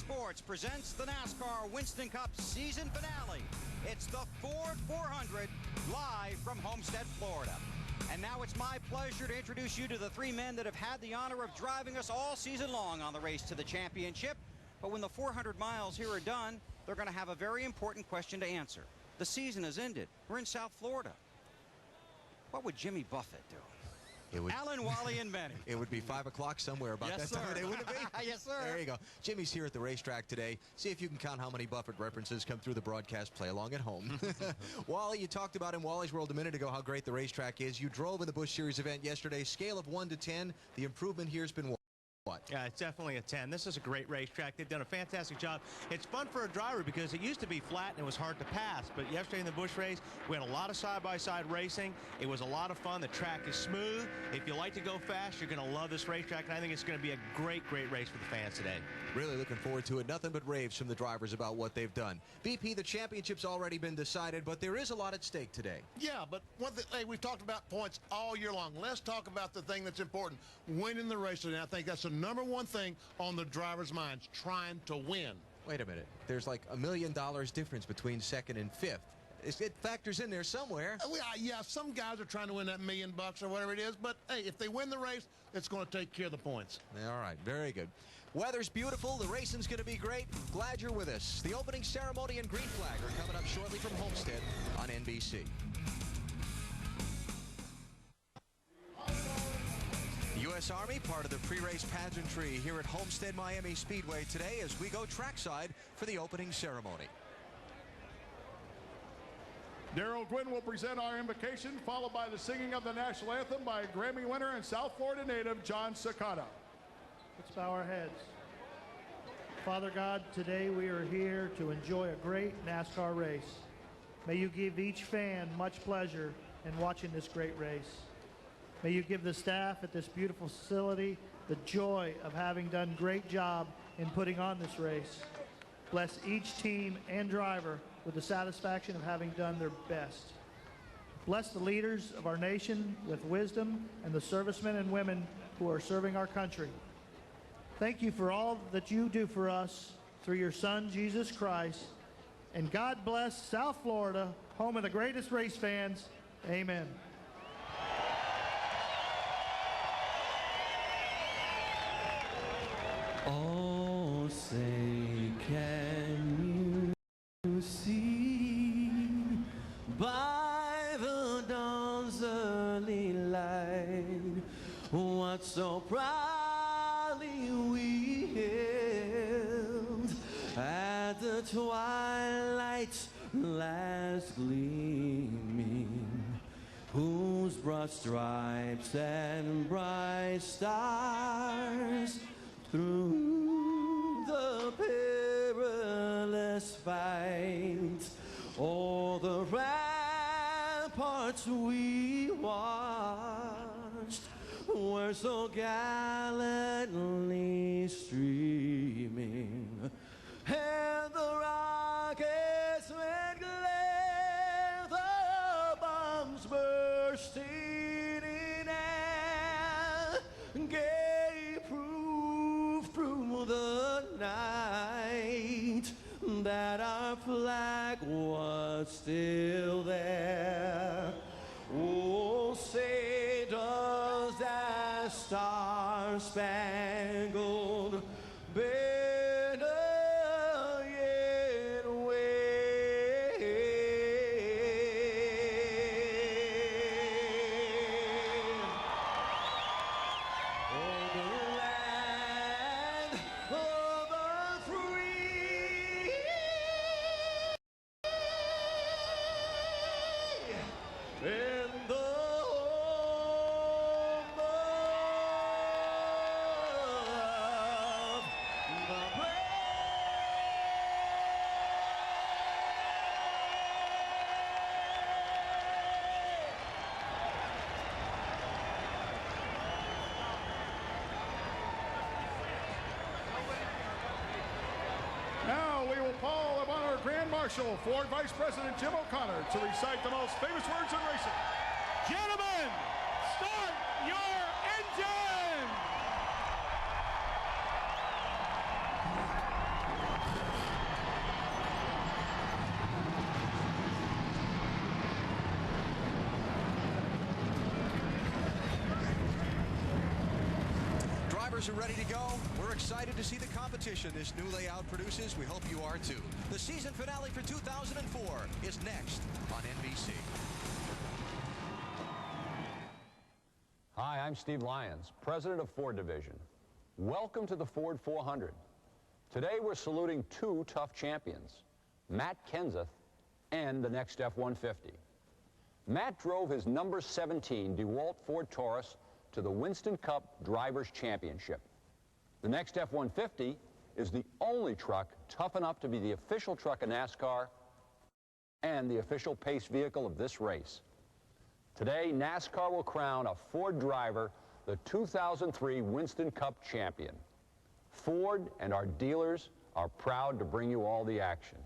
Motorsports presents the NASCAR Winston Cup season finale. It's the Ford 400 live from Homestead, Florida. And now it's my pleasure to introduce you to the three men that have had the honor of driving us all season long on the race to the championship. But when the 400 miles here are done, they're going to have a very important question to answer. The season has ended. We're in South Florida. What would Jimmy Buffett do? Alan, Wally, and Benny. It would be 5 o'clock somewhere about that time of day, wouldn't it be? Yes, sir. There you go. Jimmy's here at the racetrack today. See if you can count how many Buffett references come through the broadcast play along at home. Wally, you talked about in Wally's World a minute ago how great the racetrack is. You drove in the Busch Series event yesterday. Scale of 1 to 10. The improvement here has been what? Yeah, it's definitely a 10. This is a great racetrack. They've done a fantastic job. It's fun for a driver because it used to be flat and it was hard to pass. But yesterday in the Busch race, we had a lot of side-by-side racing. It was a lot of fun. The track is smooth. If you like to go fast, you're going to love this racetrack. And I think it's going to be a great, great race for the fans today. Really looking forward to it. Nothing but raves from the drivers about what they've done. BP, the championship's already been decided, but there is a lot at stake today. Yeah, but one thing, hey, we've talked about points all year long. Let's talk about the thing that's important, winning the race today. I think that's the number one thing on the drivers' minds, trying to win. Wait a minute. There's like $1 million difference between second and fifth. It factors in there somewhere. Yeah, some guys are trying to win that $1 million or whatever it is, but hey, if they win the race, it's going to take care of the points. All right, very good. Weather's beautiful. The racing's going to be great. Glad you're with us. The opening ceremony and green flag are coming up shortly from Homestead on NBC. The U.S. Army, part of the pre-race pageantry here at Homestead Miami Speedway today as we go trackside for the opening ceremony. Darrell Gwynn will present our invocation, followed by the singing of the national anthem by Grammy winner and South Florida native John Cicada. Let's bow our heads. Father God, today we are here to enjoy a great NASCAR race. May you give each fan much pleasure in watching this great race. May you give the staff at this beautiful facility the joy of having done a great job in putting on this race. Bless each team and driver with the satisfaction of having done their best. Bless the leaders of our nation with wisdom and the servicemen and women who are serving our country. Thank you for all that you do for us through your Son, Jesus Christ. And God bless South Florida, home of the greatest race fans. Amen. Oh, say, can you see by the dawn's early light what so proudly we hailed at the twilight's last gleaming, whose broad stripes and bright stars through the perilous fight, all the ramparts we watched were so gallantly streaming, and the rockets went glare, the bombs bursting in air, gave proof through the night that our flag was still there. Oh, say does that star-spangled banner yet wave o'er the land of the free and the home of the brave. Now we will call upon our Grand Marshal, Ford Vice President Jim O'Connor, to recite the most famous words in racing. Gentlemen, start your engine! drivers are ready to go. We're excited to see the competition this new layout produces. We hope you are too. The season finale for 2004 is next on NBC. Hi, I'm Steve Lyons, president of Ford Division. Welcome to the Ford 400. Today we're saluting two tough champions, Matt Kenseth and the next F-150. Matt drove his number 17 DeWalt Ford Taurus to the Winston Cup Drivers' Championship. The next F-150 is the only truck tough enough to be the official truck of NASCAR and the official pace vehicle of this race. Today, NASCAR will crown a Ford driver the 2003 Winston Cup champion. Ford and our dealers are proud to bring you all the action.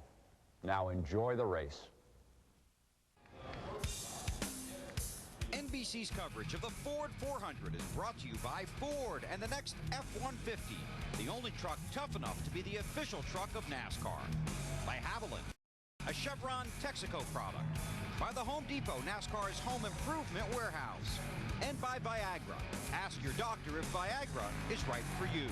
Now enjoy the race. NBC's coverage of the Ford 400 is brought to you by Ford and the next F-150, the only truck tough enough to be the official truck of NASCAR. By Haviland, a Chevron Texaco product. By the Home Depot, NASCAR's home improvement warehouse. And by Viagra. Ask your doctor if Viagra is right for you.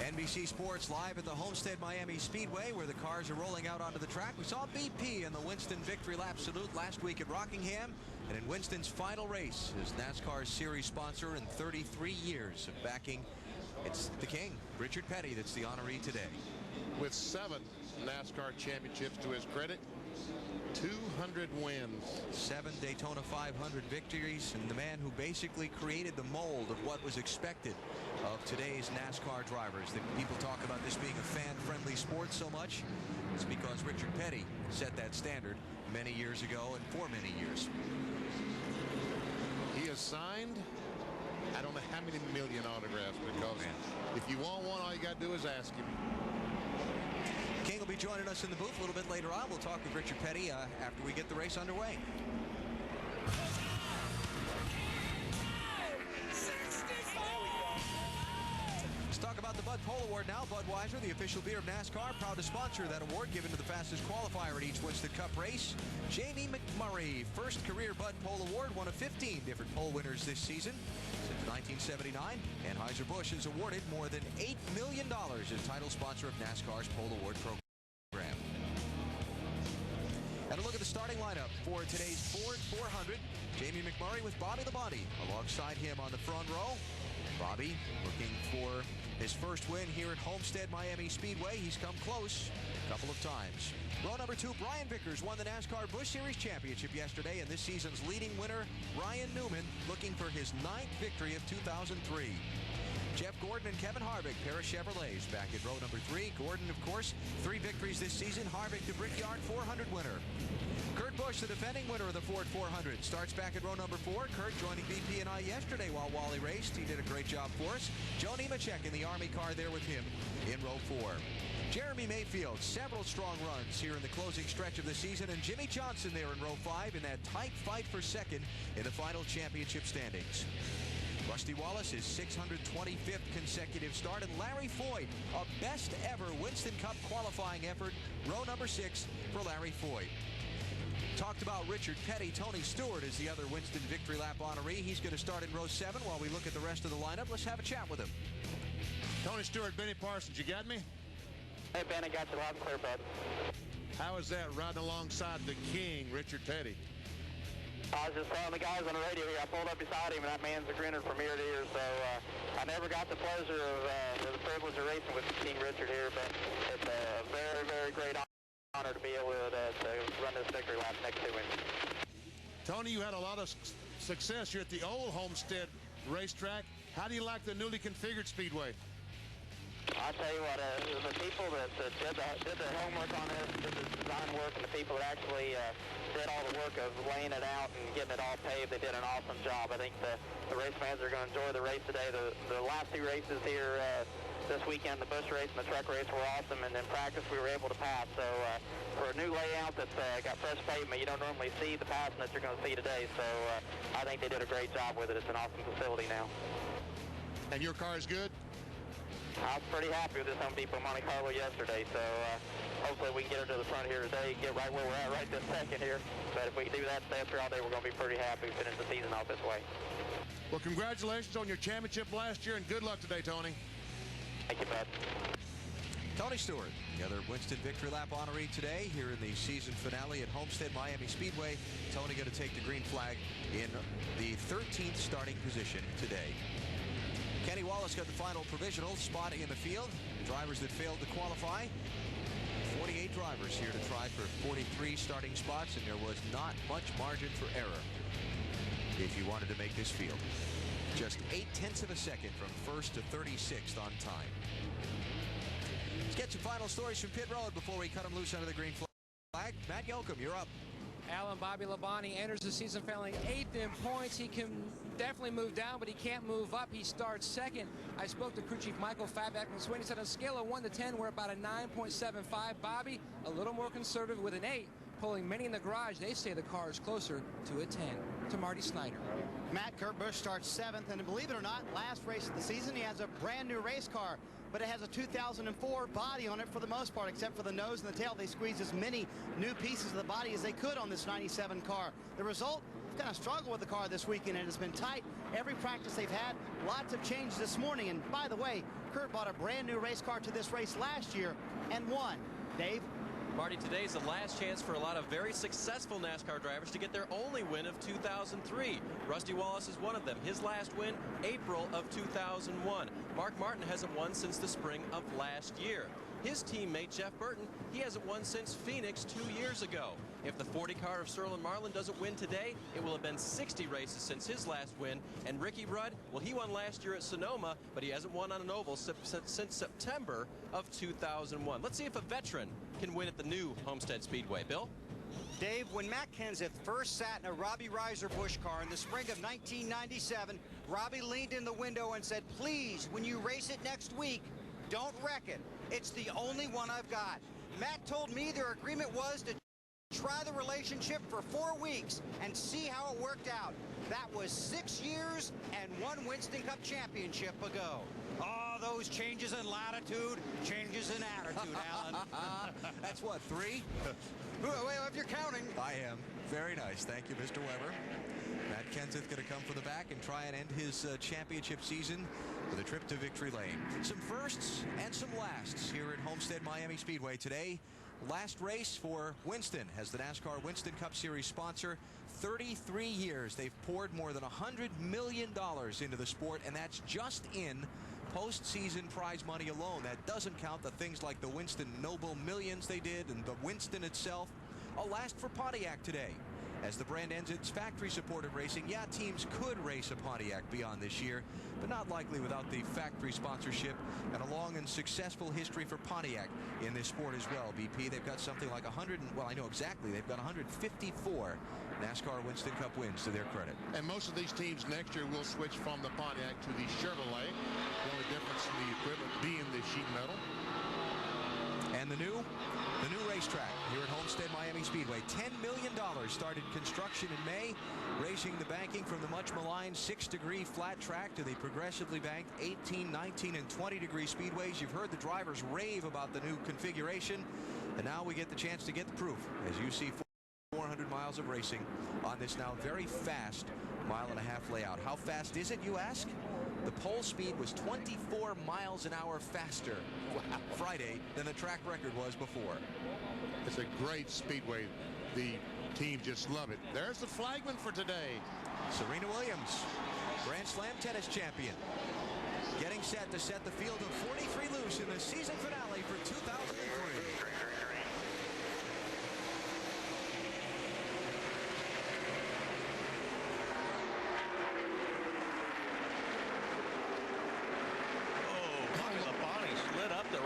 NBC Sports live at the Homestead Miami Speedway, where the cars are rolling out onto the track. We saw BP in the Winston Victory Lap Salute last week at Rockingham, and in Winston's final race as NASCAR's series sponsor in 33 years of backing, it's the King, Richard Petty, that's the honoree today. With 7 NASCAR championships to his credit, 200 wins. 7 Daytona 500 victories, and the man who basically created the mold of what was expected of today's NASCAR drivers. The people talk about this being a fan-friendly sport so much. It's because Richard Petty set that standard many years ago and for many years. He has signed, I don't know how many million autographs, because if you want one, all you got to do is ask him. King will be joining us in the booth a little bit later on. We'll talk with Richard Petty after we get the race underway. Let's talk about the Bud Pole Award now. Budweiser, the official beer of NASCAR, proud to sponsor that award given to the fastest qualifier at each Winston Cup race. Jamie McMurray, first career Bud Pole Award, one of 15 different pole winners this season. Since 1979, Anheuser-Busch has awarded more than $8 million as title sponsor of NASCAR's Pole Award program. And a look at the starting lineup for today's Ford 400. Jamie McMurray with Bobby the Body alongside him on the front row. Bobby looking for his first win here at Homestead Miami Speedway. He's come close a couple of times. Row number 2, Brian Vickers won the NASCAR Busch Series Championship yesterday, and this season's leading winner, Ryan Newman, looking for his 9th victory of 2003. Jeff Gordon and Kevin Harvick, pair of Chevrolets, back at row number 3. Gordon, of course, 3 victories this season. Harvick, the Brickyard 400 winner. Kurt Busch, the defending winner of the Ford 400, starts back at row number 4. Kurt joining BP and I yesterday while Wally raced. He did a great job for us. Joe Nemechek in the Army car there with him in row 4. Jeremy Mayfield, several strong runs here in the closing stretch of the season, and Jimmy Johnson there in row 5 in that tight fight for second in the final championship standings. Rusty Wallace, his 625th consecutive start, and Larry Foyt, a best ever Winston Cup qualifying effort, row number 6 for Larry Foyt. Talked about Richard Petty. Tony Stewart is the other Winston Victory Lap honoree. He's going to start in row 7 while we look at the rest of the lineup. Let's have a chat with him. Tony Stewart, Benny Parsons, you got me? Hey, Ben, I got you loud and clear, bud. How is that riding alongside the King, Richard Petty? I was just telling the guys on the radio here, I pulled up beside him, and that man's a grinner from ear to ear, so I never got the pleasure of, the privilege of racing with King Richard here, but it's a very, very great honor to be able to run this victory lap next to him. Tony, you had a lot of success here at the old Homestead racetrack. How do you like the newly configured speedway? I tell you what, the people that did the homework on this, did the design work, and the people that actually did all the work of laying it out and getting it all paved, they did an awesome job. I think the race fans are going to enjoy the race today. The last 2 races here this weekend, the Busch race and the truck race, were awesome, and in practice we were able to pass. So for a new layout that's got fresh pavement, you don't normally see the passing that you're going to see today. So I think they did a great job with it. It's an awesome facility now. And your car is good? I was pretty happy with this Home Depot Monte Carlo yesterday, so hopefully we can get her to the front here today, get right where we're at right this second here. But if we can do that, stay up here all day, we're going to be pretty happy to finish the season off this way. Well, congratulations on your championship last year, and good luck today, Tony. Thank you, bud. Tony Stewart, the other Winston Victory Lap honoree today here in the season finale at Homestead Miami Speedway. Tony going to take the green flag in the 13th starting position today. Kenny Wallace got the final provisional spot in the field. Drivers that failed to qualify. 48 drivers here to try for 43 starting spots, and there was not much margin for error if you wanted to make this field. Just 0.8 of a second from first to 36th on time. Let's get some final stories from pit road before we cut them loose under the green flag. Matt Yoakum, you're up. Alan Bobby Labonte enters the season finale 8th in points. He can definitely move down, but he can't move up. He starts second. I spoke to crew chief Michael Fatback from Sweeney. He said on a scale of 1 to 10, we're about a 9.75. Bobby, a little more conservative with an 8. Pulling many in the garage, they say the car is closer to a 10. To Marty Snyder. Matt Kurt Busch starts 7th, and believe it or not, last race of the season, he has a brand new race car, but it has a 2004 body on it for the most part, except for the nose and the tail. They squeezed as many new pieces of the body as they could on this 97 car. The result, they've kind of struggled with the car this weekend, and it has been tight. Every practice they've had, lots of changes this morning. And by the way, Kurt bought a brand new race car to this race last year and won. Dave? Marty, today is the last chance for a lot of very successful NASCAR drivers to get their only win of 2003. Rusty Wallace is one of them. His last win, April of 2001. Mark Martin hasn't won since the spring of last year. His teammate, Jeff Burton, he hasn't won since Phoenix 2 years ago. If the 40 car of Sterling Marlin doesn't win today, it will have been 60 races since his last win. And Ricky Rudd, well, he won last year at Sonoma, but he hasn't won on an oval since September of 2001. Let's see if a veteran can win at the new Homestead Speedway. Bill? Dave, when Matt Kenseth first sat in a Robbie Reiser Busch car in the spring of 1997, Robbie leaned in the window and said, please, when you race it next week, don't wreck it. It's the only one I've got. Matt told me their agreement was to try the relationship for 4 weeks and see how it worked out. That was 6 years and 1 Winston Cup championship ago. Oh, those changes in latitude, changes in attitude, Alan. That's what, 3? Well, if you're counting. I am. Very nice. Thank you, Mr. Weber. Matt Kenseth going to come from the back and try and end his championship season with a trip to victory lane. Some firsts and some lasts here at Homestead Miami Speedway today. Last race for Winston as the NASCAR Winston Cup Series sponsor. 33 years. They've poured more than $100 million into the sport, and that's just in postseason prize money alone. That doesn't count the things like the Winston Noble Millions they did and the Winston itself. A last for Pontiac today. As the brand ends its factory-supported racing, yeah, teams could race a Pontiac beyond this year, but not likely without the factory sponsorship and a long and successful history for Pontiac in this sport as well. BP, they've got something like 100, well, I know exactly, they've got 154 NASCAR Winston Cup wins to their credit. And most of these teams next year will switch from the Pontiac to the Chevrolet. The only difference in the equipment being the sheet metal. And the new racetrack here at Homestead Miami Speedway. $10 million started construction in May, raising the banking from the much maligned 6-degree flat track to the progressively banked 18, 19, and 20-degree speedways. You've heard the drivers rave about the new configuration, and now we get the chance to get the proof as you see 400 miles of racing on this now very fast 1.5 mile layout. How fast is it, you ask? The pole speed was 24 miles an hour faster Friday than the track record was before. It's a great speedway. The team just love it. There's the flagman for today. Serena Williams, Grand Slam tennis champion, getting set to set the field of 43 loose in the season finale for 2003.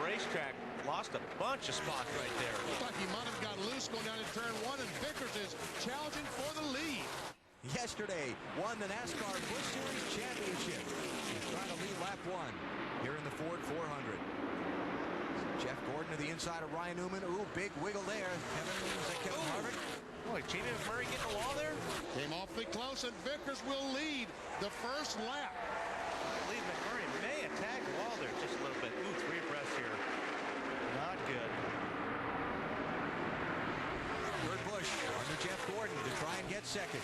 Racetrack lost a bunch of spots right there. Looks like he might have got loose going down to turn 1, and Vickers is challenging for the lead. Yesterday won the NASCAR Busch Series Championship. He's trying to lead lap 1 here in the Ford 400. Jeff Gordon to the inside of Ryan Newman. Ooh, big wiggle there. Kevin Harvick. Oh, he cheated. Murray getting the wall there? Came awfully close, and Vickers will lead the first lap. I believe McMurray may have tagged the wall there just a little bit. Ooh, 3 abreast here. Not good. Kurt Busch under Jeff Gordon to try and get second.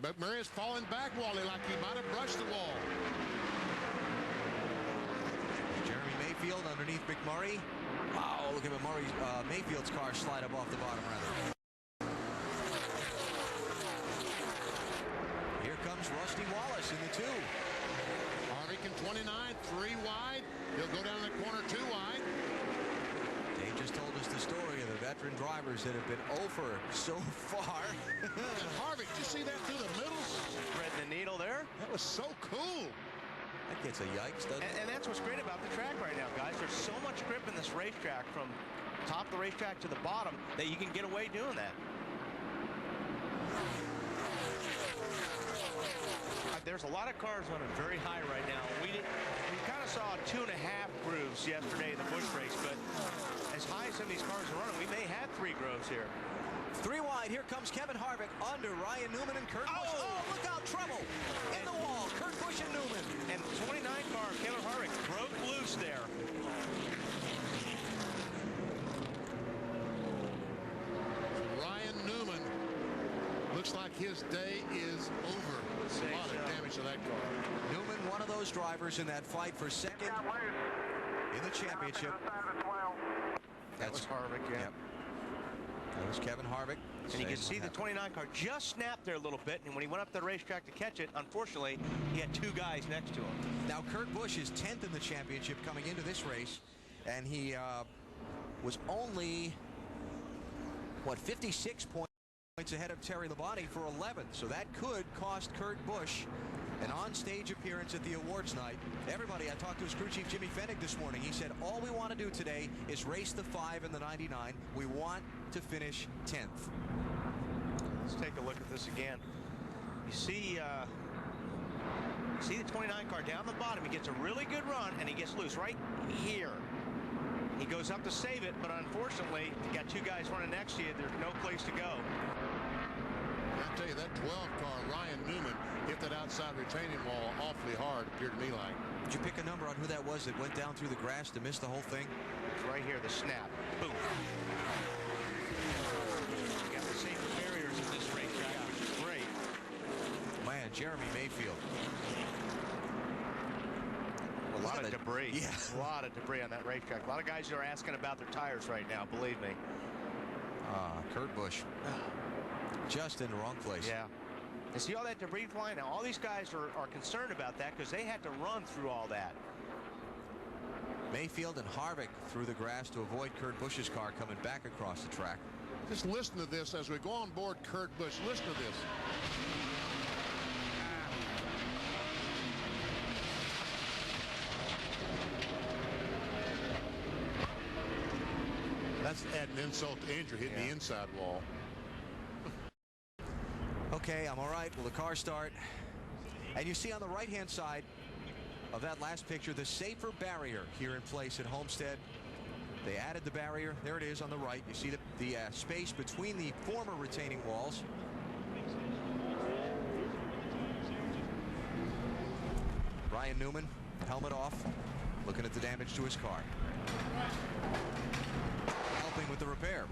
But Murray's falling back, Wally, like he might have brushed the wall. Jeremy Mayfield underneath McMurray. Wow, look at Mayfield's car slide up off the bottom, rather. Here comes Rusty Wallace in the 2. Harvick in 29, 3 wide. He'll go down the corner 2 wide. Dave just told us the story of the veteran drivers that have been over so far. And Harvick, did you see that through the middle? Threading the needle there. That was so cool. That gets a yikes, doesn't it? And that's what's great about the track right now, guys. There's so much grip in this racetrack from top of the racetrack to the bottom that you can get away doing that. There's a lot of cars running very high right now. We kind of saw 2.5 grooves yesterday in the Busch race, but as high as some of these cars are running, we may have 3 grooves here. 3 wide. Here comes Kevin Harvick under Ryan Newman and Kurt Busch. Oh, look out, trouble in the wall. Kurt Busch and Newman. And the 29 car, Kevin Harvick, broke loose there. Ryan Newman looks like his day is over. A lot of damage to that car. Newman, one of those drivers in that fight for second in the championship. That was Harvick, yeah. Yep. That was Kevin Harvick. And you can see the 29 car just snapped there a little bit, and when he went up the racetrack to catch it, unfortunately, he had 2 guys next to him. Now, Kurt Busch is 10th in the championship coming into this race, and he was only, 56 points ahead of Terry Labonte for 11th, so that could cost Kurt Busch an on-stage appearance at the awards night. Everybody, I talked to his crew chief Jimmy Fennig this morning. He said, all we want to do today is race the 5 and the 99. We want to finish 10th. Let's take a look at this again. You see the 29 car down the bottom. He gets a really good run, and he gets loose right here. He goes up to save it, but unfortunately, you got 2 guys running next to you. There's no place to go. I tell you, that 12 car, Ryan Newman, hit that outside retaining wall awfully hard, appeared to me like. Did you pick a number on who that was that went down through the grass to miss the whole thing? It's right here, the snap. Boom. You got the safety barriers in this racetrack, which is great. Man, Jeremy Mayfield. A lot of debris. Yeah. A lot of debris on that racetrack. A lot of guys are asking about their tires right now, believe me. Kurt Busch. Just in the wrong place. Yeah. You see all that debris flying now? All these guys are concerned about that because they had to run through all that. Mayfield and Harvick through the grass to avoid Kurt Busch's car coming back across the track. Just listen to this as we go on board Kurt Busch. Listen to this. That's adding insult to injury, hitting the inside wall. Okay, I'm all right. Will the car start? And you see on the right-hand side of that last picture, the safer barrier here in place at Homestead. They added the barrier. There it is on the right. You see the space between the former retaining walls. Ryan Newman, helmet off, looking at the damage to his car. Helping with the repair.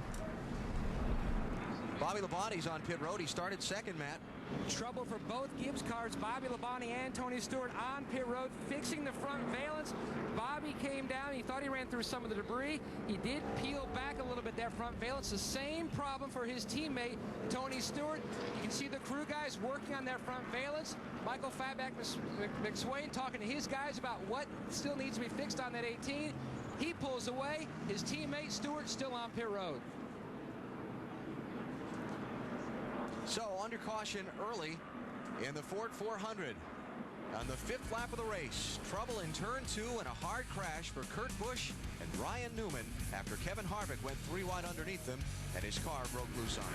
Bobby Labonte's on pit road. He started second, Matt. Trouble for both Gibbs cars, Bobby Labonte and Tony Stewart on pit road, fixing the front valence. Bobby came down. He thought he ran through some of the debris. He did peel back a little bit, that front valence. The same problem for his teammate, Tony Stewart. You can see the crew guys working on that front valence. Michael Faback McSwain talking to his guys about what still needs to be fixed on that 18. He pulls away. His teammate, Stewart, still on pit road. So under caution early in the Ford 400 on the 5th lap of the race. Trouble in turn 2 and a hard crash for Kurt Busch and Ryan Newman after Kevin Harvick went 3 wide underneath them and his car broke loose on him.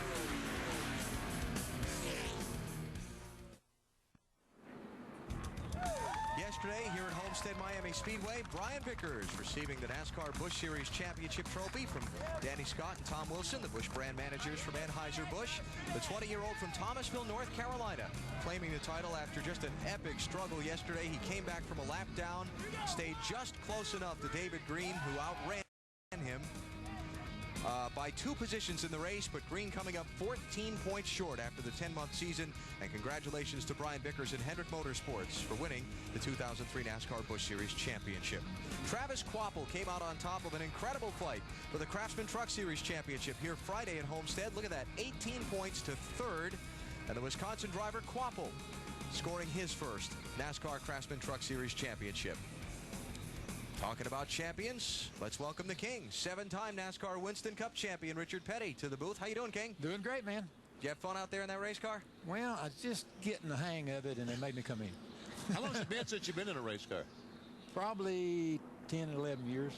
Yesterday here at Homestead Miami Speedway, Brian Vickers receiving the NASCAR Busch Series Championship trophy from Danny Scott and Tom Wilson, the Busch brand managers from Anheuser-Busch. The 20-year-old from Thomasville, North Carolina, claiming the title after just an epic struggle yesterday. He came back from a lap down, stayed just close enough to David Green, who outran him. by 2 positions in the race, but Green coming up 14 points short after the 10-month season. And congratulations to Brian Vickers and Hendrick Motorsports for winning the 2003 NASCAR Busch Series Championship. Travis Kvapil came out on top of an incredible fight for the Craftsman Truck Series Championship here Friday at Homestead. Look at that, 18 points to 3rd. And the Wisconsin driver Kvapil scoring his first NASCAR Craftsman Truck Series Championship. Talking about champions, let's welcome the King, 7-time NASCAR Winston Cup champion Richard Petty to the booth. How you doing, King? Doing great, man. Did you have fun out there in that race car? Well, I was just getting the hang of it, and they made me come in. How long has it been since you've been in a race car? Probably 10 or 11 years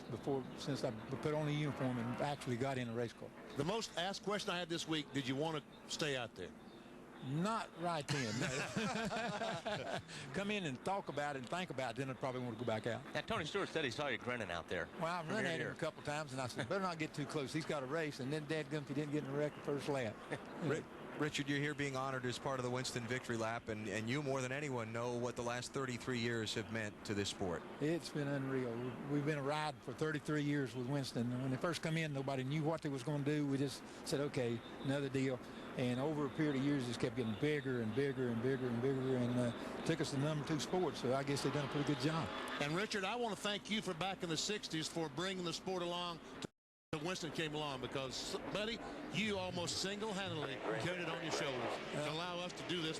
since I put on a uniform and actually got in a race car. The most asked question I had this week, did you want to stay out there? Not right then. No. Come in and talk about it and think about it, then I'd probably want to go back out. Now, Tony Stewart said he saw you grinning out there. Well, I've run at him a couple times, and I said, better not get too close. He's got a race, and then dadgum if he didn't get in the wreck the first lap. Richard, you're here being honored as part of the Winston Victory Lap, and you more than anyone know what the last 33 years have meant to this sport. It's been unreal. We've been a ride for 33 years with Winston. When they first come in, nobody knew what they was going to do. We just said, okay, another deal. And over a period of years, it just kept getting bigger and bigger and bigger and bigger, and took us to #2 sport. So I guess they've done a pretty good job. And Richard, I want to thank you for back in the 60s for bringing the sport along to Winston came along, because, buddy, you almost single-handedly carried it on your shoulders to allow us to do this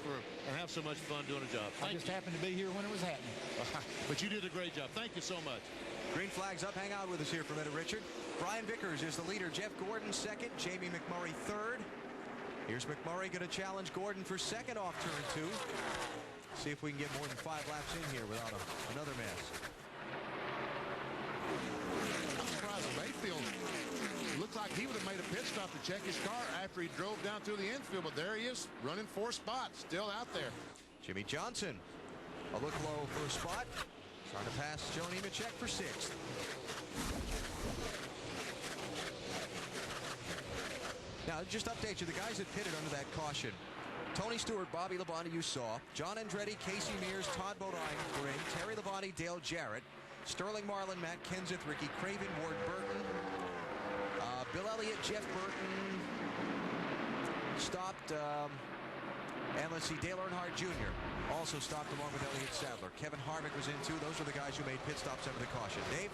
and have so much fun doing a job. I just happened to be here when it was happening. But you did a great job. Thank you so much. Green flags up. Hang out with us here for a minute, Richard. Brian Vickers is the leader. Jeff Gordon second. Jamie McMurray third. Here's McMurray going to challenge Gordon for second off turn 2. See if we can get more than 5 laps in here without another mess. I'm surprised Mayfield looked like he would have made a pit stop to check his car after he drove down through the infield, but there he is, running 4 spots, still out there. Jimmy Johnson, a look low for a spot. Trying to pass Joe Nemechek for 6th. Now, just update you, the guys that pitted under that caution. Tony Stewart, Bobby Labonte, you saw. John Andretti, Casey Mears, Todd Bodine were in. Terry Labonte, Dale Jarrett. Sterling Marlin, Matt Kenseth, Ricky Craven, Ward Burton. Bill Elliott, Jeff Burton. Stopped, and let's see, Dale Earnhardt Jr. also stopped along with Elliott Sadler. Kevin Harvick was in too. Those were the guys who made pit stops under the caution. Dave?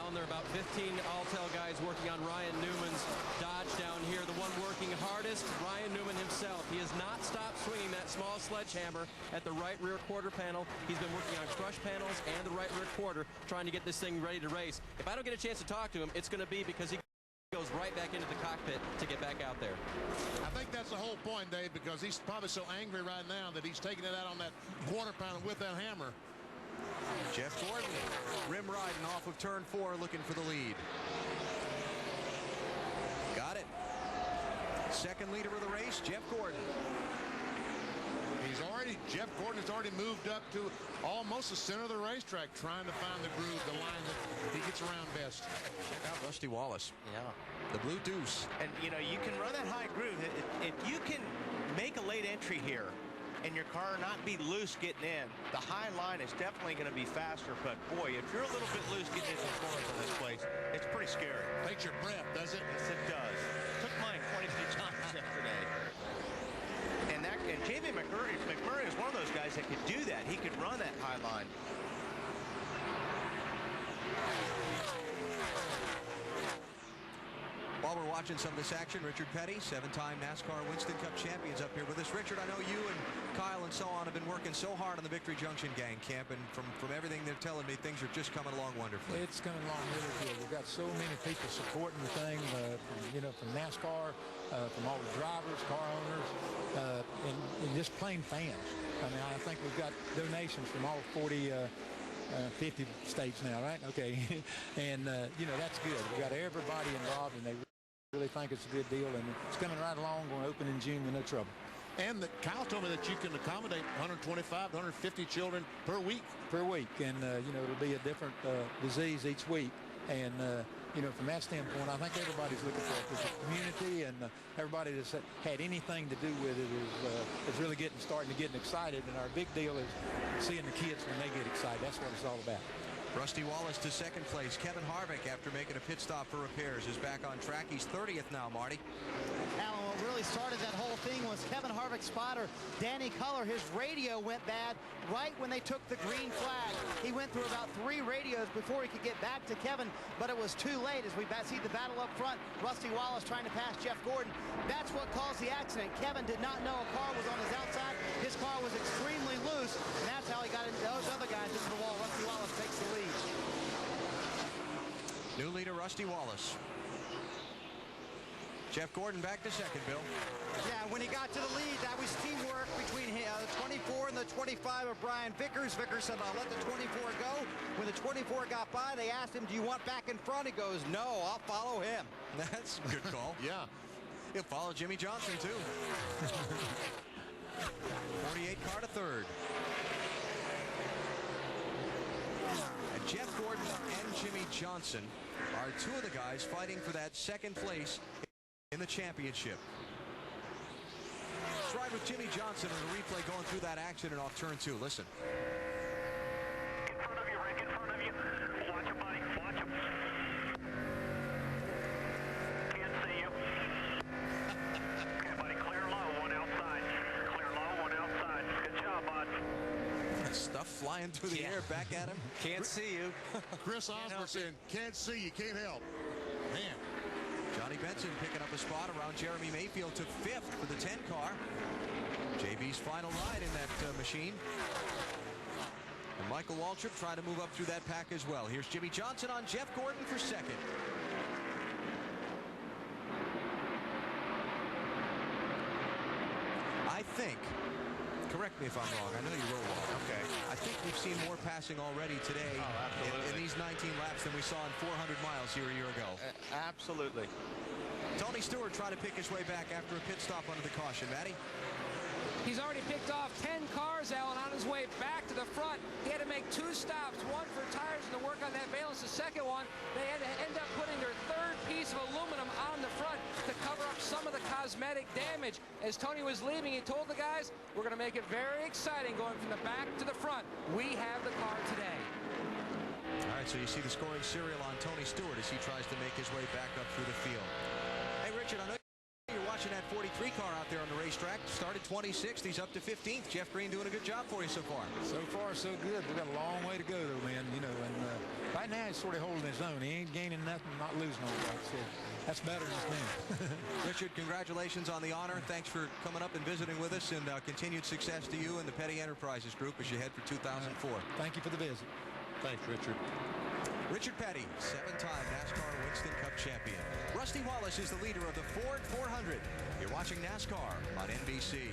Alan, there are about 15 Alltel guys working on Ryan Newman's Dodge down here. The one working hardest, Ryan Newman himself. He has not stopped swinging that small sledgehammer at the right rear quarter panel. He's been working on crush panels and the right rear quarter, trying to get this thing ready to race. If I don't get a chance to talk to him, it's going to be because he goes right back into the cockpit to get back out there. I think that's the whole point, Dave, because he's probably so angry right now that he's taking it out on that quarter panel with that hammer. Jeff Gordon, rim riding off of turn 4, looking for the lead. Got it. Second leader of the race, Jeff Gordon. Jeff Gordon has already moved up to almost the center of the racetrack, trying to find the groove, the line that he gets around best. Check out Rusty Wallace. Yeah. The Blue Deuce. And, you know, you can run that high groove. If you can make a late entry here and your car not be loose getting in, the high line is definitely going to be faster. But, boy, if you're a little bit loose getting into the corners of this place, it's pretty scary. Takes your breath, does it? Yes, it does. Took mine 23 times yesterday. And Jamie McMurray is one of those guys that could do that. He could run that high line. While we're watching some of this action, Richard Petty, 7-time NASCAR Winston Cup champions up here with us. Richard, I know you and Kyle and so on have been working so hard on the Victory Junction gang camp, and from everything they're telling me, things are just coming along wonderfully. It's coming along really good. We've got so many people supporting the thing, from NASCAR, from all the drivers, car owners, and just plain fans. I mean, I think we've got donations from all 50 states now, right? Okay. And, that's good. We've got everybody involved, and they really think it's a good deal, and it's coming right along. Going to open in June with no trouble. And Kyle told me that you can accommodate 125 to 150 children per week. Per week, and it'll be a different disease each week. And from that standpoint, I think everybody's looking for it. Because the community and everybody that's had anything to do with it is really starting to get excited. And our big deal is seeing the kids when they get excited. That's what it's all about. Rusty Wallace to second place. Kevin Harvick, after making a pit stop for repairs, is back on track. He's 30th now, Marty. Alan, what really started that whole thing was Kevin Harvick's spotter, Danny Culler. His radio went bad right when they took the green flag. He went through about 3 radios before he could get back to Kevin, but it was too late as we see the battle up front. Rusty Wallace trying to pass Jeff Gordon. That's what caused the accident. Kevin did not know a car was on his outside. His car was extremely loose, and that's how he got those other guys into the wall. Rusty Wallace takes the lead. New leader, Rusty Wallace. Jeff Gordon back to second, Bill. Yeah, when he got to the lead, that was teamwork between the 24 and the 25 of Brian Vickers. Vickers said, I'll let the 24 go. When the 24 got by, they asked him, do you want back in front? He goes, no, I'll follow him. That's a good call. Yeah. He'll follow Jimmy Johnson, too. 48 car to third. And Jeff Gordon and Jimmy Johnson are 2 of the guys fighting for that second place in the championship. Let's ride with Jimmy Johnson on the replay going through that accident off turn 2. Listen. In front of you, Rick, in front of you. Watch him, buddy. Watch him. Can't see you. Okay, buddy, clear low, 1 outside. Clear low, 1 outside. Good job, bud. Stuff flying through the air back at him. Can't see you. Chris Osborne saying, can't see you, can't help. Man. Johnny Benson picking up a spot around Jeremy Mayfield to 5th for the 10 car. JB's final ride in that machine. And Michael Waltrip trying to move up through that pack as well. Here's Jimmy Johnson on Jeff Gordon for second. I think, correct me if I'm wrong, I know you wrote wrong. Okay. I think we've seen more passing already today in these 19 laps than we saw in 400 miles here a year ago. Absolutely. Tony Stewart trying to pick his way back after a pit stop under the caution. Maddie? He's already picked off 10 cars, Alan, on his way back to the front. He had to make 2 stops, one for tires and to work on that valence. The second one, they had to end up putting their 3rd piece of aluminum on the front to cover up some of the cosmetic damage. As Tony was leaving, he told the guys, we're going to make it very exciting going from the back to the front. We have the car today. All right, so you see the scoring serial on Tony Stewart as he tries to make his way back up through the field. Hey, Richard, I know you're watching that 43 car out there on the racetrack. Started 26th. He's up to 15th. Jeff Green doing a good job for you so far. So far, so good. We've got a long way to go, though, man. You know, and right now he's sort of holding his own. He ain't gaining nothing, not losing on that. So that's better than it's been. Richard, congratulations on the honor. Thanks for coming up and visiting with us, and continued success to you and the Petty Enterprises Group as you head for 2004. Thank you for the visit. Thanks, Richard. Richard Petty, 7-time NASCAR Winston Cup champion. Rusty Wallace is the leader of the Ford 400. You're watching NASCAR on NBC.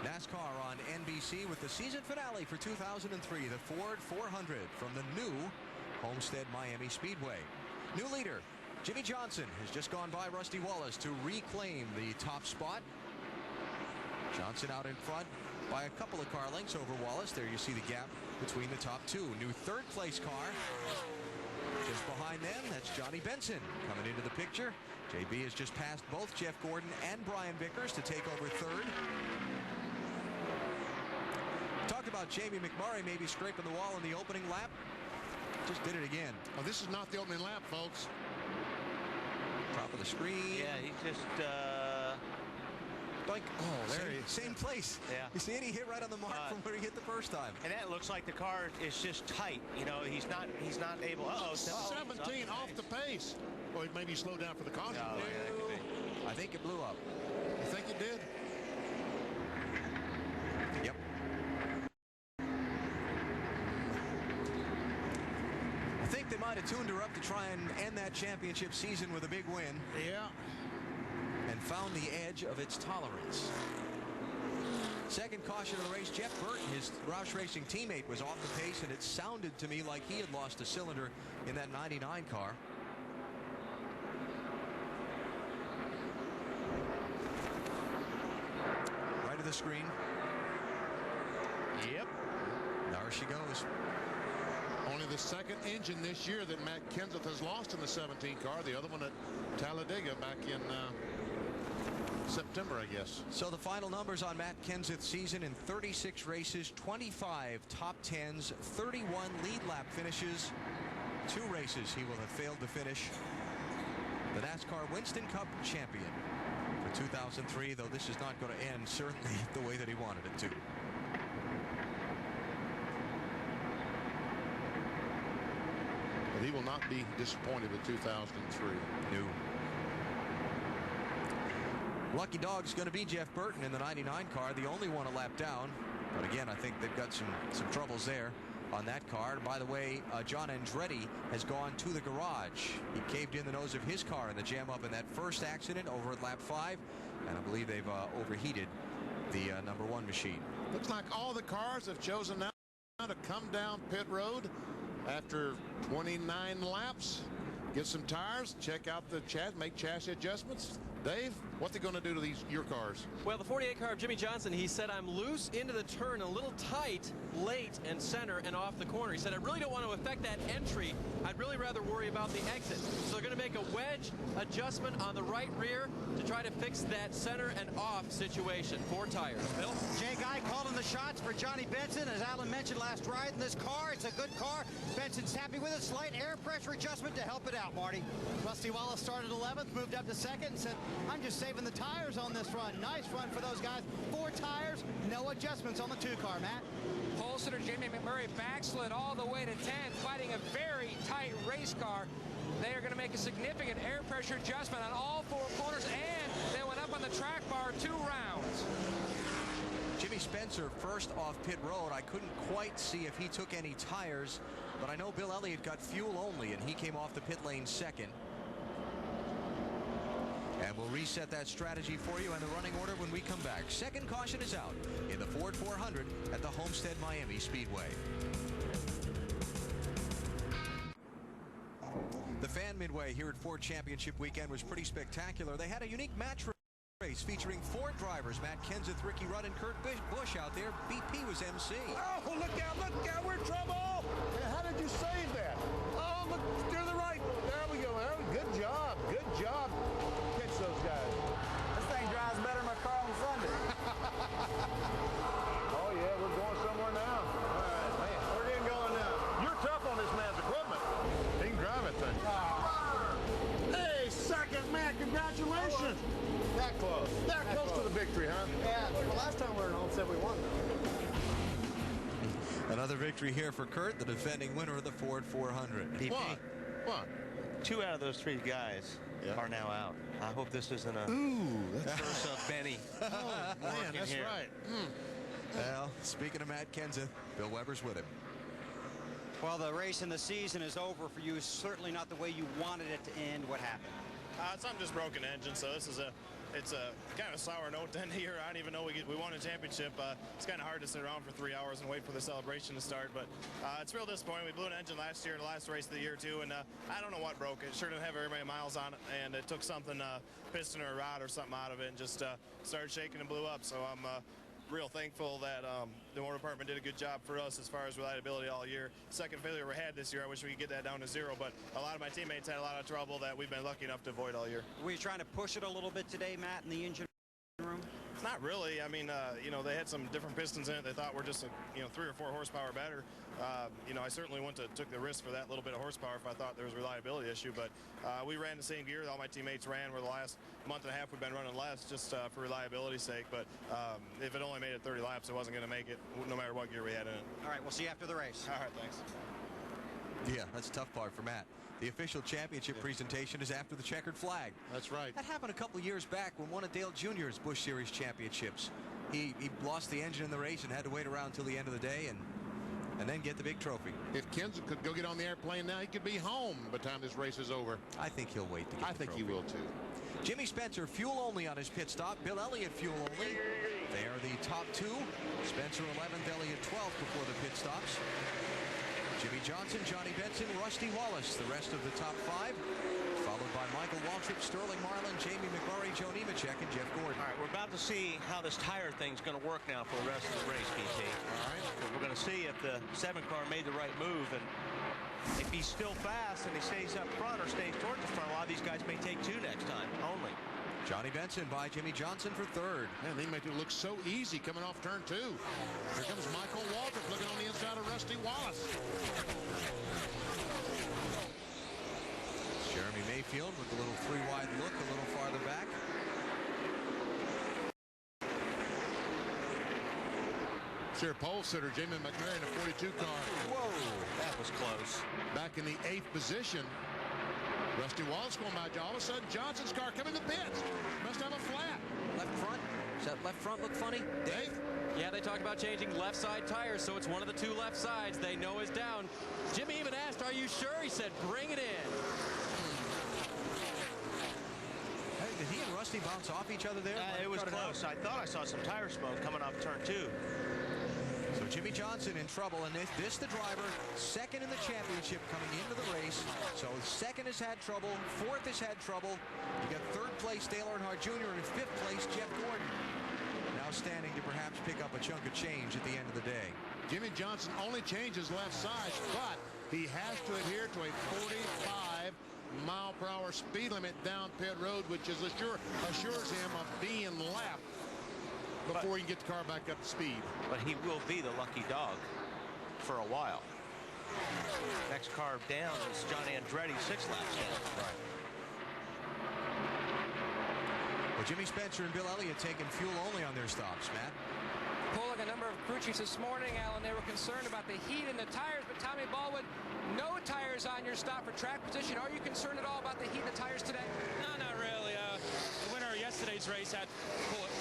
NASCAR on NBC with the season finale for 2003, the Ford 400 from the new Homestead Miami Speedway. New leader, Jimmy Johnson, has just gone by Rusty Wallace to reclaim the top spot. Johnson out in front by a couple of car lengths over Wallace. There you see the gap between the top 2. New 3rd place car. Just behind them, that's Johnny Benson coming into the picture. JB has just passed both Jeff Gordon and Brian Vickers to take over 3rd. Talked about Jamie McMurray maybe scraping the wall in the opening lap. Just did it again. Oh, this is not the opening lap, folks. Top of the screen. Yeah, he just... Like, oh, there he is. Same place. Yeah. You see it? He hit right on the mark from where he hit the first time. And that looks like the car is just tight. You know, he's not able. Uh-oh. 17 off the pace. Well, maybe he slowed down for the caution. Oh, yeah, that could be. I think it blew up. You think it did? Yep. I think they might have tuned her up to try and end that championship season with a big win. Yeah. And found the edge of its tolerance. Second caution of the race, Jeff Burton, his Roush Racing teammate, was off the pace, and it sounded to me like he had lost a cylinder in that 99 car. Right of the screen. Yep. There she goes. Only the 2nd engine this year that Matt Kenseth has lost in the 17 car. The other one at Talladega back in September, I guess. So the final numbers on Matt Kenseth's season: in 36 races, 25 top 10s, 31 lead lap finishes. 2 races he will have failed to finish. The NASCAR Winston Cup champion for 2003, though this is not going to end certainly the way that he wanted it to. But he will not be disappointed with 2003. No. Lucky dog's going to be Jeff Burton in the 99 car, the only one a lap down. But again, I think they've got some troubles there on that car. And by the way, John Andretti has gone to the garage. He caved in the nose of his car in the jam up in that first accident over at lap 5. And I believe they've overheated the number 1 machine. Looks like all the cars have chosen now to come down pit road after 29 laps, get some tires, check out the make chassis adjustments. Dave, what's he going to do to your cars? Well, the 48 car of Jimmy Johnson, he said, I'm loose into the turn, a little tight, late, and center, and off the corner. He said, I really don't want to affect that entry. I'd really rather worry about the exit. So they're going to make a wedge adjustment on the right rear to try to fix that center and off situation. 4 tires. Bill? Jay Guy calling the shots for Johnny Benson. As Alan mentioned last ride in this car, it's a good car. Benson's happy with it. Slight air pressure adjustment to help it out, Marty. Rusty Wallace started 11th, moved up to 2nd, and said, I'm just saving the tires on this run. Nice run for those guys. 4 tires, no adjustments on the 2 car, Matt. Pole sitter Jamie McMurray backslid all the way to 10th, fighting a very tight race car. They are going to make a significant air pressure adjustment on all 4 corners, and they went up on the track bar 2 rounds. Jimmy Spencer first off pit road. I couldn't quite see if he took any tires, but I know Bill Elliott got fuel only, and he came off the pit lane 2nd. And we'll reset that strategy for you and the running order when we come back. Second caution is out in the Ford 400 at the Homestead Miami Speedway. The Fan Midway here at Ford Championship Weekend was pretty spectacular. They had a unique match race featuring 4 drivers: Matt Kenseth, Ricky Rudd, and Kurt Busch out there. BP was MC. Oh, look out, we're in trouble. How did you save that? Oh, look, steer the right. There we go. Good job. Catch those guys. This thing drives better than my car on Sunday. Oh, yeah, we're going somewhere now. All right, man. We're getting going now. You're tough on this man's equipment. He can drive it thing. Hey, 2nd, man, congratulations. That close. That close to the victory, huh? Yeah, the last time we were in Homestead, we won. Another victory here for Kurt, the defending winner of the Ford 400. DP. What? 2 out of those 3 guys are now out. I hope this isn't a that's curse of Benny. Oh, man, that's here. right. Well, speaking of Matt Kenseth, Bill Weber's with him. Well, the race and the season is over for you. Certainly not the way you wanted it to end. What happened? Something just broke an engine, so this is it's a kind of sour note to end the year. I don't even know we won a championship. It's kind of hard to sit around for 3 hours and wait for the celebration to start, but it's real disappointing. We blew an engine last year, the last race of the year too, and I don't know what broke it. Sure didn't have very many miles on it, and it took something, piston or a rod or something out of it, and just started shaking and blew up. So I'm real thankful that the motor department did a good job for us as far as reliability all year. Second failure we had this year, I wish we could get that down to 0, but a lot of my teammates had a lot of trouble that we've been lucky enough to avoid all year. Were you trying to push it a little bit today, Matt, in the engine room? Not really. I mean, you know, they had some different pistons in it. They thought were just, 3 or 4 horsepower better. I certainly took the risk for that little bit of horsepower if I thought there was a reliability issue. But we ran the same gear that all my teammates ran. Where the last month and a half we've been running less just for reliability's sake. But if it only made it 30 laps, it wasn't going to make it no matter what gear we had in it. All right, we'll see you after the race. All right, thanks. Yeah, that's the tough part for Matt. The official championship presentation is after the checkered flag. That's right. That happened a couple years back when one of Dale Jr.'s Busch Series championships. He lost the engine in the race and had to wait around until the end of the day and then get the big trophy. If Kenseth could go get on the airplane now, he could be home by the time this race is over. I think he'll wait to get the trophy. I think he will too. Jimmy Spencer, fuel only on his pit stop. Bill Elliott, fuel only. They are the top 2. Spencer 11th, Elliott 12th before the pit stops. Jimmy Johnson, Johnny Benson, Rusty Wallace, the rest of the top 5, followed by Michael Waltrip, Sterling Marlin, Jamie McMurray, Joe Nemechek, and Jeff Gordon. All right, we're about to see how this tire thing's going to work now for the rest of the race, BT. All right. We're going to see if the 7 car made the right move, and if he's still fast and he stays up front or stays towards the front, a lot of these guys may take 2 next time only. Johnny Benson by Jimmy Johnson for third. Man, they make it look so easy coming off turn 2. Here comes Michael Waltrip looking on the inside of Rusty Wallace. Jeremy Mayfield with a little 3-wide look a little farther back. Sir pole sitter Jamie McMurray in a 42 car. Whoa, that was close. Back in the 8th position. Rusty Wallace going by. All of a sudden, Johnson's car coming to the pits. Must have a flat. Left front. Does that left front look funny? Dave? Yeah, they talked about changing left side tires, so it's one of the 2 left sides they know is down. Jimmy even asked, are you sure? He said, bring it in. Hey, did he and Rusty bounce off each other there? It was close. I thought I saw some tire smoke coming off turn 2. So Jimmy Johnson in trouble, and this the driver, second in the championship coming into the race. So second has had trouble, fourth has had trouble. You got third place Dale Earnhardt Jr. and fifth place Jeff Gordon. Now standing to perhaps pick up a chunk of change at the end of the day. Jimmy Johnson only changes left side, but he has to adhere to a 45-mile-per-hour speed limit down pit road, which is assures him of being left before he can get the car back up to speed. But he will be the lucky dog for a while. Next car down is John Andretti, 6 laps down. Right. Well, Jimmy Spencer and Bill Elliott taking fuel only on their stops, Matt. Pulling a number of crew chiefs this morning, Alan, they were concerned about the heat in the tires, but Tommy Baldwin, no tires on your stop for track position. Are you concerned at all about the heat in the tires today? No, not really. The winner of yesterday's race had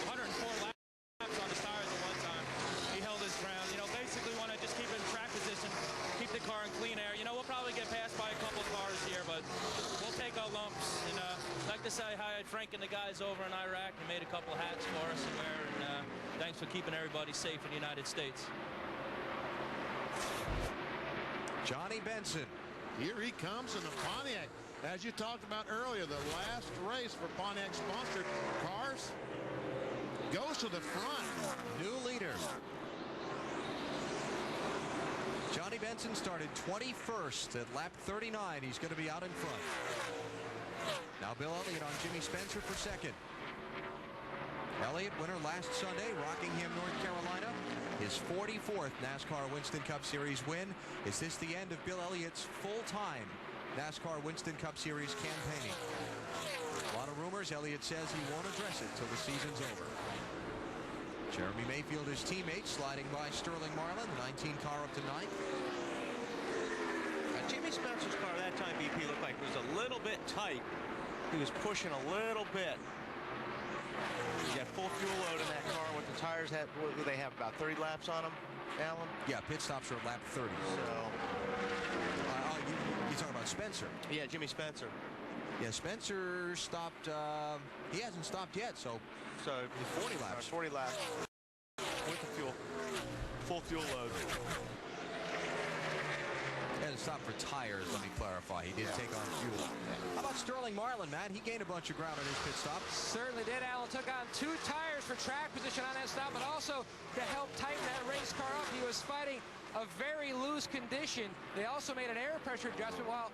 104 laps on the tires at one time. He held his ground. You know, basically want to just keep it in track position, keep the car in clean air. You know, we'll probably get passed by a couple of cars here, but we'll take our lumps. And I'd like to say hi to Frank and the guys over in Iraq. They made a couple hats for us to wear, and thanks for keeping everybody safe in the United States. Johnny Benson. Here he comes in the Pontiac. As you talked about earlier, the last race for Pontiac-sponsored cars goes to the front. New leader. Johnny Benson started 21st at lap 39. He's going to be out in front. Now Bill Elliott on Jimmy Spencer for second. Elliott, winner last Sunday, Rockingham, North Carolina. His 44th NASCAR Winston Cup Series win. Is this the end of Bill Elliott's full-time NASCAR Winston Cup Series campaigning? A lot of rumors. Elliott says he won't address it till the season's over. Jeremy Mayfield, his teammate, sliding by Sterling Marlin, the 19 car up to 9th. Jimmy Spencer's car that time, BP, looked like it was a little bit tight. He was pushing a little bit. You got full fuel load in that car. What the tires had, what do they have, about 30 laps on them, Alan? Yeah, pit stops are at lap 30. So, you talking about Spencer? Yeah, Jimmy Spencer. Yeah, Spencer stopped. He hasn't stopped yet, so 40 laps. 40 laps with the fuel, full fuel load. Hasn't stopped for tires, let me clarify. He did take on fuel. How about Sterling Marlin, Matt? He gained a bunch of ground on his pit stop. Certainly did. Alan took on 2 tires for track position on that stop, but also to help tighten that race car up. He was fighting a very loose condition. They also made an air pressure adjustment while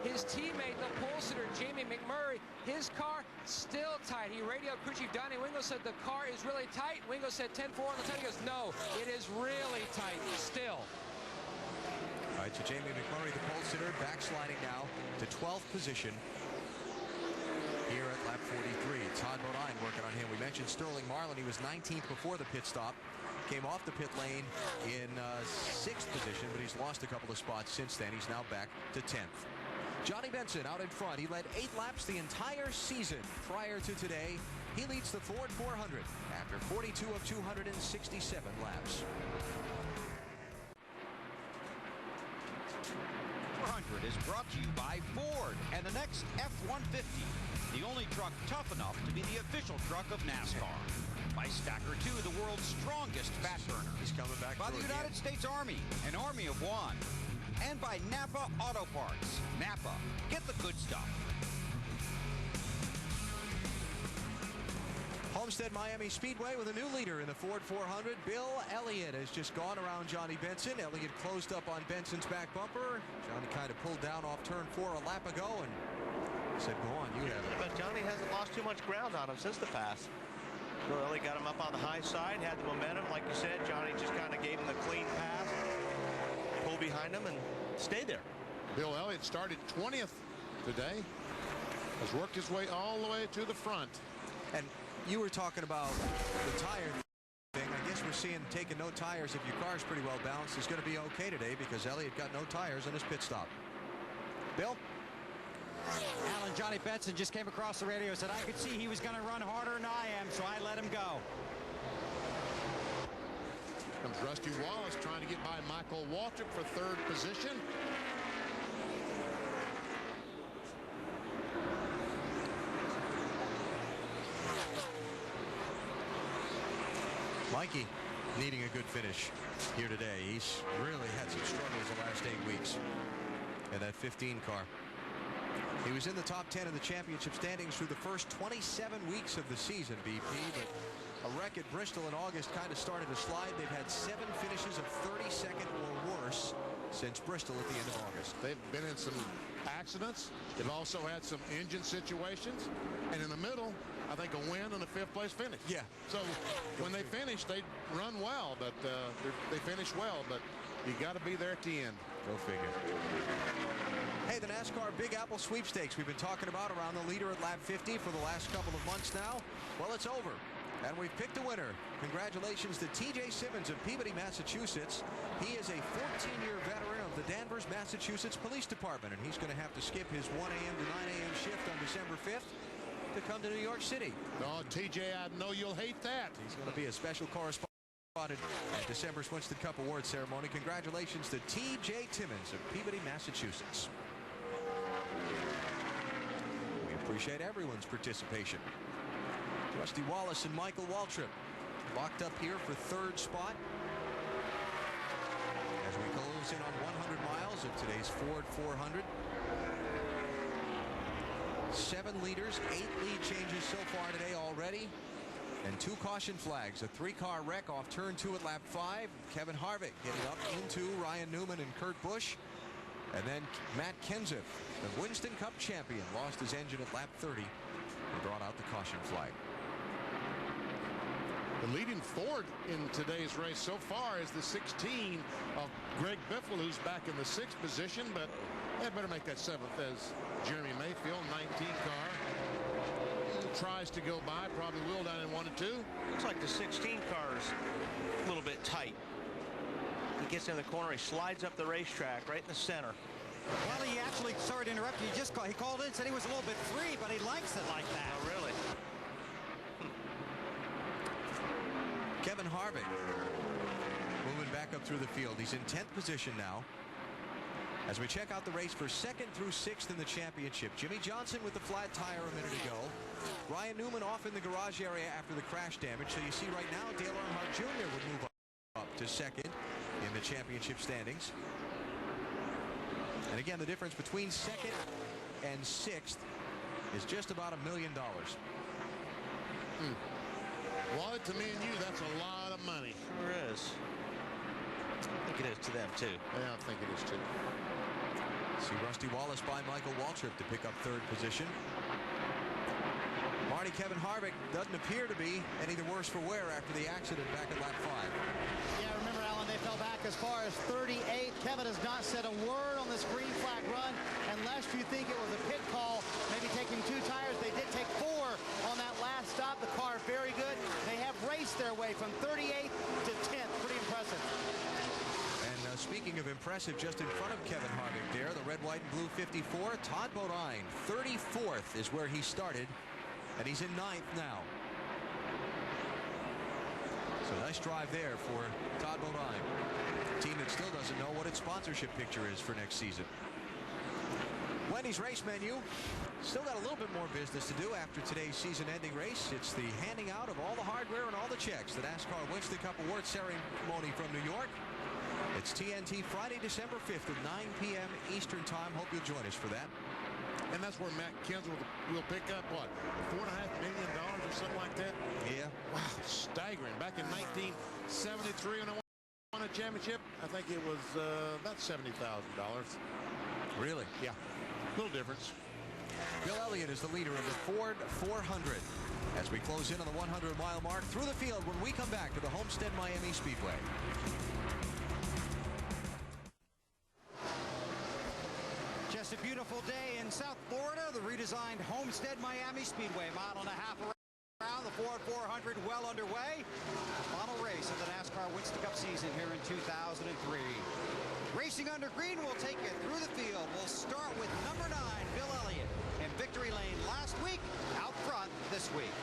his teammate, the pole sitter, Jamie McMurray, his car still tight. He radioed crew chief Donnie Wingo, said the car is really tight. Wingo said 10-4 on the 10. He goes, no, it is really tight still. All right, so Jamie McMurray, the pole sitter, backsliding now to 12th position here at lap 43. Todd Bodine working on him. We mentioned Sterling Marlin. He was 19th before the pit stop. Came off the pit lane in 6th position, but he's lost a couple of spots since then. He's now back to 10th. Johnny Benson out in front. He led 8 laps the entire season prior to today. He leads the Ford 400 after 42 of 267 laps. 400 is brought to you by Ford and the next F-150, the only truck tough enough to be the official truck of NASCAR. By Stacker 2, the world's strongest fat burner. He's coming back. By the United States Army, an army of one. And by Napa Auto Parts. Napa, get the good stuff. Homestead Miami Speedway with a new leader in the Ford 400. Bill Elliott has just gone around Johnny Benson. Elliott closed up on Benson's back bumper. Johnny kind of pulled down off turn 4 a lap ago, and said, go on, you have it. But Johnny hasn't lost too much ground on him since the pass. Really got him up on the high side, had the momentum. Like you said, Johnny just kind of gave him the clean pass, pull behind him, and stay there. Bill Elliott started 20th today. Has worked his way all the way to the front. And you were talking about the tire thing. I guess we're seeing taking no tires if your car's pretty well balanced is going to be okay today because Elliott got no tires on his pit stop. Bill? Alan, Johnny Benson just came across the radio and said I could see he was going to run harder than I am, so I let him go. Comes Rusty Wallace trying to get by Michael Waltrip for third position. Mikey needing a good finish here today. He's really had some struggles the last 8 weeks in that 15 car. He was in the top 10 of the championship standings through the first 27 weeks of the season, BP, but a wreck at Bristol in August kind of started to slide. They've had 7 finishes of 32nd or worse since Bristol at the end of August. They've been in some accidents. They've also had some engine situations. And in the middle, I think a win and a 5th place finish. Yeah. So when they finish, they run well, but they finish well, but you got to be there at the end. Go figure. Hey, the NASCAR Big Apple Sweepstakes we've been talking about around the leader at lap 50 for the last couple of months now. Well, it's over. And we've picked a winner. Congratulations to T.J. Simmons of Peabody, Massachusetts. He is a 14-year veteran of the Danvers, Massachusetts Police Department, and he's going to have to skip his 1 a.m. to 9 a.m. shift on December 5th to come to New York City. Oh, T.J., I know you'll hate that. He's going to be a special correspondent at December's Winston Cup Award ceremony. Congratulations to T.J. Timmons of Peabody, Massachusetts. We appreciate everyone's participation. Rusty Wallace and Michael Waltrip locked up here for 3rd spot as we close in on 100 miles of today's Ford 400. 7 leaders, 8 lead changes so far today already, and 2 caution flags. A 3-car wreck off turn 2 at lap 5. Kevin Harvick getting up into Ryan Newman and Kurt Busch. And then Matt Kenseth, the Winston Cup champion, lost his engine at lap 30 and brought out the caution flag. The leading Ford in today's race so far is the 16 of Greg Biffle, who's back in the 6th position, but they better make that 7th as Jeremy Mayfield, 19 car. Tries to go by, probably will down in 1 and 2. Looks like the 16 car's a little bit tight. He gets in the corner, he slides up the racetrack right in the center. Well, he actually, sorry to interrupt you, he called in, said he was a little bit free, but he likes it like that. Oh, really? Kevin Harvick moving back up through the field. He's in 10th position now. As we check out the race for 2nd through 6th in the championship. Jimmy Johnson with the flat tire a minute ago. Ryan Newman off in the garage area after the crash damage. So you see right now Dale Earnhardt Jr. would move up to 2nd in the championship standings. And again, the difference between 2nd and 6th is just about $1 million. Well, to me and you, that's a lot of money. Sure is. I think it is to them, too. Yeah, I think it is, too. See Rusty Wallace by Michael Waltrip to pick up 3rd position. Marty Kevin Harvick doesn't appear to be any the worse for wear after the accident back at lap 5. Yeah, remember, Alan, they fell back as far as 38. Kevin has not said a word on this green flag run unless you think it was a pit call, maybe taking 2 tires. They did take 4 on that last stop. The car very good. They have raced their way from 38th to 10th. Pretty impressive. And speaking of impressive, just in front of Kevin Harvick there, the red, white, and blue 54, Todd Bodine, 34th is where he started, and he's in 9th now. So nice drive there for Todd Bodine, a team that still doesn't know what its sponsorship picture is for next season. Wendy's race menu. Still got a little bit more business to do after today's season-ending race. It's the handing out of all the hardware and all the checks. The NASCAR Winston Cup Award ceremony from New York. It's TNT Friday, December 5th at 9 p.m. Eastern Time. Hope you'll join us for that. And that's where Matt Kenseth will pick up, what, $4.5 million or something like that? Yeah. Wow, staggering. Back in 1973 when I won a championship, I think it was about $70,000. Really? Yeah. Little difference. Bill Elliott is the leader of the Ford 400. As we close in on the 100-mile mark through the field when we come back to the Homestead Miami Speedway. Just a beautiful day in South Florida, the redesigned Homestead Miami Speedway. Mile and a half around, the Ford 400 well underway. Final race of the NASCAR Winston Cup season here in 2003. Racing under green will take you through the field. We'll start with number 9, Bill Elliott, in victory lane last week, out front this week.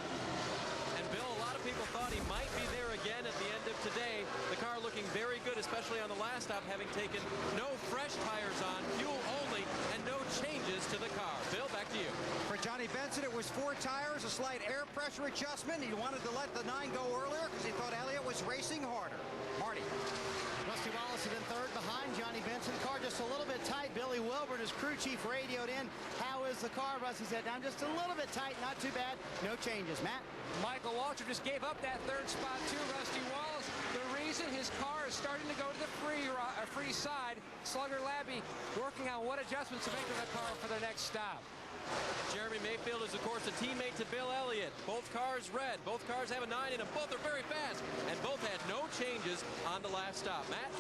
And Bill, a lot of people thought he might be there again at the end of today. The car looking very good, especially on the last stop, having taken no fresh tires on, fuel only, and no changes to the car. Bill, back to you. For Johnny Benson, it was 4 tires, a slight air pressure adjustment. He wanted to let the 9 go earlier because he thought Elliott was racing harder. Marty. Rusty Wallace is in third behind Johnny Benson. Car just a little bit tight. Billy Wilbert, his crew chief, radioed in. How is the car? Rusty said, I'm just a little bit tight, not too bad. No changes. Matt? Michael Waltrip just gave up that third spot to Rusty Wallace. The reason his car is starting to go to the free side, Slugger Labby working on what adjustments to make to the car for the next stop. Jeremy Mayfield is, of course, a teammate to Bill Elliott. Both cars red. Both cars have a 9 in them. Both are very fast. And both had no changes on the last stop. Matt?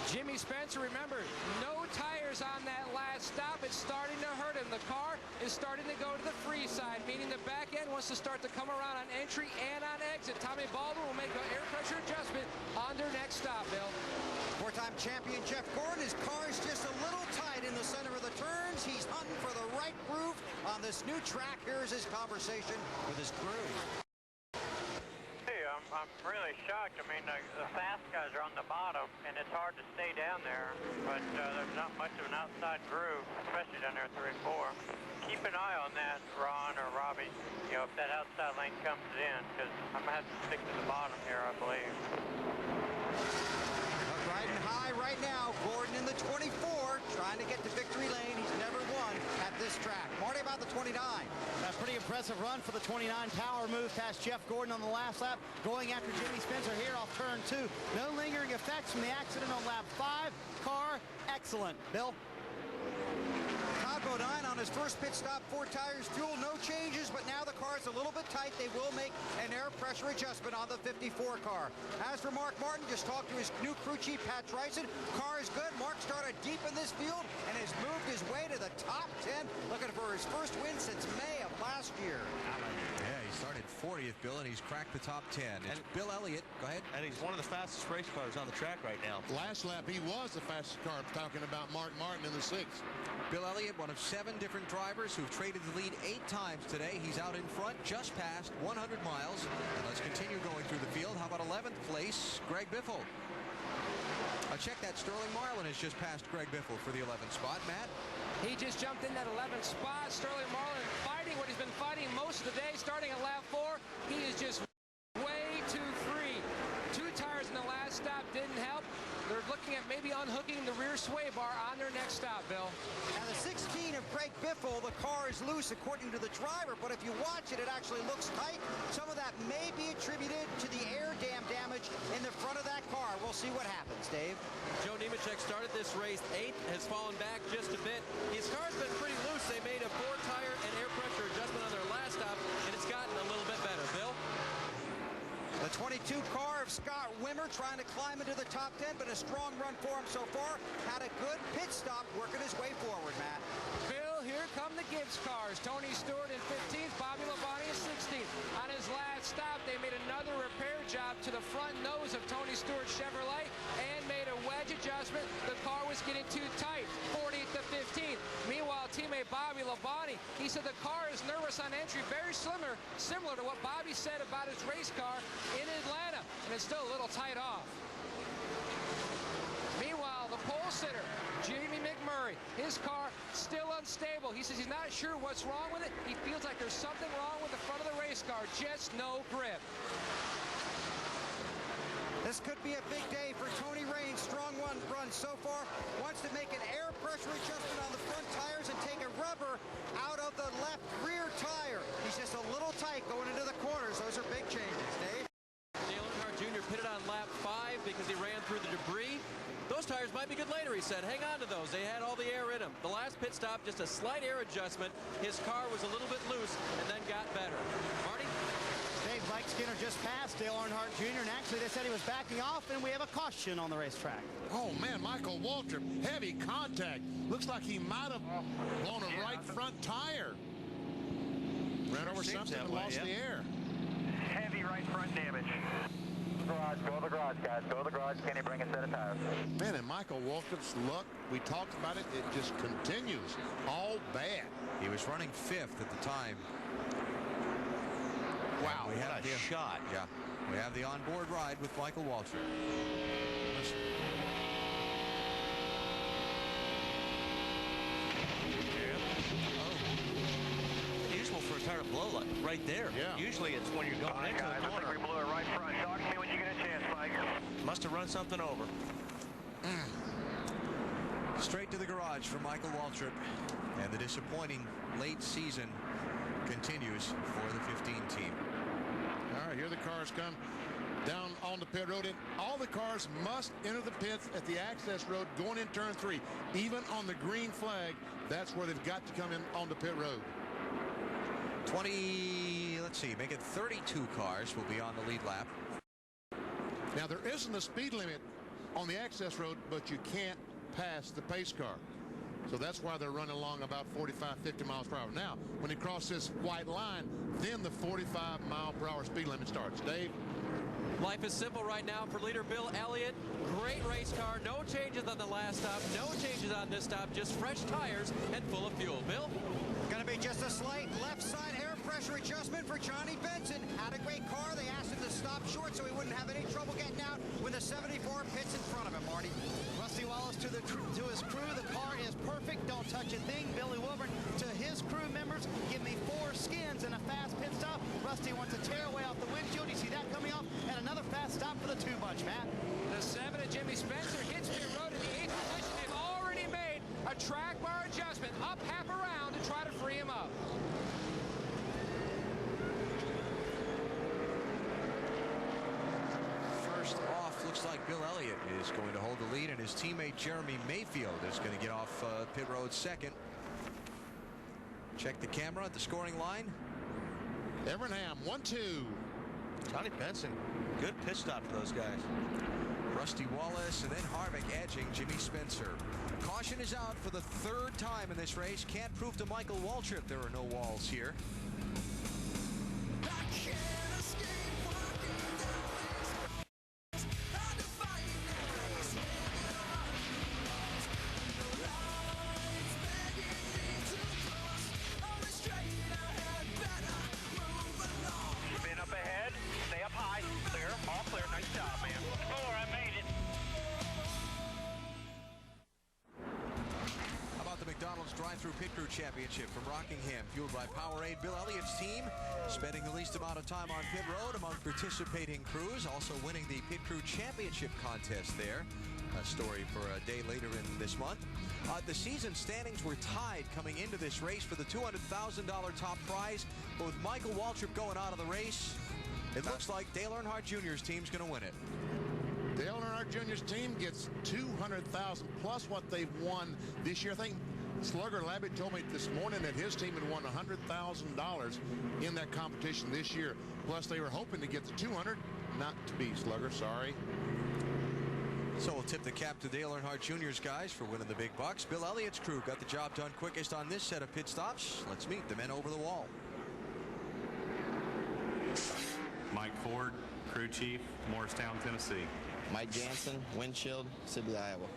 Jimmy Spencer, remember, no tires on that last stop. It's starting to hurt him. The car is starting to go to the free side, meaning the back end wants to start to come around on entry and on exit. Tommy Baldwin will make an air pressure adjustment on their next stop, Bill. 4-time champion Jeff Gordon. His car is just a little tight in the center of the turns. He's hunting for the right groove on this new track. Here's his conversation with his crew. Hey, I'm really shocked. I mean, the fast guys are on the bottom, and it's hard to stay down there. But there's not much of an outside groove, especially down there at 3 and 4. Keep an eye on that, Ron or Robbie, you know, if that outside lane comes in, because I'm going to have to stick to the bottom here, I believe. Riding high right now. Gordon in the 24, trying to get to victory lane. He's never won at this track. Marty, about the 29. A pretty impressive run for the 29. Power move past Jeff Gordon on the last lap. Going after Jimmy Spencer here off turn 2. No lingering effects from the accident on lap 5. Car, excellent. Bill? Todd Bodine on his first pit stop, 4 tires, fuel, no changes, but now the car is a little bit tight. They will make an air pressure adjustment on the 54 car. As for Mark Martin, just talked to his new crew chief, Pat Tryson. Car is good. Mark started deep in this field and has moved his way to the top 10, looking for his first win since May of last year. Yeah, he started 40th, Bill, and he's cracked the top 10. It's Bill Elliott. Go ahead. And he's one of the fastest race cars on the track right now. Last lap, he was the fastest car. I'm talking about Mark Martin in the 6th. Bill Elliott, one of 7 different drivers who've traded the lead 8 times today. He's out in front, just past 100 miles. And let's continue going through the field. How about 11th place, Greg Biffle? Check that. Sterling Marlin has just passed Greg Biffle for the 11th spot. Matt? He just jumped in that 11th spot. Sterling Marlin fighting what he's been fighting most of the day, starting at lap 4. He is just way too free. 2 tires in the last stop didn't help. They're looking at maybe unhooking the rear sway bar on their next stop, Bill. Now the 16 of Craig Biffle, the car is loose according to the driver, but if you watch it, it actually looks tight. Some of that may be attributed to the air dam damage in the front of that car. We'll see what happens, Dave. Joe Nemechek started this race 8th, has fallen back just a bit. His car's been pretty loose. They made a 4-tire and air pressure adjustment on their last stop, and it's gotten a little bit better. Bill? The 22 car of Scott Wimmer trying to climb into the top 10, but a strong run for him so far. Had a good pit stop working his way forward, Matt. Bill, here come the Gibbs cars. Tony Stewart in 15th, Bobby Labonte in 16th. On his last stop, they made another repair job to the front nose of Tony Stewart's Chevrolet and made a wedge adjustment. The car was getting too tight, 14th to 15th. Meanwhile, teammate Bobby Labonte, he said the car is nervous on entry, very similar to what Bobby said about his race car in Atlanta, and it's still a little tight off. Meanwhile, the pole sitter, Jamie McMurray, his car still unstable. He says he's not sure what's wrong with it. He feels like there's something wrong with the front of the race car, just no grip. This could be a big day for Tony Raines. Strong run so far. Wants to make an air pressure adjustment on the front tires and take a rubber out of the left rear tire. He's just a little tight going into the corners. Those are big changes, Dave. Dale Earnhardt Jr. pitted on lap 5 because he ran through the debris. Those tires might be good later, he said. Hang on to those. They had all the air in them. The last pit stop, just a slight air adjustment. His car was a little bit loose and then got better. Marty? Dave Mike Skinner just passed Dale Earnhardt Jr., and actually they said he was backing off, and we have a caution on the racetrack. Oh, man, Michael Waltrip, heavy contact. Looks like he might have blown a right front tire. Ran over something and lost the air. Heavy right front damage. Garage, go to the garage, guys. Go to the garage. Can you bring a set of tires? Man, and Michael Waltrip's luck, we talked about it, it just continues. All bad. He was running 5th at the time. Wow, we have what a shot. Yeah, we have the onboard ride with Michael Waltrip. Listen. Usual for a tire to blow like right there. Yeah. Usually it's when you're going into guys, the I corner. think we blew it right front. Talk to me when you get a chance, Mike. Must have run something over. Straight to the garage for Michael Waltrip. And the disappointing late season continues for the 15 team. All right, here the cars come down on the pit road. And all the cars must enter the pits at the access road going in turn 3. Even on the green flag, that's where they've got to come in on the pit road. 20, let's see, make it 32 cars will be on the lead lap. Now, there isn't a speed limit on the access road, but you can't pass the pace car. So that's why they're running along about 45, 50 miles per hour. Now, when they cross this white line, then the 45-mile-per-hour speed limit starts. Dave? Life is simple right now for leader Bill Elliott. Great race car. No changes on the last stop. No changes on this stop. Just fresh tires and full of fuel. Bill? Going to be just a slight left side air pressure adjustment for Johnny Benson. Had a great car. They asked him to stop short so he wouldn't have any trouble getting out when the 74 pits in front of him, Marty. Rusty Wallace to his crew. The car is perfect. Don't touch a thing. Billy Wilburn to his crew members. Give me 4 skins and a fast pit stop. Rusty wants to tear away off the windshield. You see that coming off? And another fast stop for the 2 bunch, Matt. The 7 of Jimmy Spencer hits pit road in the 8th position. They've already made a track bar adjustment up half a round to try to free him up. First off, looks like Bill Elliott is going to hold the lead, and his teammate Jeremy Mayfield is going to get off pit road second. Check the camera at the scoring line. Evernham, 1-2. Johnny Benson, good pit stop for those guys. Rusty Wallace and then Harvick edging Jimmy Spencer. Caution is out for the 3rd time in this race. Can't prove to Michael Waltrip there are no walls here. Spin up ahead. Stay up high. Clear. All clear. Nice job, man. Oh, I made it. How about the McDonald's Drive-Thru Pit Crew Championship from Rockingham, fueled by Powerade? Bill Elliott's team spending the least amount of time on pit road among participating crews, also winning the Pit Crew Championship contest there. A story for a day later in this month. The season standings were tied coming into this race for the $200,000 top prize, but with Michael Waltrip going out of the race, it looks like Dale Earnhardt Jr.'s team's going to win it. Dale Earnhardt Jr.'s team gets $200,000 plus what they've won this year. I think Slugger Labbitt told me this morning that his team had won $100,000 in that competition this year. Plus, they were hoping to get the $200,000. Not to be, Slugger, sorry. So we'll tip the cap to Dale Earnhardt Jr.'s guys for winning the big bucks. Bill Elliott's crew got the job done quickest on this set of pit stops. Let's meet the men over the wall. Mike Ford, crew chief, Morristown, Tennessee. Mike Jansen, Windshield, Sibley, Iowa.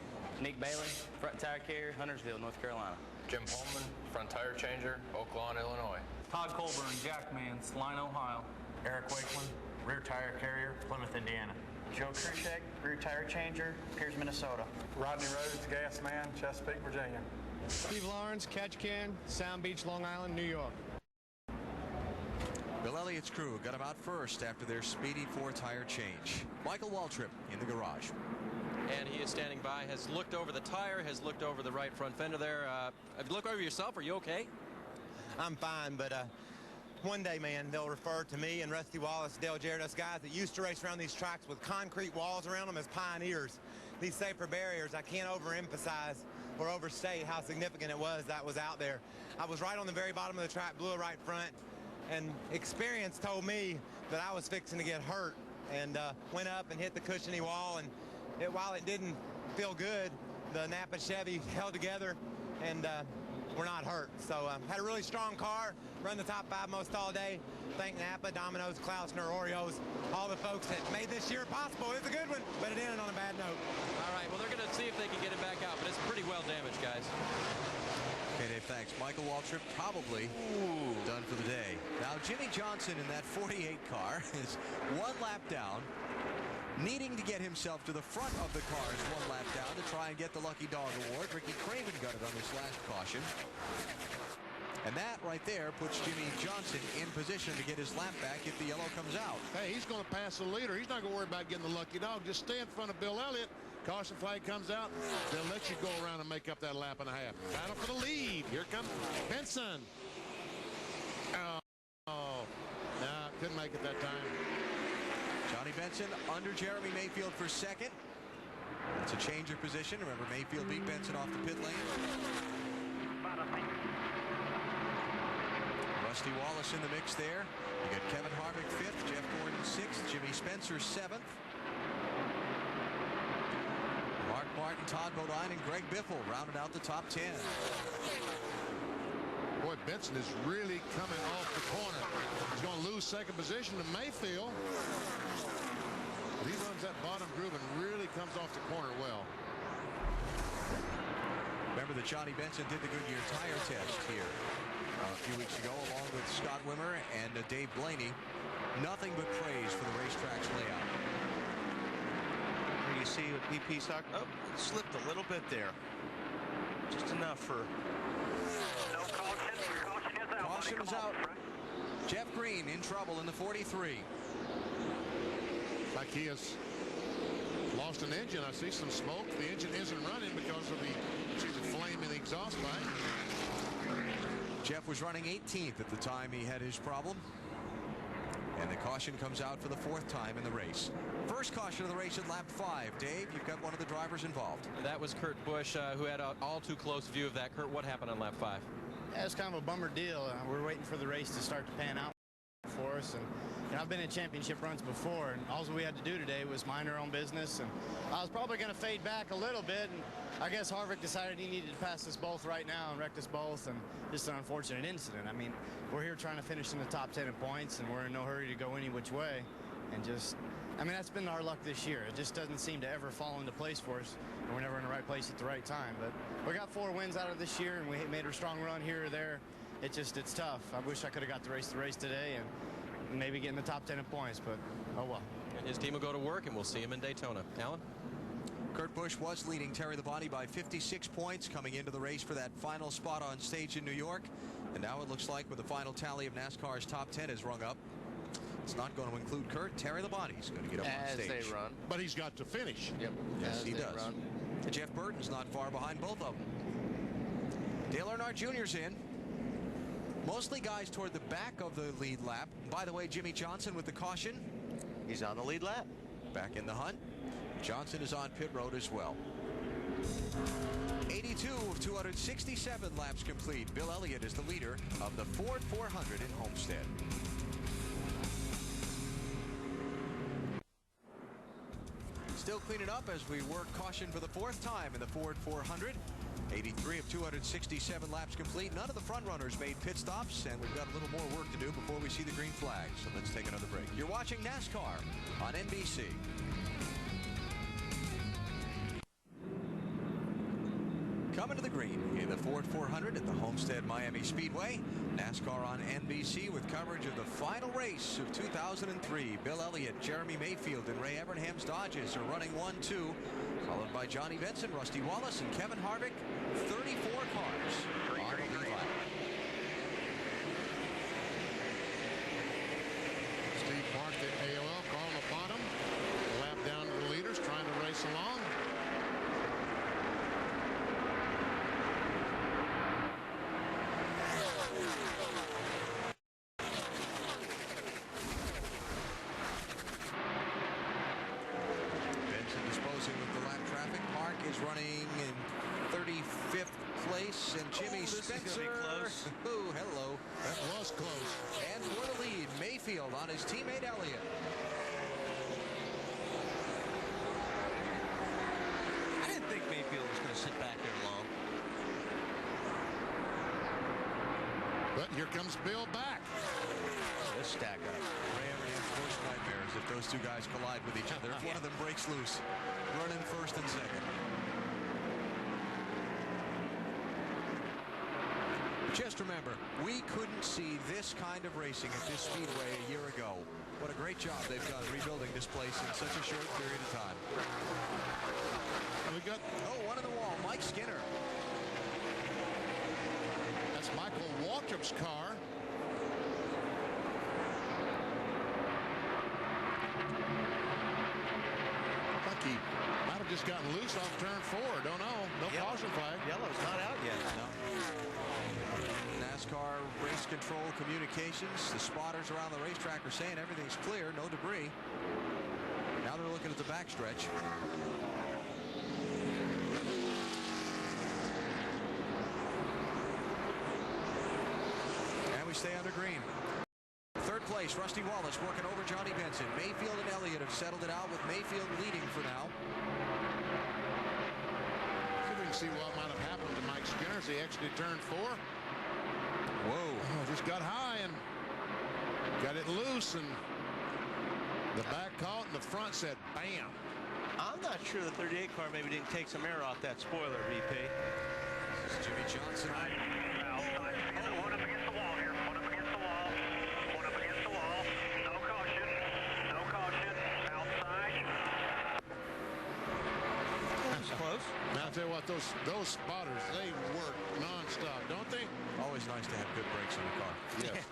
Nick Bailey, front tire carrier, Huntersville, North Carolina. Jim Pullman, front tire changer, Oak Lawn, Illinois. Todd Colburn, Jackman, Saline, Ohio. Eric Wakeland, rear tire carrier, Plymouth, Indiana. Joe Kruschek, rear tire changer, Piers, Minnesota. Rodney Rhodes, gas man, Chesapeake, Virginia. Steve Lawrence, catch can, Sound Beach, Long Island, New York. Bill Elliott's crew got him out first after their speedy 4-tire change. Michael Waltrip in the garage. And he is standing by, has looked over the tire, has looked over the right front fender there. Look over yourself. Are you okay? I'm fine, but one day, man, they'll refer to me and Rusty Wallace, Dale Jarrett, us guys that used to race around these tracks with concrete walls around them as pioneers. these safer barriers. I can't overemphasize or overstate how significant it was that was out there. I was right on the very bottom of the track, blew a right front, and experience told me that I was fixing to get hurt, and went up and hit the cushiony wall, and while it didn't feel good, the Napa Chevy held together, and we're not hurt. So had a really strong car, run the top 5 most all day. Thank Napa, Domino's, Klausner, Oreos, all the folks that made this year possible. It's a good one, but it ended on a bad note. All right, well, they're going to see if they can get it back out, but it's pretty well damaged, guys. Okay, Dave, thanks. Michael Waltrip probably done for the day. Now, Jimmy Johnson in that 48 car is 1 lap down, needing to get himself to the front of the cars 1 lap down to try and get the Lucky Dog Award. Ricky Craven got it on this last caution. And that right there puts Jimmy Johnson in position to get his lap back if the yellow comes out. Hey, he's going to pass the leader. He's not going to worry about getting the Lucky Dog. Just stay in front of Bill Elliott. Caution flag comes out. They'll let you go around and make up that lap and a half. Battle for the lead. Here comes Benson. Oh, no, couldn't make it that time. Johnny Benson under Jeremy Mayfield for second. It's a change of position. Remember, Mayfield beat Benson off the pit lane. Rusty Wallace in the mix there. You got Kevin Harvick 5th, Jeff Gordon 6th, Jimmy Spencer 7th. Mark Martin, Todd Bodine, and Greg Biffle rounded out the top 10. Boy, Benson is really coming off the corner. He's going to lose second position to Mayfield. But he runs that bottom groove and really comes off the corner well. Remember that Johnny Benson did the Goodyear tire test here a few weeks ago, along with Scott Wimmer and Dave Blaney. Nothing but praise for the racetrack's layout. You see what BP's talking. Oh, it slipped a little bit there. Just enough for. No caution. Caution is out. Caution is out. Jeff Green in trouble in the 43. Like he has lost an engine. I see some smoke. The engine isn't running because of the flame in the exhaust pipe. Jeff was running 18th at the time he had his problem. And the caution comes out for the 4th time in the race. First caution of the race at lap 5. Dave, you've got one of the drivers involved. That was Kurt Busch, who had an all too close view of that. Kurt, what happened on lap 5? Yeah, it's kind of a bummer deal. We're waiting for the race to start to pan out for us, and I've been in championship runs before, and all we had to do today was mind our own business, and I was probably going to fade back a little bit, and I guess Harvick decided he needed to pass us both right now and wrecked us both, and just an unfortunate incident. I mean, we're here trying to finish in the top 10 in points, and we're in no hurry to go any which way, and just, I mean, that's been our luck this year. It just doesn't seem to ever fall into place for us, and we're never in the right place at the right time, but we got 4 wins out of this year, and we made a strong run here or there. It's tough. I wish I could have got the race today, and maybe get in the top 10 in points, but oh well. And his team will go to work, and we'll see him in Daytona. Alan? Kurt Busch was leading Terry Labonte by 56 points coming into the race for that final spot on stage in New York. And now it looks like with the final tally of NASCAR's top 10 is rung up, it's not going to include Kurt. Terry Labonte's going to get up on stage. As they run. But he's got to finish. Yep. Yes, as he does. Run. And Jeff Burton's not far behind both of them. Dale Earnhardt Jr.'s in. Mostly guys toward the back of the lead lap. By the way, Jimmy Johnson with the caution. He's on the lead lap. Back in the hunt. Johnson is on pit road as well. 82 of 267 laps complete. Bill Elliott is the leader of the Ford 400 in Homestead. Still cleaning up as we work caution for the 4th time in the Ford 400. 83 of 267 laps complete. None of the front runners made pit stops, and we've got a little more work to do before we see the green flag. So let's take another break. You're watching NASCAR on NBC. Coming to the green in the Ford 400 at the Homestead Miami Speedway. NASCAR on NBC with coverage of the final race of 2003. Bill Elliott, Jeremy Mayfield, and Ray Evernham's Dodges are running 1-2, followed by Johnny Benson, Rusty Wallace, and Kevin Harvick. 34 cars on the lead lap. Steve Park, the AOL, calling the bottom. Lap down to the leaders, trying to race along. place, and Jimmy Spencer. Oh, hello. That was close. And for the lead, Mayfield on his teammate Elliott. I didn't think Mayfield was going to sit back there long. But here comes Bill back. Let's stack up. Ray Evernham's worst nightmares if those two guys collide with each other. If one of them breaks loose, running first and second. Just remember, we couldn't see this kind of racing at this speedway a year ago. What a great job they've done rebuilding this place in such a short period of time. And we got one in the wall, Mike Skinner. That's Michael Waltrip's car. Like he might have just gotten loose off turn 4. Don't know. No caution flag. Yellow's not out yet. No. NASCAR race control communications. The spotters around the racetrack are saying everything's clear, no debris. Now they're looking at the backstretch. And we stay under green. Third place, Rusty Wallace working over Johnny Benson. Mayfield and Elliott have settled it out with Mayfield leading for now. See if we can see what might have happened to Mike Skinner as he exited turn 4. Whoa. Oh, just got high and got it loose, and the back caught and the front said bam. I'm not sure the 38 car maybe didn't take some air off that spoiler, VP. This is Jimmy Johnson. One up against the wall here. One up against the wall. One up against the wall. No caution. No caution. Outside. That's close. Now, I'll tell you what, those spotters, they work nonstop, don't they? Always nice to have good brakes on the car. Yes.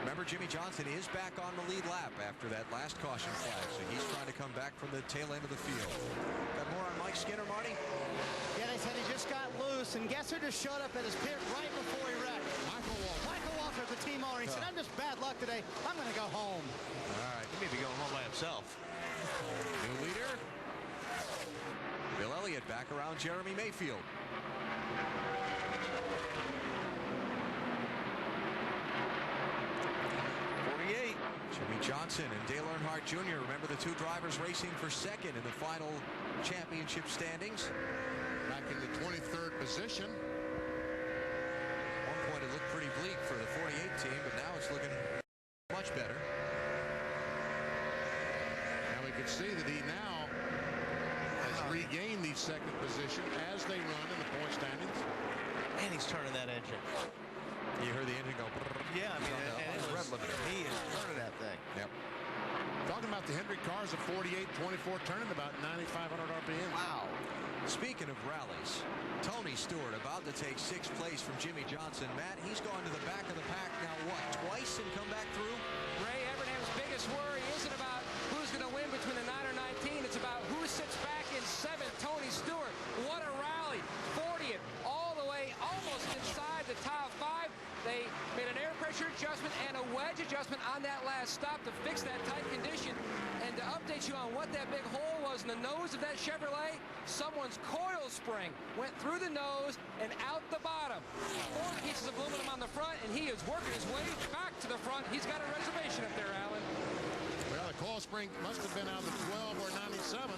Remember, Jimmy Johnson is back on the lead lap after that last caution flag, so he's trying to come back from the tail end of the field. Got more on Mike Skinner, Marty? Yeah, they said he just got loose, and guess who just showed up at his pit right before he wrecked? Michael Walter, the team owner. He said, I'm just bad luck today. I'm going to go home. All right. He may be going home by himself. New leader. Bill Elliott back around Jeremy Mayfield. Jimmy Johnson and Dale Earnhardt Jr. Remember the two drivers racing for second in the final championship standings. Back in the 23rd position. At one point it looked pretty bleak for the 48 team, but now it's looking much better. And we can see that he now has regained the second position as they run in the point standings. And he's turning that engine. You heard the engine go. Yeah, I mean, he is turning that thing. Yep. Talking about the Hendrick cars of 48-24 turning about 9,500 RPM. Wow. Speaking of rallies, Tony Stewart about to take 6th place from Jimmy Johnson. Matt, he's gone to the back of the pack now, what, twice and come back through? Ray Evernham's biggest worry isn't about who's going to win between the 9 or 19. It's about who sits back in 7th. Tony Stewart. What a rally. 40th. All the way almost inside the top 5. They made an air pressure adjustment and a wedge adjustment on that last stop to fix that tight condition. And to update you on what that big hole was in the nose of that Chevrolet, someone's coil spring went through the nose and out the bottom. 4 pieces of aluminum on the front, and he is working his way back to the front. He's got a reservation up there, Alan. Well, the coil spring must have been out of the 12 or 97.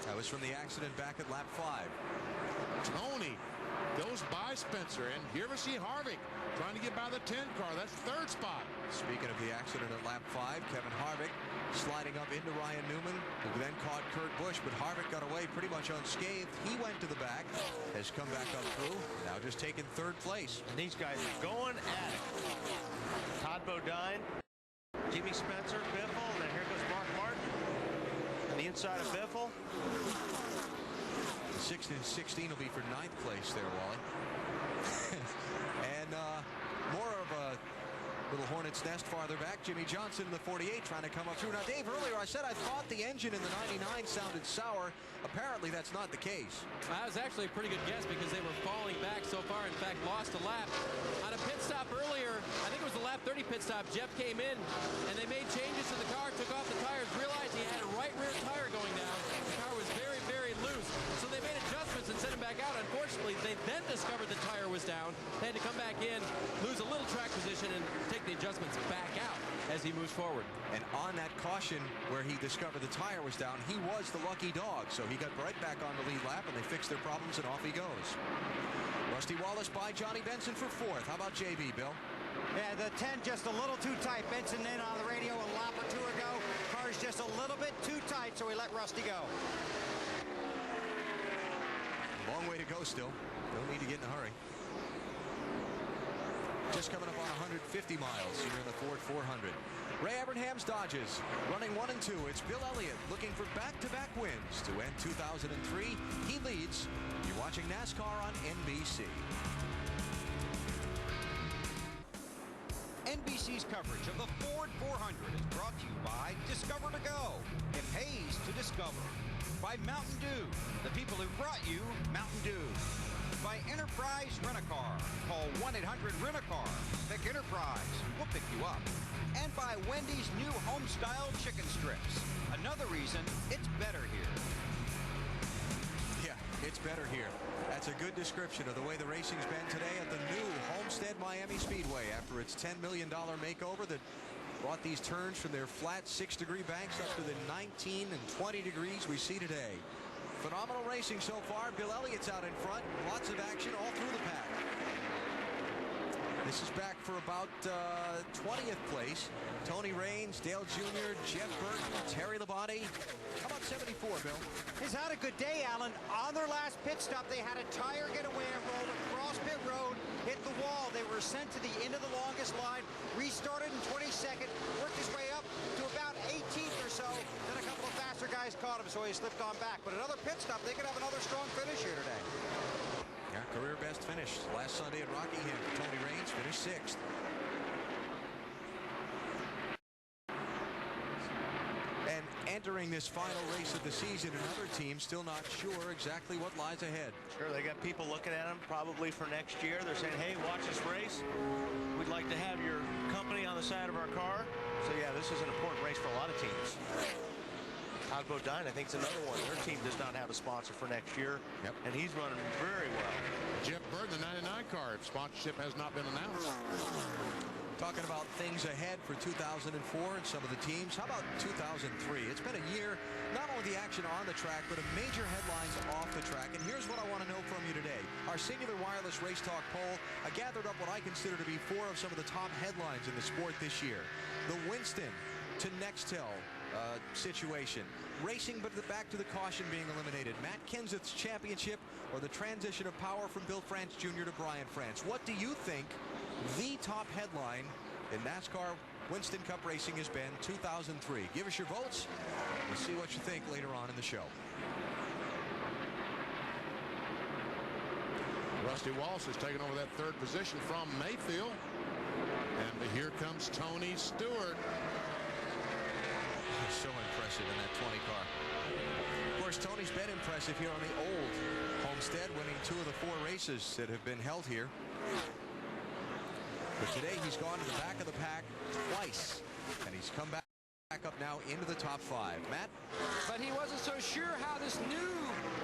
That was from the accident back at lap 5. Tony goes by Spencer, and here we see Harvick trying to get by the 10 car. That's 3rd spot. Speaking of the accident at lap 5, Kevin Harvick sliding up into Ryan Newman, who then caught Kurt Busch, but Harvick got away pretty much unscathed. He went to the back, has come back up through, now just taking 3rd place. And these guys are going at it. Todd Bodine, Jimmy Spencer, Biffle, and then here goes Mark Martin on the inside of Biffle. 6 and 16 will be for 9th place there, Wally. And more of a little hornet's nest farther back. Jimmy Johnson in the 48 trying to come up through. Now, Dave, earlier I said I thought the engine in the 99 sounded sour. Apparently, that's not the case. That was actually a pretty good guess because they were falling back so far. In fact, lost a lap. On a pit stop earlier, I think it was the lap 30 pit stop, Jeff came in and they made changes to the car, took off the tires, realized he had a right rear tire going down. The car was very, very loose. So they made adjustments and sent him back out. Unfortunately, they adjustments back out as he moves forward. And on that caution where he discovered the tire was down, he was the lucky dog. So he got right back on the lead lap, and they fixed their problems, and off he goes. Rusty Wallace by Johnny Benson for 4th. How about JB, Bill? Yeah, the 10 just a little too tight. Benson in on the radio a lap or 2 ago. Car's just a little bit too tight, so he let Rusty go. Long way to go still. Don't need to get in a hurry. Just coming up on 150 miles here in the Ford 400. Ray Abrahams Dodges running 1 and 2. It's Bill Elliott looking for back-to-back wins to end 2003. He leads. You're watching NASCAR on NBC. NBC's coverage of the Ford 400 is brought to you by Discover to Go. It pays to discover. By Mountain Dew, the people who brought you Mountain Dew. By Enterprise Rent-A-Car. Call 1-800-RENT-A-CAR. Pick Enterprise. We'll pick you up. And by Wendy's new home-style chicken strips. Another reason it's better here. Yeah, it's better here. That's a good description of the way the racing's been today at the new Homestead Miami Speedway after its $10 million makeover that brought these turns from their flat 6-degree banks up to the 19 and 20 degrees we see today. Phenomenal racing so far. Bill Elliott's out in front. Lots of action all through the pack. This is back for about 20th place. Tony Raines, Dale Jr., Jeff Burton, Terry Labonte. How about 74, Bill? He's had a good day, Alan. On their last pit stop, they had a tire get away and rolled across pit road, hit the wall. They were sent to the end of the longest line, restarted in 22nd, worked his way up to about 18th or so. Then a couple of faster guys caught him, so he slipped on back. But another pit stop, they could have another strong finish here today. Yeah, career best finish last Sunday at Rockingham. Tony Raines finished 6th. And entering this final race of the season, another team still not sure exactly what lies ahead. Sure, they got people looking at them probably for next year. They're saying, hey, watch this race. We'd like to have your company on the side of our car. So, yeah, this is an important race for a lot of teams. Todd Bodine, I think, is another one. Their team does not have a sponsor for next year, and he's running very well. Jeff Burton, the 99 car, if sponsorship has not been announced. Talking about things ahead for 2004 and some of the teams. How about 2003? It's been a year, not only the action on the track, but of major headlines off the track. And here's what I want to know from you today. Our Singular Wireless Race Talk poll, I gathered up what I consider to be 4 of some of the top headlines in the sport this year. The Winston to Nextel situation. Racing, but back to the caution being eliminated. Matt Kenseth's championship or the transition of power from Bill France Jr. to Brian France. What do you think the top headline in NASCAR Winston Cup racing has been 2003? Give us your votes. We'll see what you think later on in the show. Rusty Wallace has taken over that 3rd position from Mayfield. And here comes Tony Stewart. He's so impressive in that 20 car. Of course, Tony's been impressive here on the old Homestead, winning 2 of the 4 races that have been held here. But today he's gone to the back of the pack twice, and he's come back up now into the top 5. Matt? But he wasn't so sure how this new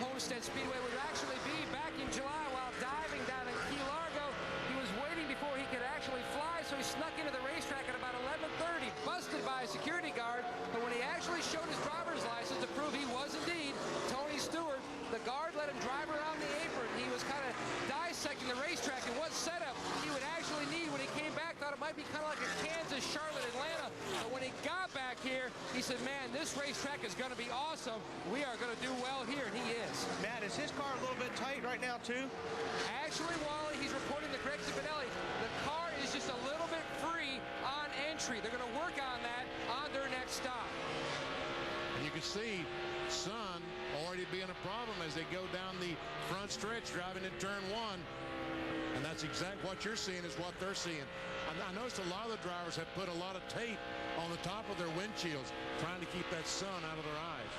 Homestead Speedway would actually be. Back in July while diving down in Key Largo, he was waiting before he could actually fly, so he snuck into the racetrack at about 11:30, busted by a security guard. But when he actually showed his driver's license to prove he was indeed Tony Stewart, the guard let him drive around the apron. He was kind of dissecting the racetrack and what setup he would actually need when he came back. Thought it might be kind of like a Kansas, Charlotte, Atlanta. But when he got back here, he said, man, this racetrack is going to be awesome. We are going to do well here, and he is. Matt, is his car a little bit tight right now, too? Actually, Wally, he's reporting to Greg Zibinelli, the car is just a little bit free on entry. They're going to work on that on their next stop. And you can see sun already being a problem as they go down the front stretch driving in turn 1. And that's exactly what you're seeing is what they're seeing. I noticed a lot of the drivers have put a lot of tape on the top of their windshields trying to keep that sun out of their eyes.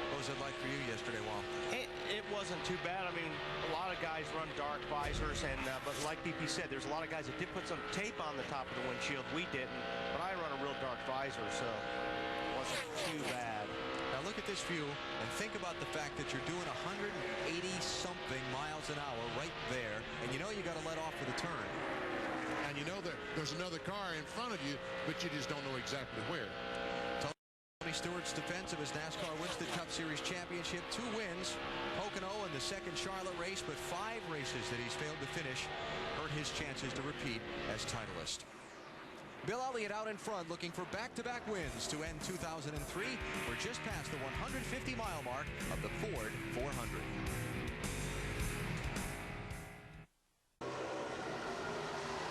What was it like for you yesterday, Wal? It wasn't too bad. I mean, a lot of guys run dark visors, and but like BP said, there's a lot of guys that did put some tape on the top of the windshield. We didn't, but I run a real dark visor, so it wasn't too bad. Now look at this view and think about the fact that you're doing 180-something miles an hour right there, and you know you got to let off for the turn. And and you know there's another car in front of you, but you just don't know exactly where. Tony Stewart's defense of his NASCAR Winston Cup Series championship, 2 wins, Pocono in the second Charlotte race, but 5 races that he's failed to finish hurt his chances to repeat as titleist. Bill Elliott out in front looking for back-to-back wins to end 2003. We're just past the 150-mile mark of the Ford 400.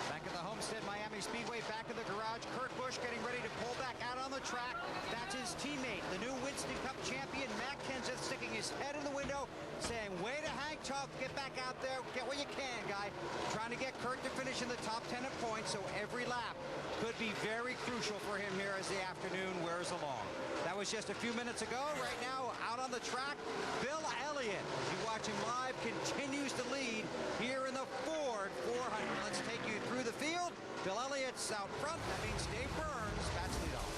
Back at the Homestead Miami Speedway, back in the garage, Kurt Busch getting ready to pull back out on the track. That's his teammate, the new Winston Cup champion, Matt Kenseth, sticking his head in the window, saying, way to hang tough, get back out there, get what you can, guy. Trying to get Kurt to finish in the top 10 at points, so every lap could be very crucial for him here as the afternoon wears along. That was just a few minutes ago. Right now, out on the track, Bill Elliott, as you watch him live, continues to lead here in the Ford 400. Let's take you through the field. Bill Elliott's out front. That means Dave Burns bats lead off.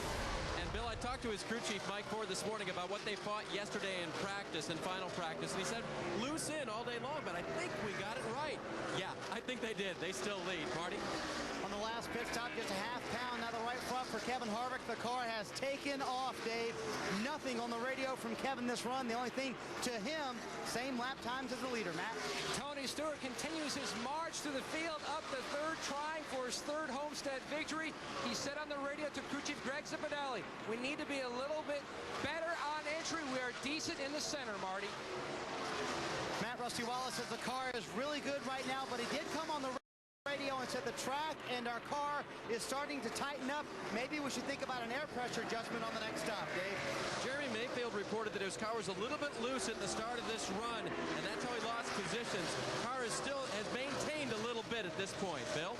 And Bill, I talked to his crew chief, Mike Ford, this morning about what they fought yesterday in practice and final practice. And he said, loose in all day long, but I think we got it right. Yeah, I think they did. They still lead. Marty? On the last pit stop, just a half pound. Now the right front for Kevin Harvick. The car has taken off, Dave. Nothing on the radio from Kevin this run. The only thing to him, same lap times as the leader, Matt. Tony Stewart continues his march through the field up the third, trying for his third Homestead victory. He said on the radio to crew chief Greg Zipadelli, we need to be a little bit better on entry. We are decent in the center, Marty. Matt, Rusty Wallace says the car is really good right now, but he did come on the radio and said the track and our car is starting to tighten up. Maybe we should think about an air pressure adjustment on the next stop, Dave. Jeremy Mayfield reported that his car was a little bit loose at the start of this run, and that's how he lost positions. Car has maintained a little bit at this point. Bill?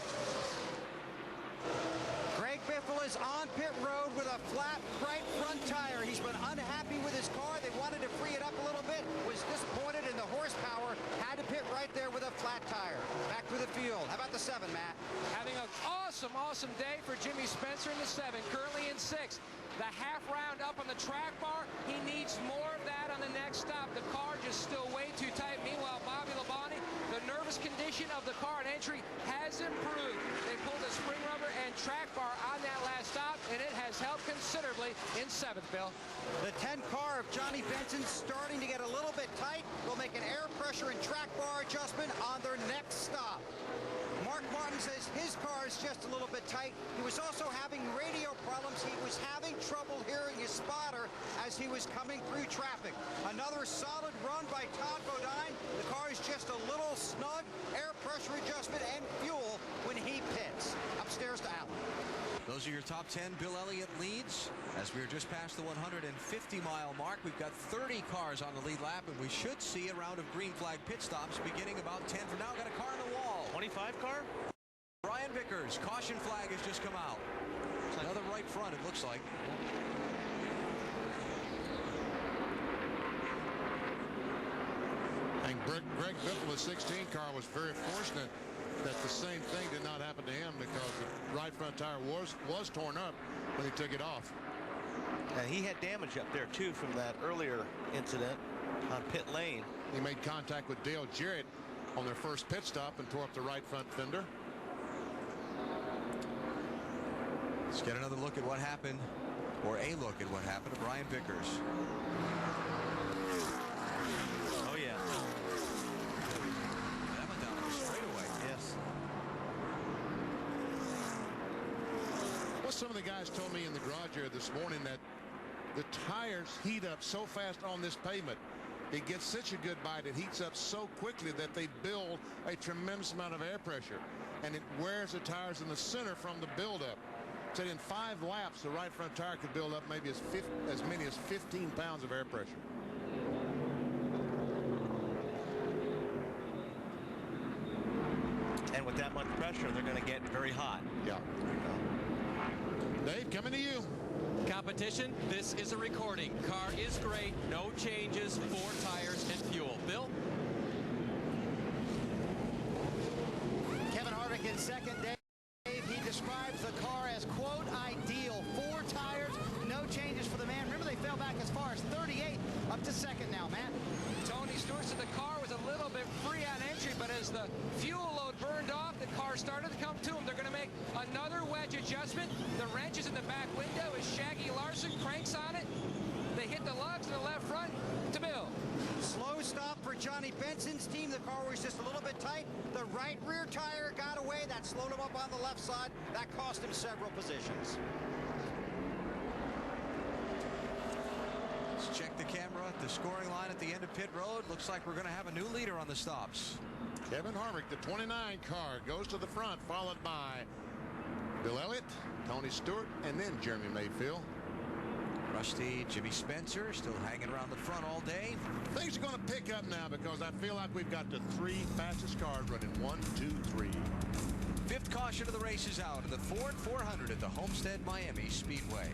Greg Biffle is on pit road with a flat right front tire. He's been unhappy with his car. They wanted to free it up a little bit, was disappointed in the horsepower, had to pit right there with a flat tire. Back through the field. How about the 7, Matt? Having an awesome day for Jimmy Spencer in the 7, currently in 6. The half round up on the track bar, he needs more of that on the next stop. The car just still way too tight. Meanwhile, Bobby Labonte, the nervous condition of the car at entry has improved. They pulled the spring rubber and track bar on that last stop, and it has helped considerably in 7th, Bill. The 10 car of Johnny Benson's starting to get a little bit tight. They'll make an air pressure and track bar adjustment on their next stop. Mark Martin says his car is just a little bit tight. He was also having radio problems. He was having trouble hearing his spotter as he was coming through traffic. Another solid run by Todd Bodine. The car is just a little snug. Air pressure adjustment and fuel when he pits. Upstairs to Allen. Those are your top 10. Bill Elliott leads as we are just past the 150-mile mark. We've got 30 cars on the lead lap, and we should see a round of green flag pit stops beginning about 10 from now. Got a car on the wall. 25 car? Brian Vickers, caution flag has just come out. Another right front, it looks like. And Greg Biffle, the 16 car, was very fortunate that the same thing did not happen to him because the right front tire was torn up when he took it off. And he had damage up there too from that earlier incident on pit lane. He made contact with Dale Jarrett on their first pit stop and tore up the right front fender. Let's get another look at what happened, or a look at what happened to Brian Vickers. Oh yeah. That went down the straightaway. Yes. Well, some of the guys told me in the garage here this morning that the tires heat up so fast on this pavement. It gets such a good bite. It heats up so quickly that they build a tremendous amount of air pressure, and it wears the tires in the center from the buildup. So in 5 laps, the right front tire could build up maybe as many as 15 pounds of air pressure. And with that much pressure, they're going to get very hot. Yeah. Dave, coming to you. Competition, this is a recording. Car is great, no changes, 4 tires and fuel. Bill? Kevin Harvick in second, Dave. He describes the car as, quote, ideal. 4 tires, no changes for the man. Remember, they fell back as far as 38, up to second now, Matt. Tony Stewart said the car was a little bit free on entry, but as the fuel load burned off. The car started to come to them. They're going to make another wedge adjustment. The wrench is in the back window as Shaggy Larson cranks on it. They hit the lugs in the left front to Bill. Slow stop for Johnny Benson's team. The car was just a little bit tight. The right rear tire got away. That slowed him up on the left side. That cost him several positions. Let's check the camera at the scoring line at the end of pit road. Looks like we're going to have a new leader on the stops. Kevin Harvick, the 29 car, goes to the front, followed by Bill Elliott, Tony Stewart, and then Jeremy Mayfield. Rusty, Jimmy Spencer still hanging around the front all day. Things are going to pick up now because I feel like we've got the 3 fastest cars running 1, 2, 3. Fifth caution of the race is out of the Ford 400 at the Homestead Miami Speedway.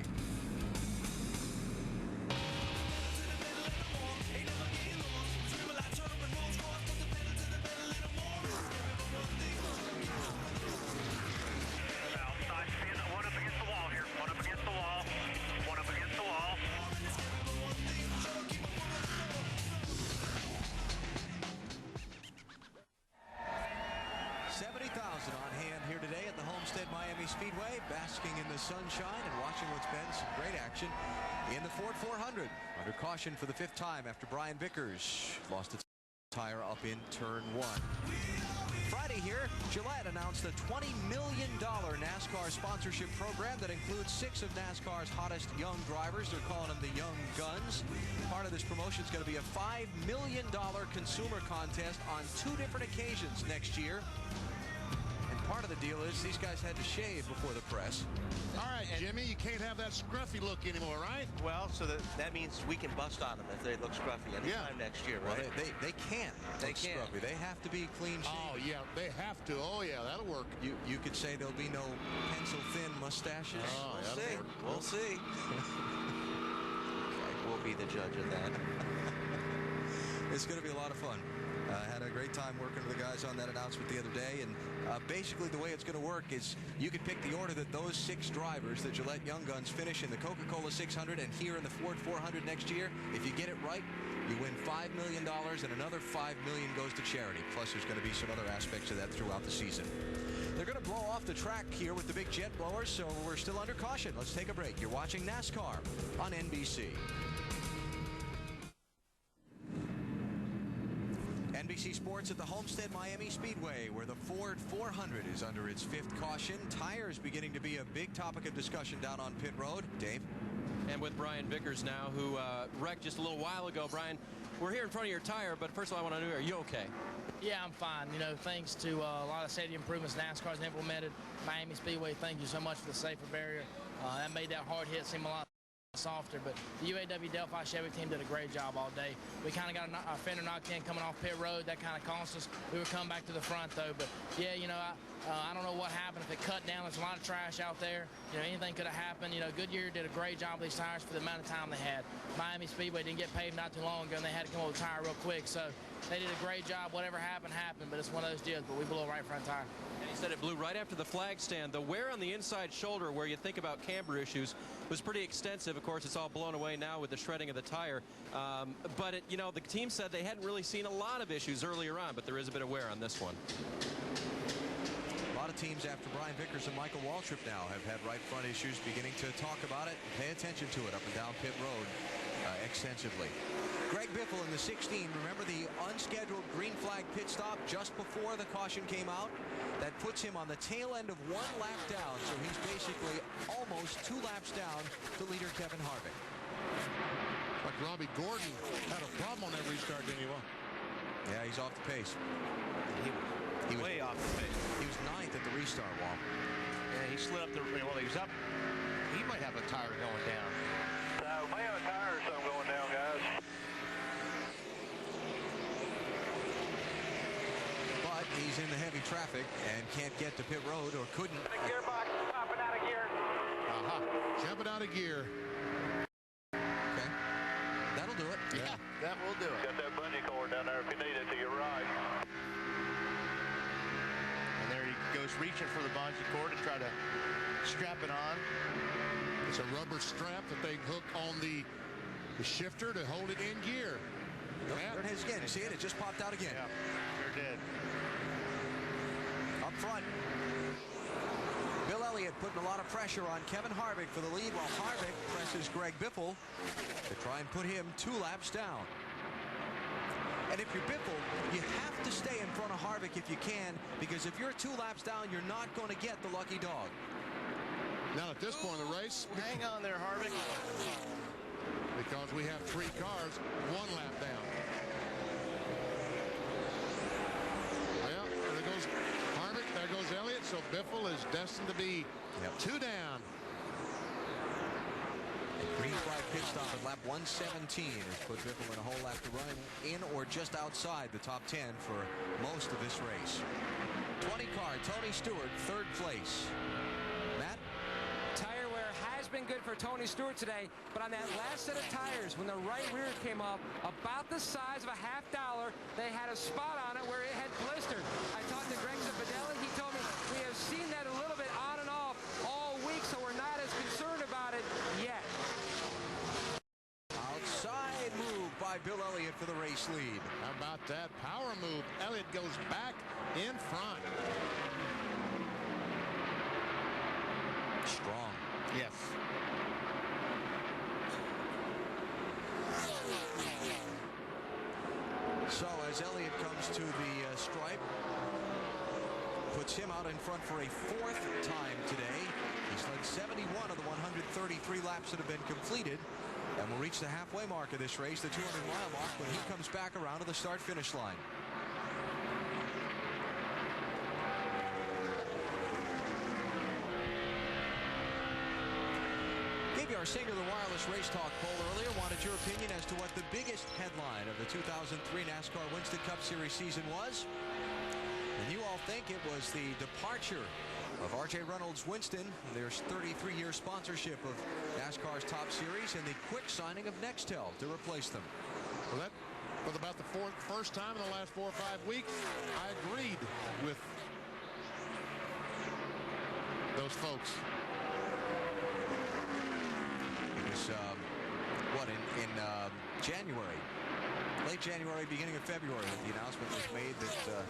Speedway, basking in the sunshine and watching what's been some great action in the Ford 400. Under caution for the 5th time after Brian Vickers lost its tire up in turn 1. Friday here, Gillette announced a $20 million NASCAR sponsorship program that includes 6 of NASCAR's hottest young drivers. They're calling them the Young Guns. Part of this promotion is going to be a $5 million consumer contest on 2 different occasions next year. Part of the deal is these guys had to shave before the press. All right, Jimmy, you can't have that scruffy look anymore, right? Well, so that means we can bust on them if they look scruffy anytime next year, right? Well, they can't look scruffy. They have to be clean shaven. Oh, yeah, they have to. Oh, yeah, that'll work. You could say there'll be no pencil-thin mustaches. Oh, we'll see. We'll be the judge of that. It's going to be a lot of fun. I had a great time working with the guys on that announcement the other day, and basically the way it's going to work is you can pick the order that those 6 drivers, the Gillette Young Guns, finish in the Coca-Cola 600 and here in the Ford 400 next year. If you get it right, you win $5 million, and another $5 million goes to charity. Plus, there's going to be some other aspects of that throughout the season. They're going to blow off the track here with the big jet blowers, so we're still under caution. Let's take a break. You're watching NASCAR on NBC. NBC Sports at the Homestead Miami Speedway, where the Ford 400 is under its 5th caution. Tires beginning to be a big topic of discussion down on pit road. Dave? And with Brian Vickers now, who wrecked just a little while ago. Brian, we're here in front of your tire, but first of all, I want to know, are you okay? Yeah, I'm fine. You know, thanks to a lot of safety improvements NASCAR's implemented. Miami Speedway, thank you so much for the safer barrier. That made that hard hit seem a lot softer, but the UAW Delphi Chevy team did a great job all day. We kind of got a fender knocked in coming off pit road. That kind of cost us. We were coming back to the front, though. But, yeah, you know, I don't know what happened. If it cut down, there's a lot of trash out there. You know, anything could have happened. You know, Goodyear did a great job with these tires for the amount of time they had. Miami Speedway didn't get paved not too long ago, and they had to come over the tire real quick. So they did a great job. Whatever happened, happened. But it's one of those deals. But we blew a right front tire. And he said it blew right after the flag stand. The wear on the inside shoulder, where you think about camber issues, was pretty extensive. Of course, it's all blown away now with the shredding of the tire. But, you know, the team said they hadn't really seen a lot of issues earlier on, but there is a bit of wear on this one. A lot of teams after Brian Vickers and Michael Waltrip now have had right front issues, beginning to talk about it, pay attention to it up and down pit road extensively. Greg Biffle in the 16, remember the unscheduled green flag pit stop just before the caution came out? That puts him on the tail end of 1 lap down, so he's basically almost 2 laps down to leader Kevin Harvick. Like Robbie Gordon had a problem on that restart, didn't he? Yeah, he's off the pace. He was way off the pace. He was 9th at the restart, Walt. Yeah, he slid up the, well, he was up. He might have a tire going down. No, may have a tire or something going down, guys. But he's in the heavy traffic and can't get to pit road, or couldn't. The gearbox popping out of gear. Jumping out of gear. Okay. That'll do it. Yeah, that will do it. Got that bungee cord down there if you need it to your right. And there he goes reaching for the bungee cord to try to strap it on. It's a rubber strap that they hook on the shifter to hold it in gear. There it is again. You see it? It just popped out again. Yeah, sure did. front. Bill Elliott putting a lot of pressure on Kevin Harvick for the lead, while Harvick presses Greg Biffle to try and put him 2 laps down. And if you're Biffle, you have to stay in front of Harvick if you can, because if you're 2 laps down, you're not going to get the lucky dog. Now at this point in the race, hang on there, Harvick. Because we have 3 cars 1 lap down. Well, there goes Harvick, there goes Elliott, so Biffle is destined to be 2 down. Green flag pit stop at lap 117 has put Biffle in a hole after running in or just outside the top 10 for most of this race. 20 car, Tony Stewart, 3rd place. Matt? Tire wear has been good for Tony Stewart today, but on that last set of tires, when the right rear came up about the size of a $50, they had a spot on it where it had blistered. I talked to Greg Zapadelli. He told me we have seen that a little bit on and off all week, so we're not as concerned about it yet. Outside move by Bill Elliott for the race lead. How about that power move? Elliott goes back in front. Strong. Yes. So as Elliott comes to the stripe, puts him out in front for a 4th time today. He's led 71 of the 133 laps that have been completed, and will reach the halfway mark of this race, the 200-mile mark, when he comes back around to the start-finish line. Gave you our singular wireless race talk poll earlier. Wanted your opinion as to what the biggest headline of the 2003 NASCAR Winston Cup Series season was. And you all think it was the departure of R.J. Reynolds Winston, their 33-year sponsorship of NASCAR's top series, and the quick signing of Nextel to replace them. Well, that was about the first time in the last 4 or 5 weeks I agreed with those folks. It was, what, in January, late January, beginning of February, the announcement was made that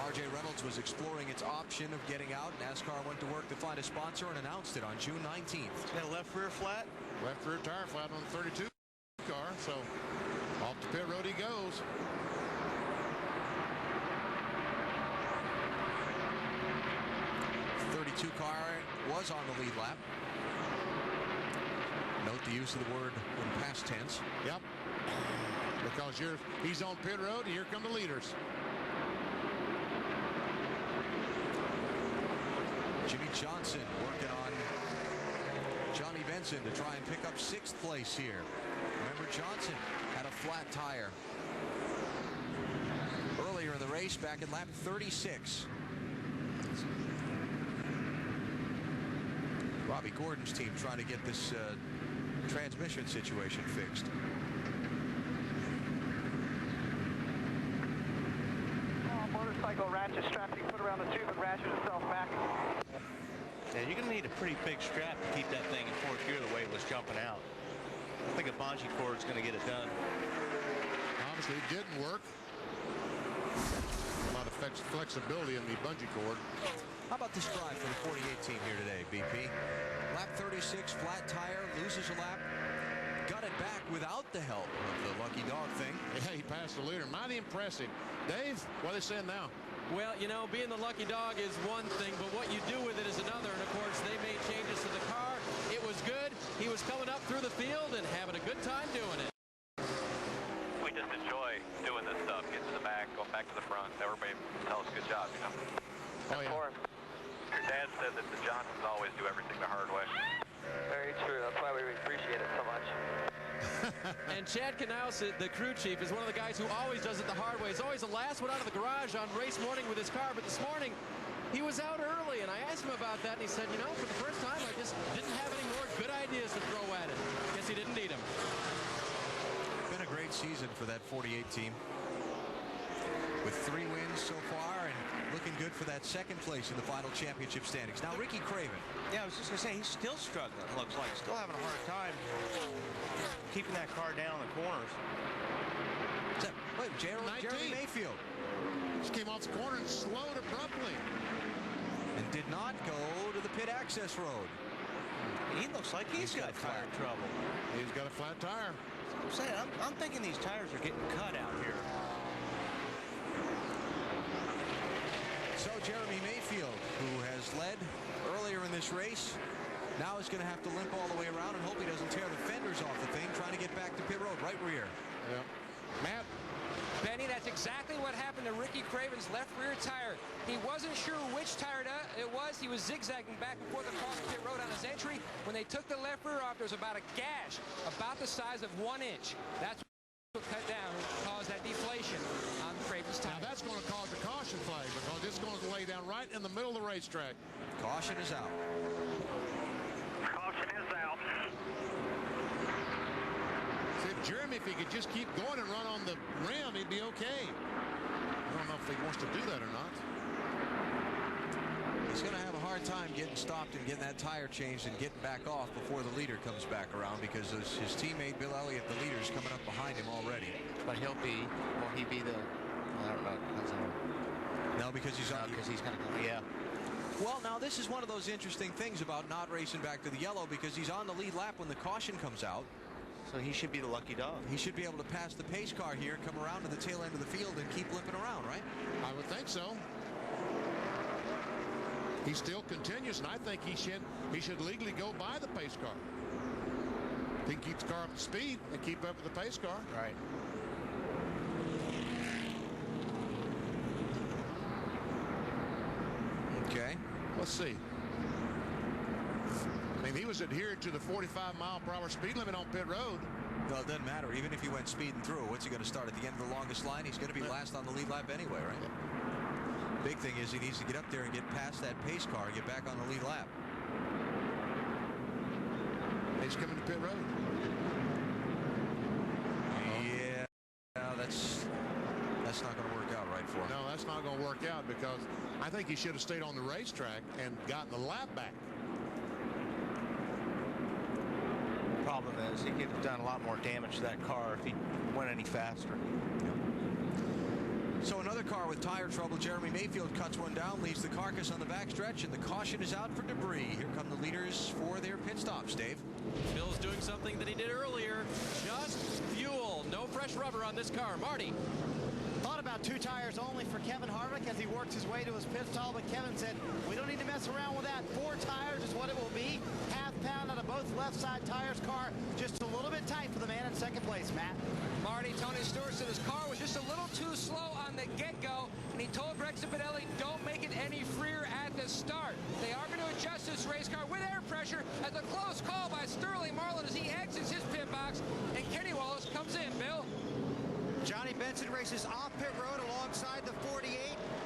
R.J. Reynolds was exploring its option of getting out. NASCAR went to work to find a sponsor and announced it on June 19th. Got a left rear flat? Left rear tire flat on the 32 car, so off the pit road he goes. .32 car was on the lead lap. Note the use of the word in past tense. Yep. Because he's on pit road, and here come the leaders. Jimmy Johnson working on Johnny Benson to try and pick up 6th place here. Remember, Johnson had a flat tire earlier in the race, back at lap 36. Robbie Gordon's team trying to get this transmission situation fixed. Motorcycle ratchet strap you put around the tube and ratchet itself back. Yeah, you're going to need a pretty big strap to keep that thing in 4th gear the way it was jumping out. I think a bungee cord is going to get it done. Obviously, it didn't work. A lot of flexibility in the bungee cord. How about this drive for the 48 team here today, BP? Lap 36, flat tire, loses a lap. Got it back without the help of the lucky dog thing. Yeah, he passed the leader. Mighty impressive. Dave, what are they saying now? Well, you know, being the lucky dog is one thing, but what you do with it is another. And, of course, they made changes to the car. It was good. He was coming up through the field and having a good time doing it. We just enjoy doing this stuff, getting to the back, going back to the front. Everybody tells us good job, you know. Oh, yeah. Your dad said that the Johnsons always do everything the hard way. Very true. That's why we appreciate it so much. And Chad Knaus, the crew chief, is one of the guys who always does it the hard way. He's always the last one out of the garage on race morning with his car, but this morning he was out early, and I asked him about that, and he said, you know, for the first time I just didn't have any more good ideas to throw at it. Guess he didn't need them. Been a great season for that 48 team, with 3 wins so far and looking good for that 2nd place in the final championship standings. Now Ricky Craven. Yeah, I was just going to say, he's still struggling, it looks like. Still having a hard time keeping that car down in the corners. Wait, Jeremy Mayfield. Just came off the corner and slowed abruptly. And did not go to the pit access road. He looks like he's got tire trouble. He's got a flat tire. I'm thinking these tires are getting cut out here. So Jeremy Mayfield, who has led earlier in this race, now is going to have to limp all the way around and hope he doesn't tear the fenders off the thing, trying to get back to pit road, right rear. Yeah. Matt. Benny, that's exactly what happened to Ricky Craven's left rear tire. He wasn't sure which tire it was. He was zigzagging back and forth across pit road on his entry. When they took the left rear off, there was about a gash about the size of 1 inch. That's what cut down and caused that deflation on Craven's tire. Now that's going to cause a caution flag because it's going to lay down right in the middle of the racetrack. Caution is out. Caution is out. See, Jeremy, if he could just keep going and run on the rim, he'd be okay. I don't know if he wants to do that or not. He's going to have a hard time getting stopped and getting that tire changed and getting back off before the leader comes back around, because his teammate Bill Elliott, the leader, is coming up behind him already. But will he be the, I don't know. No, because he's on. Because he's going to go, yeah. Well, now this is one of those interesting things about not racing back to the yellow, because he's on the lead lap when the caution comes out. So he should be the lucky dog. He should be able to pass the pace car here, come around to the tail end of the field, and keep limping around, right? I would think so. He still continues, and I think he should legally go by the pace car. He can keep the car up to speed and keep up with the pace car. Right. Okay. Let's see. I mean, he was adhered to the 45-mile-per-hour speed limit on pit road. Well, it doesn't matter. Even if he went speeding through, what's he going to start at the end of the longest line? He's going to be last on the lead lap anyway, right? Yeah. Big thing is he needs to get up there and get past that pace car and get back on the lead lap. He's coming to pit road. Yeah, that's not going to work out right for him. No, that's not going to work out, because I think he should have stayed on the racetrack and gotten the lap back. Problem is, he could have done a lot more damage to that car if he went any faster. So another car with tire trouble. Jeremy Mayfield cuts one down, leaves the carcass on the backstretch, and the caution is out for debris. Here come the leaders for their pit stops, Dave. Bill's doing something that he did earlier. Just fuel. No fresh rubber on this car. Marty. Thought about 2 tires only for Kevin Harvick as he works his way to his pit stall, but Kevin said, we don't need to mess around with that. 4 tires is what it will be. Half pound out of both left side tires. Car just a little bit tight for the man in second place, Matt. Marty, Tony Stewart said his car was just a little too slow on the get-go, and he told Greg Cipotelli, don't make it any freer at the start. They are going to adjust this race car with air pressure as a close call by Sterling Marlin as he exits his pit box, and Kenny Wallace comes in. Bill? Johnny Benson races off pit road alongside the 48.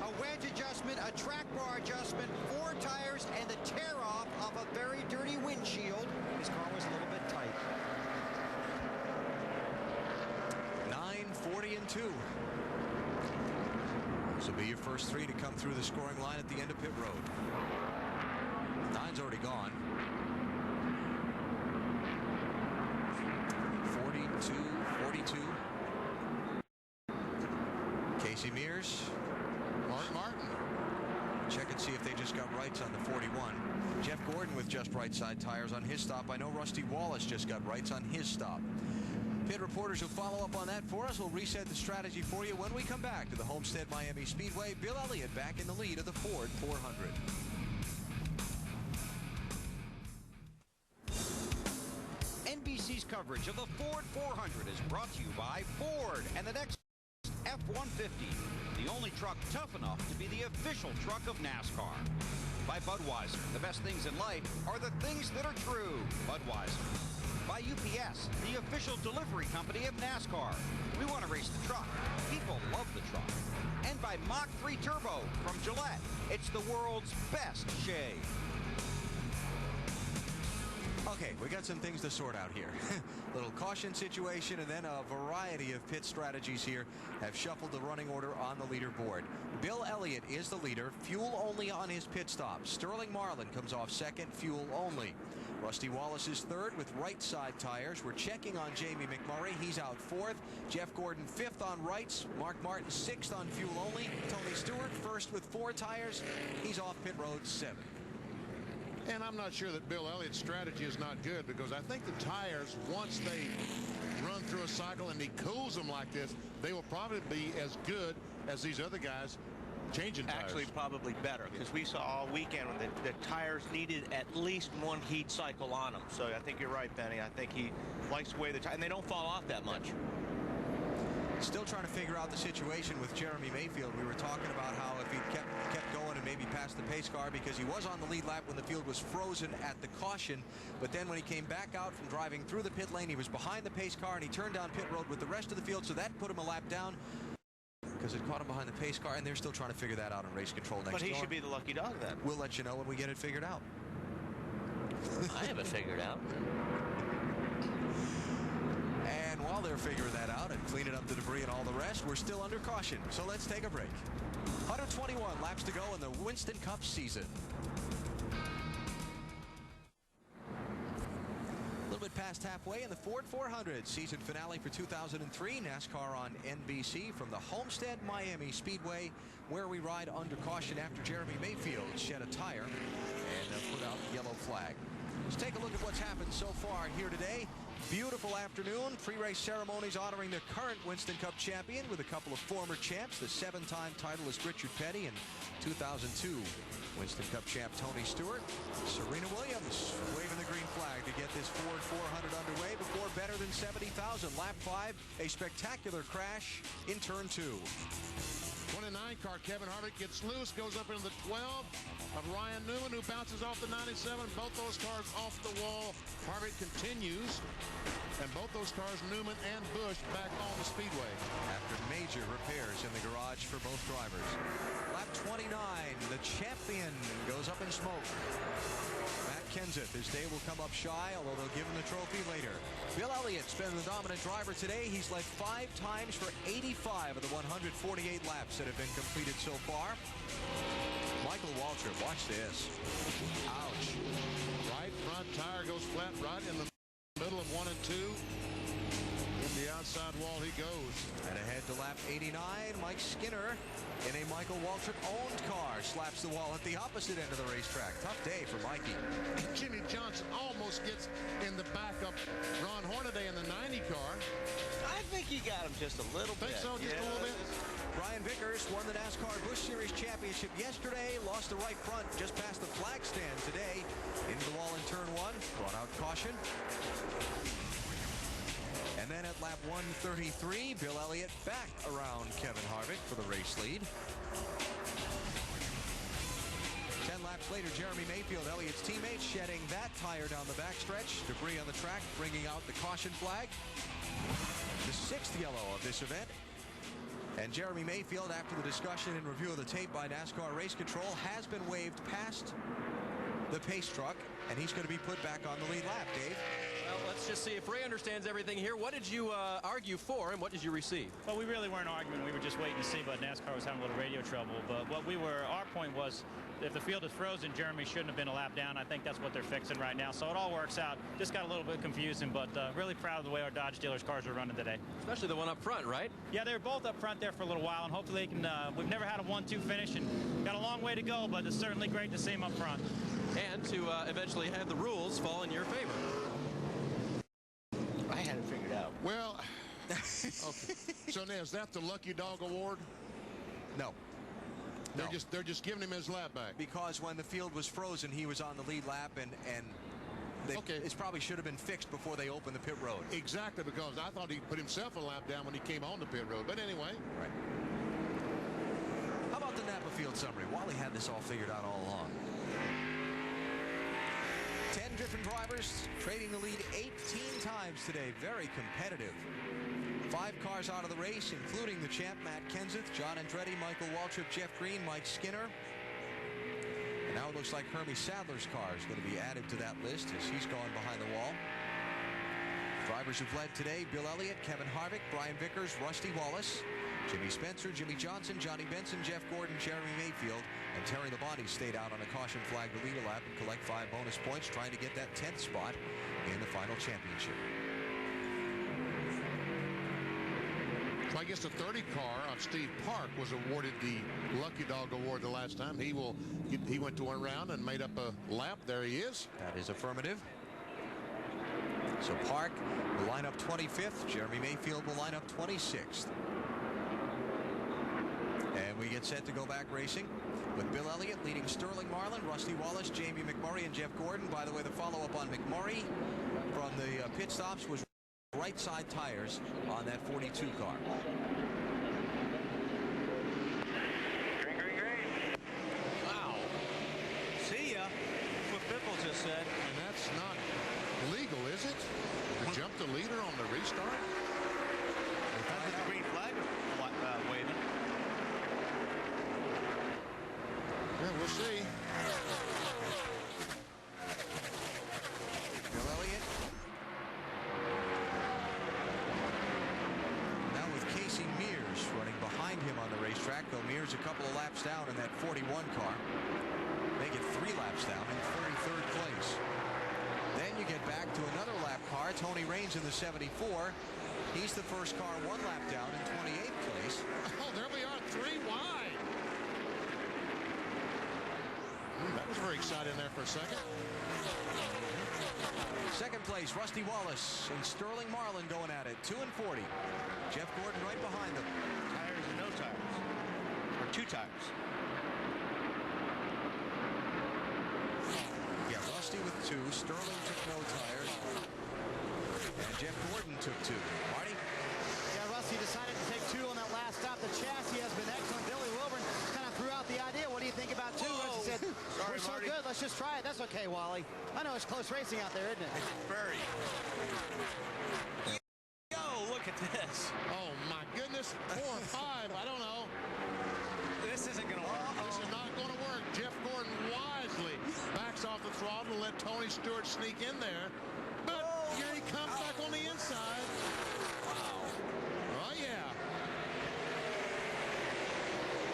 A wedge adjustment, a track bar adjustment, 4 tires, and the tear-off of a very dirty windshield. His car was a little bit tight. 9:40 and 2. This will be your first 3 to come through the scoring line at the end of pit road. 9's already gone. 42, 42. Casey Mears. Martin. Check and see if they just got rights on the 41. Jeff Gordon with just right side tires on his stop. I know Rusty Wallace just got rights on his stop. Pit reporters who follow up on that for us will reset the strategy for you when we come back to the Homestead Miami Speedway. Bill Elliott back in the lead of the Ford 400. NBC's coverage of the Ford 400 is brought to you by Ford and the next F-150, the only truck tough enough to be the official truck of NASCAR. By Budweiser, the best things in life are the things that are true. Budweiser. By UPS, the official delivery company of NASCAR. We want to race the truck. People love the truck. And by Mach 3 Turbo from Gillette. It's the world's best shave. Okay, we got some things to sort out here. Little caution situation, and then a variety of pit strategies here have shuffled the running order on the leaderboard. Bill Elliott is the leader, fuel only on his pit stop. Sterling Marlin comes off second, fuel only. Rusty Wallace is third with right side tires. We're checking on Jamie McMurray. He's out fourth. Jeff Gordon fifth on rights. Mark Martin sixth on fuel only. Tony Stewart first with 4 tires. He's off pit road 7. And I'm not sure that Bill Elliott's strategy is not good, because I think the tires, once they run through a cycle and he cools them like this, they will probably be as good as these other guys changing tires. Actually, probably better, because we saw all weekend when the tires needed at least 1 heat cycle on them. So I think you're right, Benny. I think he likes the way the tires, and they don't fall off that much. Still trying to figure out the situation with Jeremy Mayfield. We were talking about how if he kept going and maybe passed the pace car, because he was on the lead lap when the field was frozen at the caution, but then when he came back out from driving through the pit lane, he was behind the pace car and he turned down pit road with the rest of the field, so that put him a lap down because it caught him behind the pace car, and they're still trying to figure that out in race control next. But he should be the lucky dog then. We'll let you know when we get it figured out. I have it figured out. And while they're figuring that out and cleaning up the debris and all the rest, we're still under caution. So let's take a break. 121 laps to go in the Winston Cup season. A little bit past halfway in the Ford 400 season finale for 2003. NASCAR on NBC from the Homestead Miami Speedway, where we ride under caution after Jeremy Mayfield shed a tire and put out the yellow flag. Let's take a look at what's happened so far here today. Beautiful afternoon. Pre-race ceremonies honoring the current Winston Cup champion with a couple of former champs. The 7-time titleist Richard Petty and 2002 Winston Cup champ Tony Stewart. Serena Williams waving the green flag to get this Ford 400 underway before better than 70,000. Lap 5, a spectacular crash in turn 2. 29 car, Kevin Harvick gets loose, goes up into the 12 of Ryan Newman, who bounces off the 97. Both those cars off the wall. Harvick continues, and both those cars, Newman and Busch, back on the speedway. After major repairs in the garage for both drivers. Lap 29, the champion goes up in smoke. Matt Kenseth, his day will come up shy, although they'll give him the trophy later. Bill Elliott's been the dominant driver today. He's led 5 times for 85 of the 148 laps that have been completed so far. Michael Waltrip, watch this. Ouch. Right front tire goes flat right in the middle of 1 and 2. In the outside wall he goes. And ahead to lap 89, Mike Skinner in a Michael Waltrip-owned car slaps the wall at the opposite end of the racetrack. Tough day for Mikey. Jimmy Johnson almost gets in the back of Ron Hornaday in the 90 car. I think he got him just a little bit. Think so, just a little bit? Brian Vickers won the NASCAR Busch Series Championship yesterday, lost the right front just past the flag stand today. Into the wall in turn 1, brought out caution. And then at lap 133, Bill Elliott back around Kevin Harvick for the race lead. 10 laps later, Jeremy Mayfield, Elliott's teammate, shedding that tire down the backstretch. Debris on the track, bringing out the caution flag. The 6th yellow of this event. And Jeremy Mayfield, after the discussion and review of the tape by NASCAR Race Control, has been waved past the pace truck, and he's going to be put back on the lead lap. Dave? Well, let's just see if Ray understands everything here. What did you argue for, and what did you receive? Well, we really weren't arguing. We were just waiting to see, but NASCAR was having a little radio trouble. But what our point was, if the field is frozen, Jeremy shouldn't have been a lap down. I think that's what they're fixing right now. So it all works out. Just got a little bit confusing, but really proud of the way our Dodge dealers cars are running today. Especially the one up front, right? Yeah, they were both up front there for a little while, and hopefully they can. We've never had a 1-2 finish, and got a long way to go, but it's certainly great to see them up front. And to eventually have the rules fall in your favor. I had it figured out. Well, okay. So now, is that the Lucky Dog Award? No. They're just giving him his lap back. Because when the field was frozen, he was on the lead lap, and it probably should have been fixed before they opened the pit road. Exactly, because I thought he put himself a lap down when he came on the pit road. But anyway. Right. How about the Napa field summary? Wally had this all figured out all along. 10 different drivers trading the lead 18 times today. Very competitive. 5 cars out of the race, including the champ Matt Kenseth, John Andretti, Michael Waltrip, Jeff Green, Mike Skinner. And now it looks like Hermie Sadler's car is going to be added to that list as he's gone behind the wall. drivers who've led today: Bill Elliott, Kevin Harvick, Brian Vickers, Rusty Wallace, Jimmy Spencer, Jimmy Johnson, Johnny Benson, Jeff Gordon, Jeremy Mayfield, and Terry Labonte stayed out on a caution flag to lead a lap and collect 5 bonus points, trying to get that 10th spot in the final championship. So I guess the 30 car of Steve Park was awarded the Lucky Dog Award the last time. He went to one round and made up a lap. There he is. That is affirmative. So Park will line up 25th. Jeremy Mayfield will line up 26th. And we get set to go back racing with Bill Elliott leading Sterling Marlin, Rusty Wallace, Jamie McMurray, and Jeff Gordon. By the way, the follow-up on McMurray from the pit stops was right side tires on that 42 car. Green, green, green. Wow. See ya. That's what Biffle just said. And that's not legal, is it? To jump the leader on the restart? That's the green flag waving. Yeah, we'll see. Bill Elliott. Now with Casey Mears running behind him on the racetrack, though Mears a couple of laps down in that 41 car. They get 3 laps down in 33rd place. Then you get back to another lap car, Tony Raines in the 74. He's the first car 1 lap down in 28th place. Oh, there we are, 3 wide. That was very exciting there for a second. Second place, Rusty Wallace and Sterling Marlin going at it, 2 and 40. Jeff Gordon right behind them. Tires and no tires. Or 2 tires. Yeah, Rusty with 2. Sterling took no tires. And Jeff Gordon took 2. Marty? Yeah, Rusty decided to take 2 on that last stop. The chassis has been excellent. Billy Wilburn kind of threw out the idea. What do you think about 2? Rusty said, Sorry, we're so Marty. good. Let's just try it. That's okay, Wally. I know it's close racing out there, isn't it? It's very. Yo, look at this. Oh, my goodness. 4 or 5. I don't know. This isn't going to work. This is not going to work. Jeff Gordon wisely backs off the throttle and let Tony Stewart sneak in there. But here he comes back on the inside. Oh, yeah.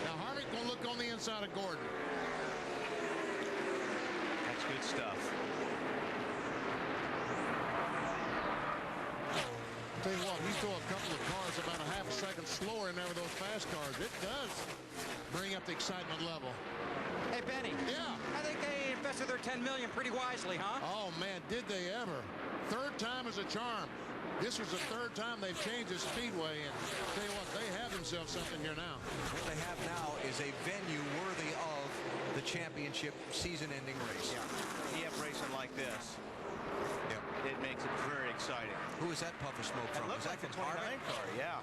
Now, Harvick going to look on the inside of Gordon. That's good stuff. I'll tell you what, we throw a couple of cars about a half a second slower in there with those fast cars. It does bring up the excitement level. Hey, Benny. Yeah. I think they invested their $10 million pretty wisely, huh? Oh, man, did they ever. 3rd time is a charm. This was the 3rd time they've changed the speedway, and tell you what, they have themselves something here now. What they have now is a venue worthy of the championship season-ending race. Yeah. You have racing like this. Yep. It makes it very exciting. Who is that puff of smoke from? It looks Is like that the from 29 Harvick? car, yeah.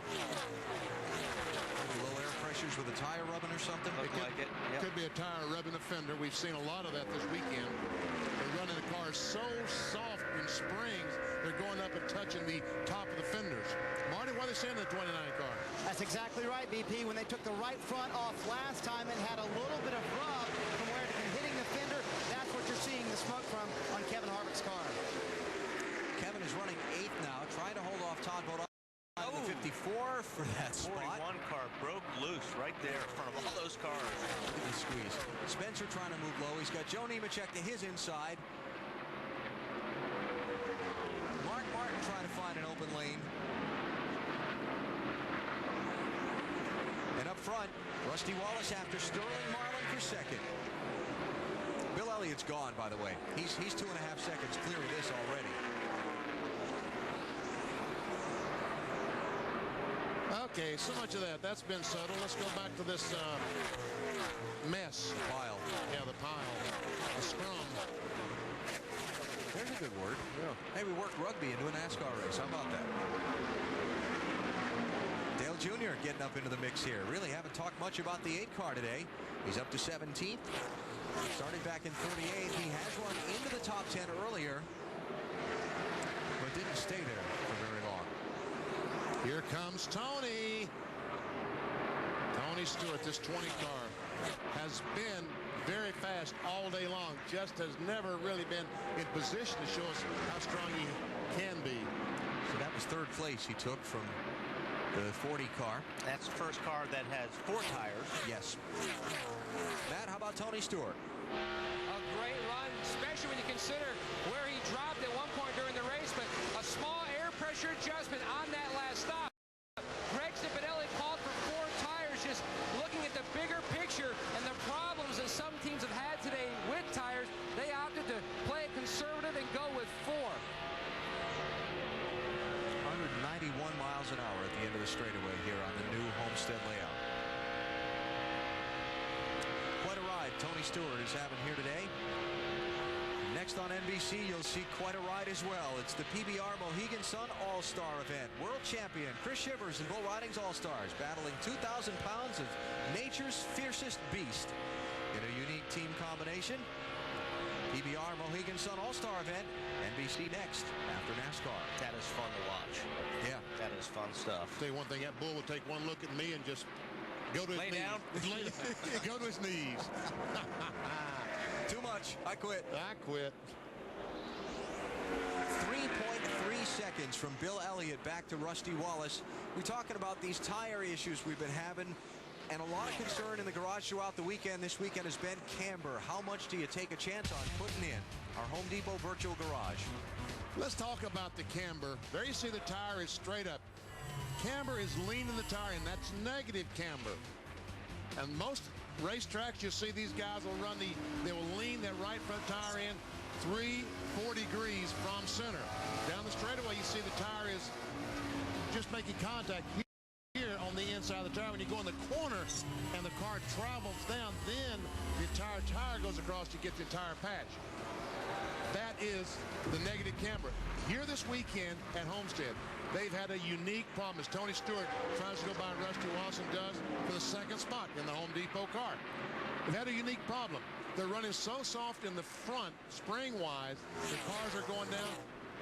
Low air pressures with a tire rubbing or something? Look like it. Yep. Could be a tire rubbing a fender. We've seen a lot of that this weekend. They're running the cars so soft in springs, they're going up and touching the top of the fenders. Marty, what are they saying in the 29 car? That's exactly right, BP. When they took the right front off last time, it had a little bit of rub from where it had been hitting the fender. That's what you're seeing the smoke from on Kevin Harvick's car. Kevin is running 8th now, trying to hold off Todd Bodine on the 54 for that spot. 41 car broke loose right there in front of all those cars. Look at the squeeze. Spencer trying to move low. He's got Joe Nemechek to his inside. Mark Martin trying to find an open lane. And up front, Rusty Wallace after Sterling Marlin for 2nd. Bill Elliott's gone, by the way. He's 2.5 seconds clear of this already. Okay, so much of that. That's been settled. Let's go back to this mess. Pile. Yeah, the pile. The scrum. There's a good word. Yeah. Hey, we worked rugby into a NASCAR race. How about that? Dale Jr. getting up into the mix here. Really haven't talked much about the 8 car today. He's up to 17th. Started back in 38. He has run into the top 10 earlier, but didn't stay there for very long. Here comes Tony. Tony Stewart, this 20 car, has been very fast all day long. Just has never really been in position to show us how strong he can be. So third place he took from the 40 car. That's the first car that has 4 tires. Yes. Matt, how about Tony Stewart? A great run, especially when you consider where he dropped at one point during the race, but a small air pressure adjustment on that last stop. Greg Cipollelli called for 4 tires, just looking at the bigger picture and the problems that some teams have had today with tires. They opted to play it conservative and go with 4. 191 miles an hour at the end of the straightaway here on the new Homestead layout. Quite a ride Tony Stewart is having here today. Next on NBC, you'll see quite a ride as well. It's the PBR Mohegan Sun All-Star event. World champion Chris Shivers and Bull Riding's All-Stars battling 2,000 pounds of nature's fiercest beast in a unique team combination. PBR Mohegan Sun All-Star event, NBC next after NASCAR. That is fun to watch. Yeah. That is fun stuff. Tell you one thing, that bull would take one look at me and just go to his Lay knees. down? Go to his knees. Too much. I quit. I quit. 3.3 seconds from Bill Elliott back to Rusty Wallace. We're talking about these tire issues we've been having, and a lot of concern in the garage throughout the weekend. This weekend has been camber. How much do you take a chance on putting in our Home Depot virtual garage? Let's talk about the camber. There you see the tire is straight up. Camber is leaning the tire, and that's negative camber. And most racetracks, you see these guys will run they will lean that right front tire in 3-4 degrees from center. Down the straightaway, you see the tire is just making contact here on the inside of the tire. When you go in the corner and the car travels down, then the entire tire goes across, you get the entire patch. That is the negative camber. Here this weekend at Homestead, they've had a unique problem as Tony Stewart tries to go by Rusty Wallace and does for the second spot in the Home Depot car. They've had a unique problem. They're running so soft in the front, spring-wise, the cars are going down.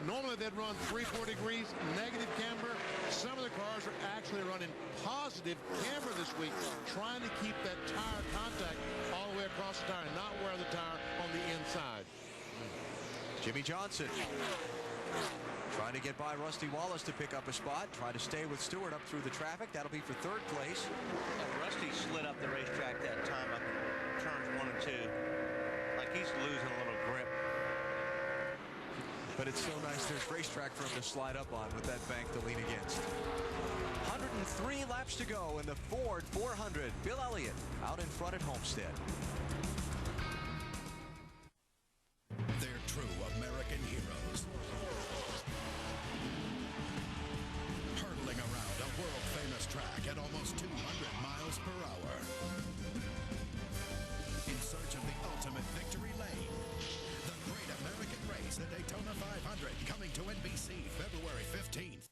Normally they'd run 3-4 degrees, negative camber. Some of the cars are actually running positive camber this week, trying to keep that tire contact all the way across the tire and not wear the tire on the inside. Jimmy Johnson trying to get by Rusty Wallace to pick up a spot. Try to stay with Stewart up through the traffic. That'll be for third place. And Rusty slid up the racetrack that time up in turns 1 and 2. Like he's losing a little grip. But it's so nice there's racetrack for him to slide up on with that bank to lean against. 103 laps to go in the Ford 400. Bill Elliott out in front at Homestead. They're true American heroes. Hurtling around a world-famous track at almost 200 miles per hour. In search of the ultimate victory lane. The Great American Race at Daytona 500 coming to NBC February 15th.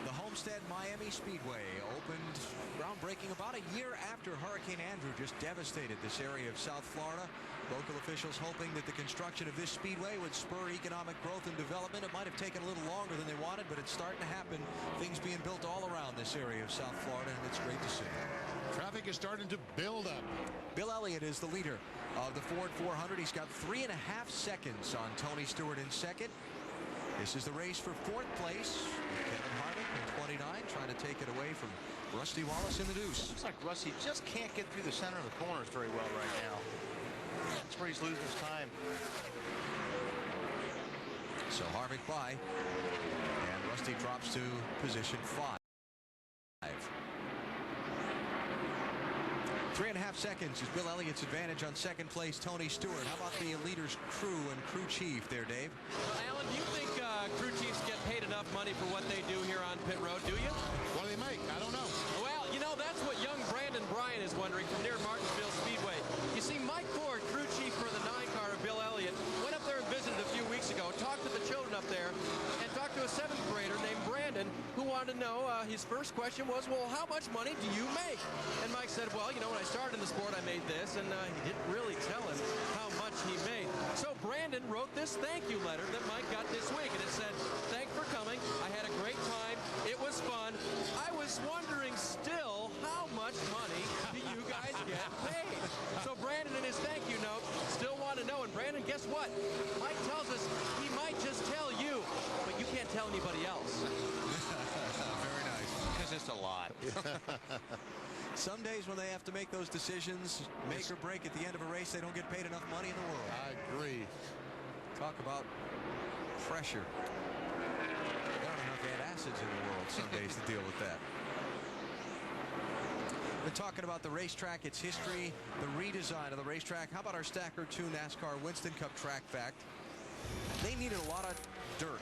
The Homestead Miami Speedway opened groundbreaking about a year after Hurricane Andrew just devastated this area of South Florida. Local officials hoping that the construction of this speedway would spur economic growth and development. It might have taken a little longer than they wanted, but it's starting to happen. Things being built all around this area of South Florida, and it's great to see. Traffic is starting to build up. Bill Elliott is the leader of the Ford 400. He's got 3.5 seconds on Tony Stewart in second. This is the race for fourth place. Kevin Harvick in 29, trying to take it away from Rusty Wallace in the deuce. Looks like Rusty just can't get through the center of the corners very well right now. That's where he's losing his time. So Harvick by, and Rusty drops to position 5. 3.5 seconds is Bill Elliott's advantage on second place, Tony Stewart. How about the leader's crew and crew chief there, Dave? Well, Alan, do you think crew chiefs get paid enough money for what they do here on pit road, do you? What do they make? I don't know. Well, you know, that's what young Brandon Bryan is wondering from near Martinsville Speedway. You see, Mike Ford, crew chief for the 9 car of Bill Elliott, went up there and visited a few weeks ago, talked to the children up there, and talked to a 7th grader named Brandon, who wanted to know, his first question was, well, how much money do you make? And Mike said, well, you know, when I started in the sport, I made this, and he didn't really tell him how much he made. So Brandon wrote this thank you letter that Mike got this week, and it said, thanks for coming. I had a great time. It was fun. I was wondering still, how much money do you guys get paid? So Brandon, in his thank you note, still want to know. And Brandon, guess what? Mike tells us he might just tell you, but you can't tell anybody else. Very nice. Because it's a lot. Some days when they have to make those decisions, make or break at the end of a race, they don't get paid enough money in the world. I agree. Talk about pressure. There aren't enough antacids in the world some days to deal with that. We're talking about the racetrack, its history, the redesign of the racetrack. How about our Stacker 2 NASCAR Winston Cup track fact? They needed a lot of dirt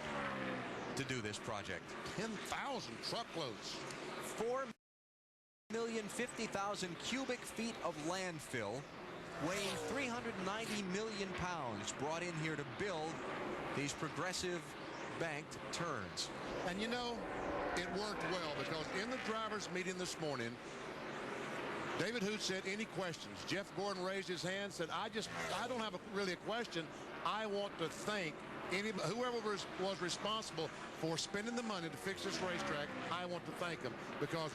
to do this project. 10,000 truckloads. 4,050,000 cubic feet of landfill, weighing 390 million pounds, brought in here to build these progressive banked turns. And you know, it worked well because in the drivers' meeting this morning, David Hoot said, any questions? Jeff Gordon raised his hand, said, I don't have really a question. I want to thank whoever was responsible for spending the money to fix this racetrack. I want to thank them because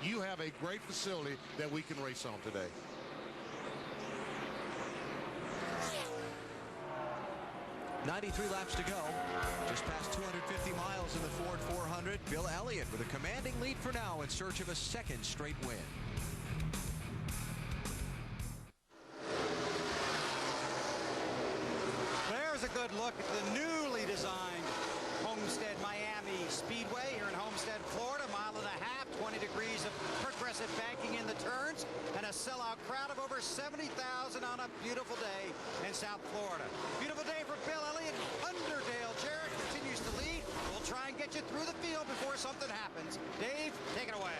you have a great facility that we can race on today. .93 laps to go. Just past 250 miles in the Ford 400. Bill Elliott with a commanding lead for now in search of a second straight win. There's a good look at the newly designed Homestead Miami Speedway here in Homestead, Florida. Mile and a half, 20 degrees of progressive banking in the turns, and a sellout crowd of over 70,000 on a beautiful day in South Florida. Beautiful day for Bill Elliott. Underdale Jarrett continues to lead. We'll try and get you through the field before something happens. Dave, take it away.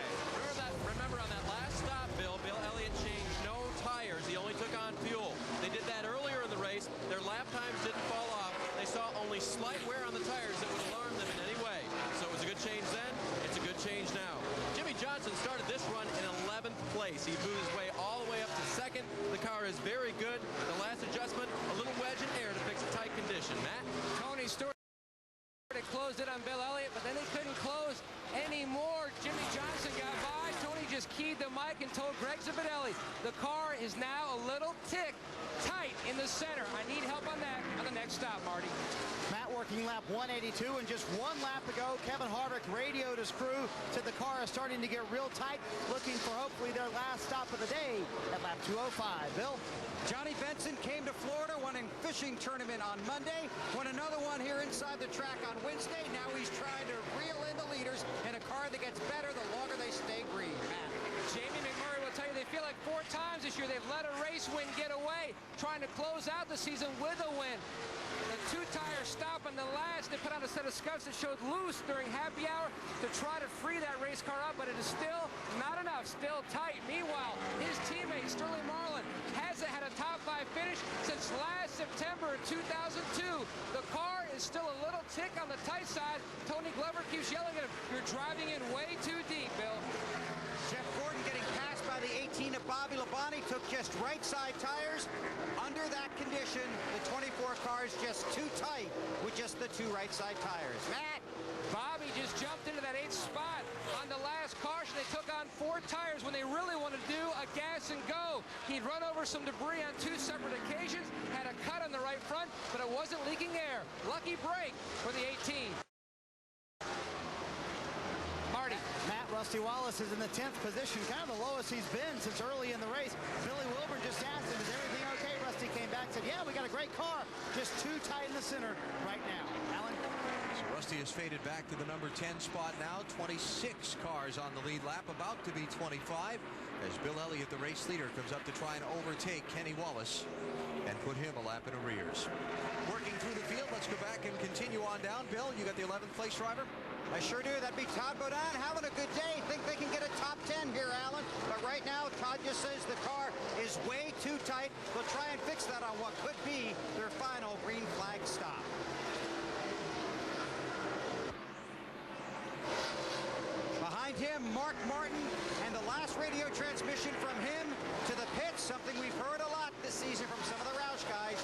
Remember on that last stop, Bill Elliott changed no tires. He only took on fuel. They did that earlier in the race. Their lap times didn't fall off. They saw only slight wear on the tires that would alarm them in any way. So it was a good change then. It's a good change now. Jimmy Johnson started this run in 11th place. He moved his way all the way up to second. The car is very good. The last adjustment, a little wedge in air to fix a tight condition. Matt? Tony Stewart closed it on Bill Elliott, but then they couldn't close anymore. Jimmy Johnson got by. Tony just keyed the mic and told Greg Zipadelli, the car is now a little tick tight in the center. I need help on that on the next stop, Marty. Matt working lap 182, and just one lap to go. Kevin Harvick radioed his crew, said the car is starting to get real tight, looking for hopefully their last stop of the day at lap 205. Bill? Johnny Benson came to Florida, won a fishing tournament on Monday, won another one here inside the track on Wednesday. Now he's trying to reel in the leaders in a car that gets better the longer they stay green. Matt. Jamie McMurray will tell you they feel like 4 times this year they've let a race win get away, trying to close out the season with a win. The 2-tire stop on the last, they put out a set of scuffs that showed loose during happy hour to try to free that race car up, but it is still not enough, still tight. Meanwhile, his teammate Sterling Marlin hasn't had a top 5 finish since last September 2002. The car is still a little tick on the tight side. Tony Glover keeps yelling at him, you're driving in way too deep, Bill. Jeff Gordon getting passed by the 18 of Bobby Labonte, took just right side tires. Under that condition, the 24 car is just too tight with just the 2 right side tires. Matt? Bobby just jumped into that 8th spot on the last caution. They took on 4 tires when they really wanted to do a gas and go. He'd run over some debris on 2 separate occasions, had a cut on the right front, but it wasn't leaking air. Lucky break for the 18. Marty. Matt, Rusty Wallace is in the 10th position, kind of the lowest he's been since early in the race. Billy Wilburn just asked him, is everything okay? Rusty came back and said, yeah, we got a great car, just too tight in the center right now. Alan? So Rusty has faded back to the number 10 spot now. 26 cars on the lead lap, about to be 25, as Bill Elliott, the race leader, comes up to try and overtake Kenny Wallace and put him a lap in arrears. Working through the field, let's go back and continue on down. Bill, you got the 11th place driver? I sure do. That'd be Todd Bodine having a good day. Think they can get a top 10 here, Alan. But right now, Todd just says the car is way too tight. They'll try and fix that on what could be their final green flag stop. Behind him, Mark Martin, and the last radio transmission from him to the pits, something we've heard a lot this season from some of the Roush guys.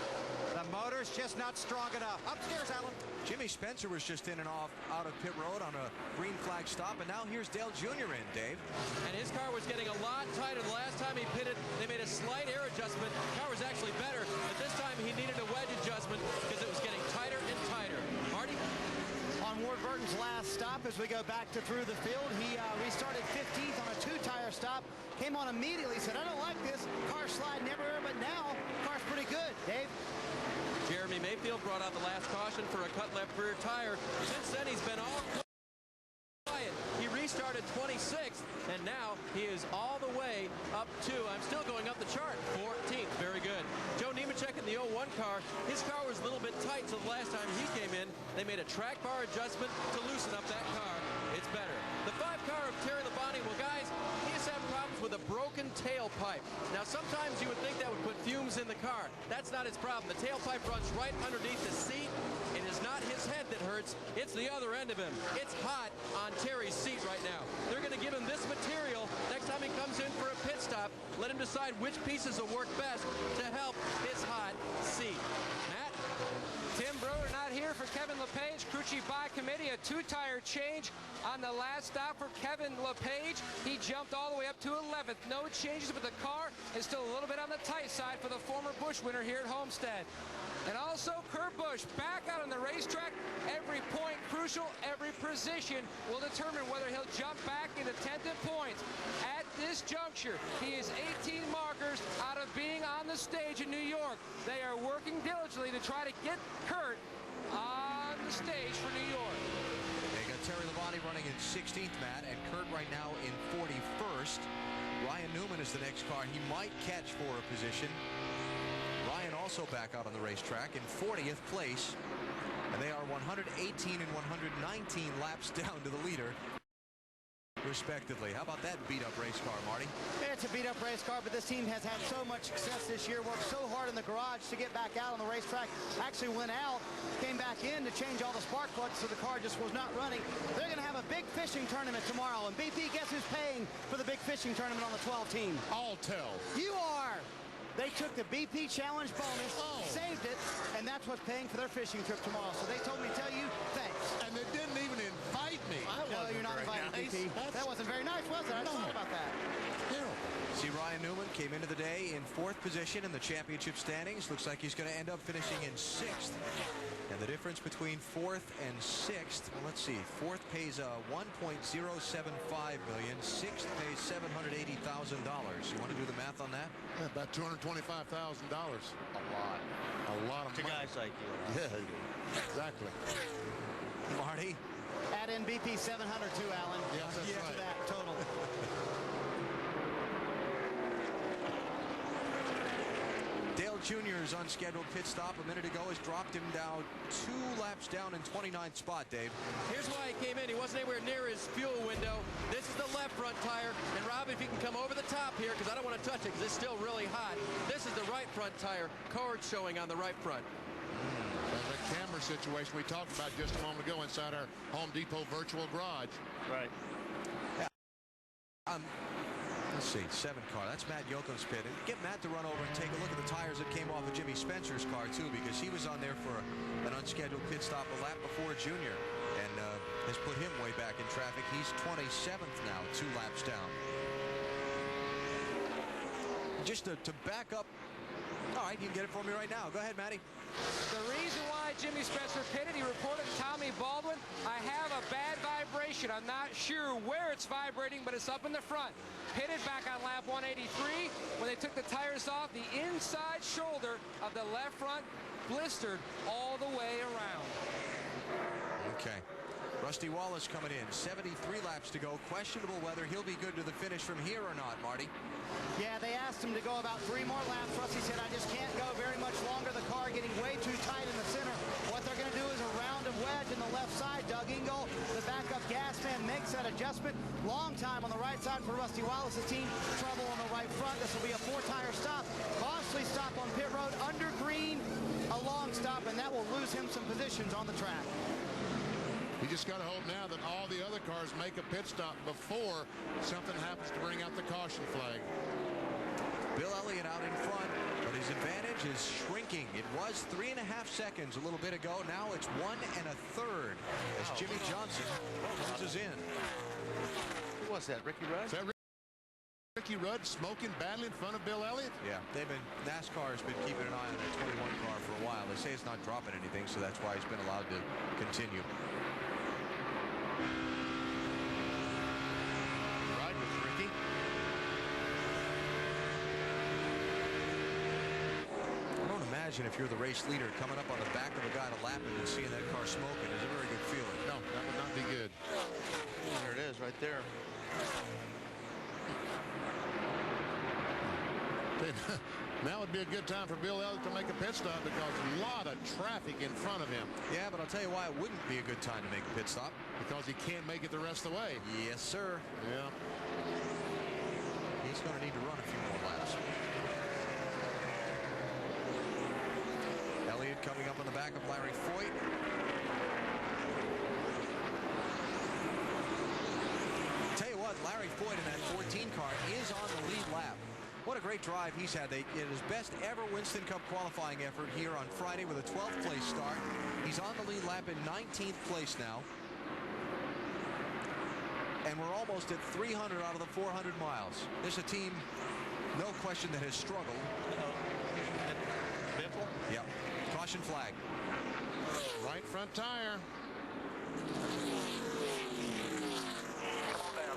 The motor's just not strong enough. Upstairs, Alan. Jimmy Spencer was just in and out of pit road on a green flag stop, and now here's Dale Jr. in, Dave. And his car was getting a lot tighter. The last time he pitted, they made a slight air adjustment. The car was actually better, but this time he needed a wedge adjustment because it was getting tighter and tighter. Marty? On Ward Burton's last stop as we go back to through the field. He restarted 15th on a 2-tire stop. Came on immediately, said, I don't like this. Car sliding everywhere, but now car's pretty good. Dave? Jeremy Mayfield brought out the last caution for a cut left rear tire. Since then, he's been all quiet. He restarted 26th, and now he is all the way up to, I'm still going up the chart, 14th. Very good. Joe Nemechek in the 01 car, his car was a little bit tight, so the last time he came in, they made a track bar adjustment to loosen up that car. It's better. The 5 car of Terry Labonte, well, guys, he has had problems with a broken tailpipe. Now, sometimes you would think that would put fumes in the car. That's not his problem. The tailpipe runs right underneath the seat. It is not his head that hurts. It's the other end of him. It's hot on Terry's seat right now. They're going to give him this material next time he comes in for a pit stop. Let him decide which pieces will work best to help his hot seat. Matt? Tim Broder not here for Kevin LePage. Crew chief by committee, a 2-tire change on the last stop for Kevin LePage. He jumped all the way up to 11th. No changes, but the car is still a little bit on the tight side for the former Busch winner here at Homestead. And also Kurt Busch back out on the racetrack. Every point crucial, every position will determine whether he'll jump back into 10th in points. At this juncture, he is 18 markers out of being on the stage in New York. They are working diligently to try to get Kurt on the stage for New York. They got Terry Labonte running in 16th, Matt, and Kurt right now in 41st. Ryan Newman is the next car. He might catch for a position. Ryan also back out on the racetrack in 40th place. And they are 118 and 119 laps down to the leader, respectively. How about that beat-up race car, Marty? Yeah, it's a beat-up race car, but this team has had so much success this year, worked so hard in the garage to get back out on the racetrack. Actually went out, came back in to change all the spark plugs, so the car just was not running. They're going to have a big fishing tournament tomorrow, and BP, guess who's paying for the big fishing tournament on the 12 team? I'll tell. You are! They took the BP Challenge bonus, saved it, and that's what's paying for their fishing trip tomorrow. So they told me to tell you thanks. And they didn't even invite me. No, you're not invited, nice. BP. That wasn't very nice, was it? I just thought about that. See, Ryan Newman came into the day in 4th position in the championship standings. Looks like he's going to end up finishing in 6th. And the difference between 4th and 6th, well, let's see, 4th pays $1.075 million, 6th pays $780,000. You want to do the math on that? Yeah, about $225,000. A lot of to money. guys like you. Yeah, exactly. Marty? Add in BP 700 too, Alan. Yes, that's To right. that total. Dale Jr.'s unscheduled pit stop a minute ago has dropped him down 2 laps down in 29th spot, Dave. Here's why he came in. He wasn't anywhere near his fuel window. This is the left front tire. And Rob, if you can come over the top here, because I don't want to touch it because it's still really hot. This is the right front tire. Cord showing on the right front. That's a camera situation we talked about just a moment ago inside our Home Depot virtual garage. Right. Let's see, 7 car. That's Matt Yoakum's pit. And get Matt to run over and take a look at the tires that came off of Jimmy Spencer's car, too, because he was on there for an unscheduled pit stop a lap before Junior and has put him way back in traffic. He's 27th now, 2 laps down. Just to back up. All right, you can get it for me right now. Go ahead, Matty. The reason why Jimmy Spencer pitted, he reported to Tommy Baldwin, I have a bad vibration. I'm not sure where it's vibrating, but it's up in the front. Pitted back on lap 183. When they took the tires off, the inside shoulder of the left front blistered all the way around. Okay. Rusty Wallace coming in. 73 laps to go. Questionable whether he'll be good to the finish from here or not, Marty. Yeah, they asked him to go about 3 more laps. Rusty said, I just can't go very much longer. The car getting way too tight in the center. What they're going to do is a round of wedge in the left side. Doug Engel, the backup gas man, makes that adjustment. Long time on the right side for Rusty Wallace's team. Trouble on the right front. This will be a 4-tire stop. Costly stop on pit road under green. A long stop, and that will lose him some positions on the track. You just got to hope now that all the other cars make a pit stop before something happens to bring out the caution flag. Bill Elliott out in front, but his advantage is shrinking. It was 3.5 seconds a little bit ago. Now it's 1 1/3 as Jimmy Johnson closes in. Who was that, Ricky Rudd? Is that Ricky Rudd smoking badly in front of Bill Elliott? Yeah, NASCAR has been keeping an eye on that 21 car for a while. They say it's not dropping anything, so that's why he's been allowed to continue. imagine if you're the race leader coming up on the back of a guy to lap him and seeing that car smoking is a very good feeling. No, that would not be good. There it is, right there. Now would be a good time for Bill Elliott to make a pit stop because a lot of traffic in front of him. Yeah, but I'll tell you why it wouldn't be a good time to make a pit stop. Because he can't make it the rest of the way. Yes, sir. Yeah. He's going to need to run a few more laps. Elliott coming up on the back of Larry Foyt. Tell you what, Larry Foyt in that 14 car is on the lead lap. What a great drive he's had. They had his best ever Winston Cup qualifying effort here on Friday with a 12th place start. He's on the lead lap in 19th place now. And we're almost at 300 out of the 400 miles. There's a team, no question, that has struggled. Biffle? Yep. Caution flag. Right front tire.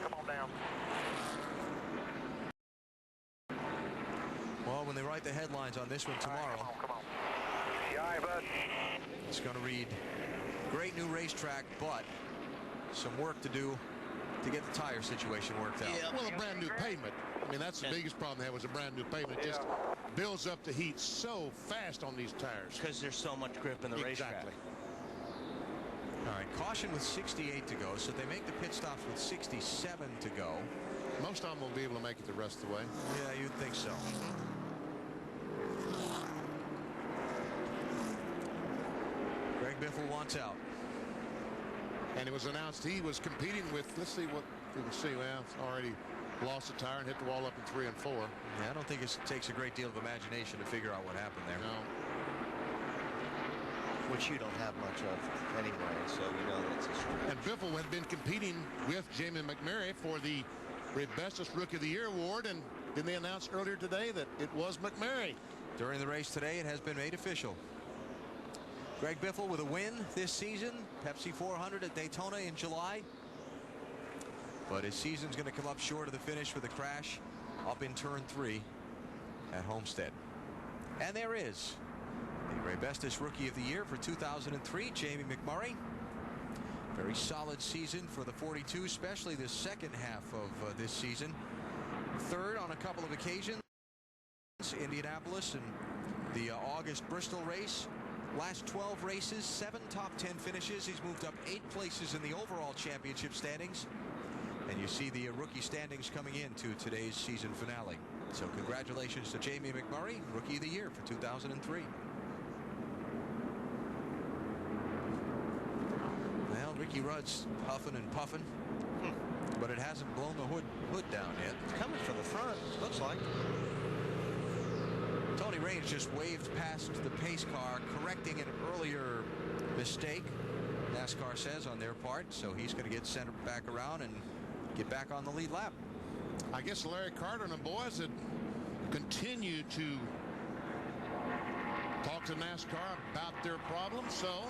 Come on down. Well, when they write the headlines on this one tomorrow, Right, come on. Yeah, bud. it's going to read, great new racetrack, but some work to do to get the tire situation worked out. Yeah, well, a brand new pavement. I mean, that's the biggest problem they had was a brand new pavement. It just builds up the heat so fast on these tires. Because there's so much grip in the racetrack. All right, caution with 68 to go, so they make the pit stops with 67 to go. Most of them will be able to make it the rest of the way. Yeah, you'd think so. Greg Biffle wants out. And it was announced he was competing with, let's see what we can see. Well, it's already lost a tire and hit the wall up in 3 and 4. Yeah, I don't think it takes a great deal of imagination to figure out what happened there. No. Which you don't have much of anyway, so we know that's a stretch. And Biffle had been competing with Jamie McMurray for the Bestest Rookie of the Year award, and didn't they announce earlier today that it was McMurray? During the race today, it has been made official. Greg Biffle with a win this season, Pepsi 400 at Daytona in July. But his season's going to come up short of the finish with a crash up in turn 3 at Homestead. And there is the Bestest Rookie of the Year for 2003, Jamie McMurray. Very solid season for the 42, especially the second half of this season. Third on a couple of occasions, Indianapolis and the August Bristol race. Last 12 races, 7 top 10 finishes. He's moved up 8 places in the overall championship standings. And you see the rookie standings coming into today's season finale. So congratulations to Jamie McMurray, Rookie of the Year for 2003. Well, Ricky Rudd's huffing and puffing, but it hasn't blown the hood down yet. It's coming from the front, looks like. Tony Raines just waved past the pace car, correcting an earlier mistake, NASCAR says, on their part. So he's going to get sent back around and get back on the lead lap. I guess Larry Carter and the boys had continued to talk to NASCAR about their problems, so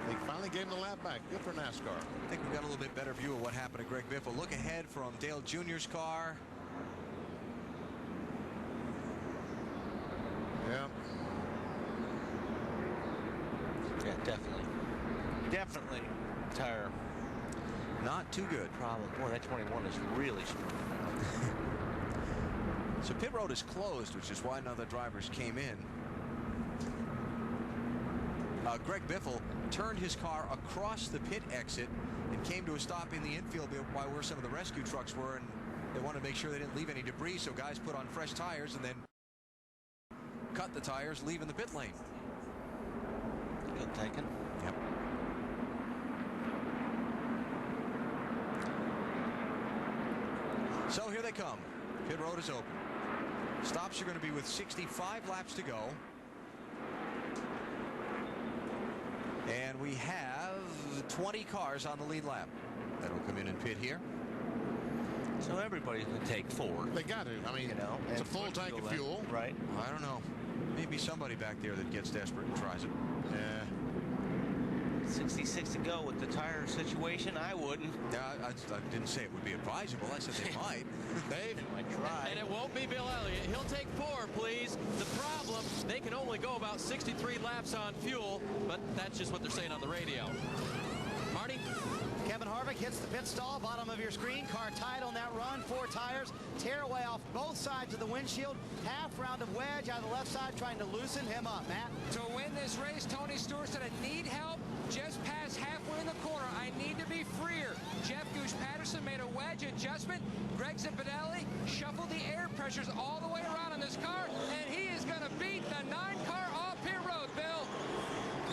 they finally gave him the lap back. Good for NASCAR. I think we've got a little bit better view of what happened to Greg Biffle. Look ahead from Dale Jr.'s car. Yeah. Yeah, definitely. Definitely tire. Not too good. Problem. Boy, that 21 is really strong. So pit road is closed, which is why none of the drivers came in. Greg Biffle turned his car across the pit exit and came to a stop in the infield by where some of the rescue trucks were, and they wanted to make sure they didn't leave any debris, so guys put on fresh tires and then cut the tires, leaving the pit lane. Good thinking. Yep. So here they come. Pit road is open. Stops are going to be with 65 laps to go. And we have 20 cars on the lead lap that will come in and pit here. So everybody's going to take 4. They got to. I mean, you know, it's a full tank of fuel. Right. I don't know. Maybe somebody back there that gets desperate and tries it. Yeah. 66 to go with the tire situation, I wouldn't. I didn't say it would be advisable. I said they might. Dave, they might try. And it won't be Bill Elliott. He'll take 4, please. The problem, they can only go about 63 laps on fuel, but that's just what they're saying on the radio. Marty? Kevin Harvick hits the pit stall, bottom of your screen. Car tight on that run, 4 tires. Tear away off both sides of the windshield. Half round of wedge out of the left side, trying to loosen him up. Matt? To win this race, Tony Stewart said, I need help just past halfway in the corner. I need to be freer. Jeff Gooch Patterson made a wedge adjustment. Greg Zipadelli shuffled the air pressures all the way around on this car, and he is going to beat the 9-car off pit road, Bill.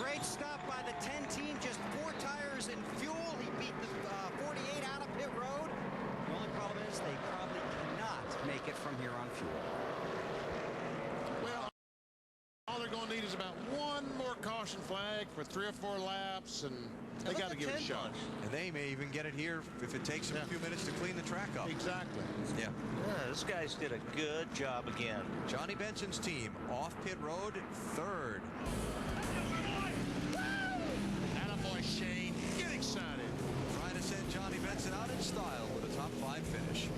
Great stop by the 10 team, just 4 tires in fuel. He beat the 48 out of pit road. The only problem is they probably cannot make it from here on fuel. Well, all they're going to need is about 1 more caution flag for 3 or 4 laps, and they got to give it a shot. And they may even get it here if it takes them a few minutes to clean the track up. Exactly. Yeah. Those guys did a good job again. Johnny Benson's team off pit road, 3rd. Attaboy, Shane. Get excited. Trying to send Johnny Benson out in style with a top 5 finish.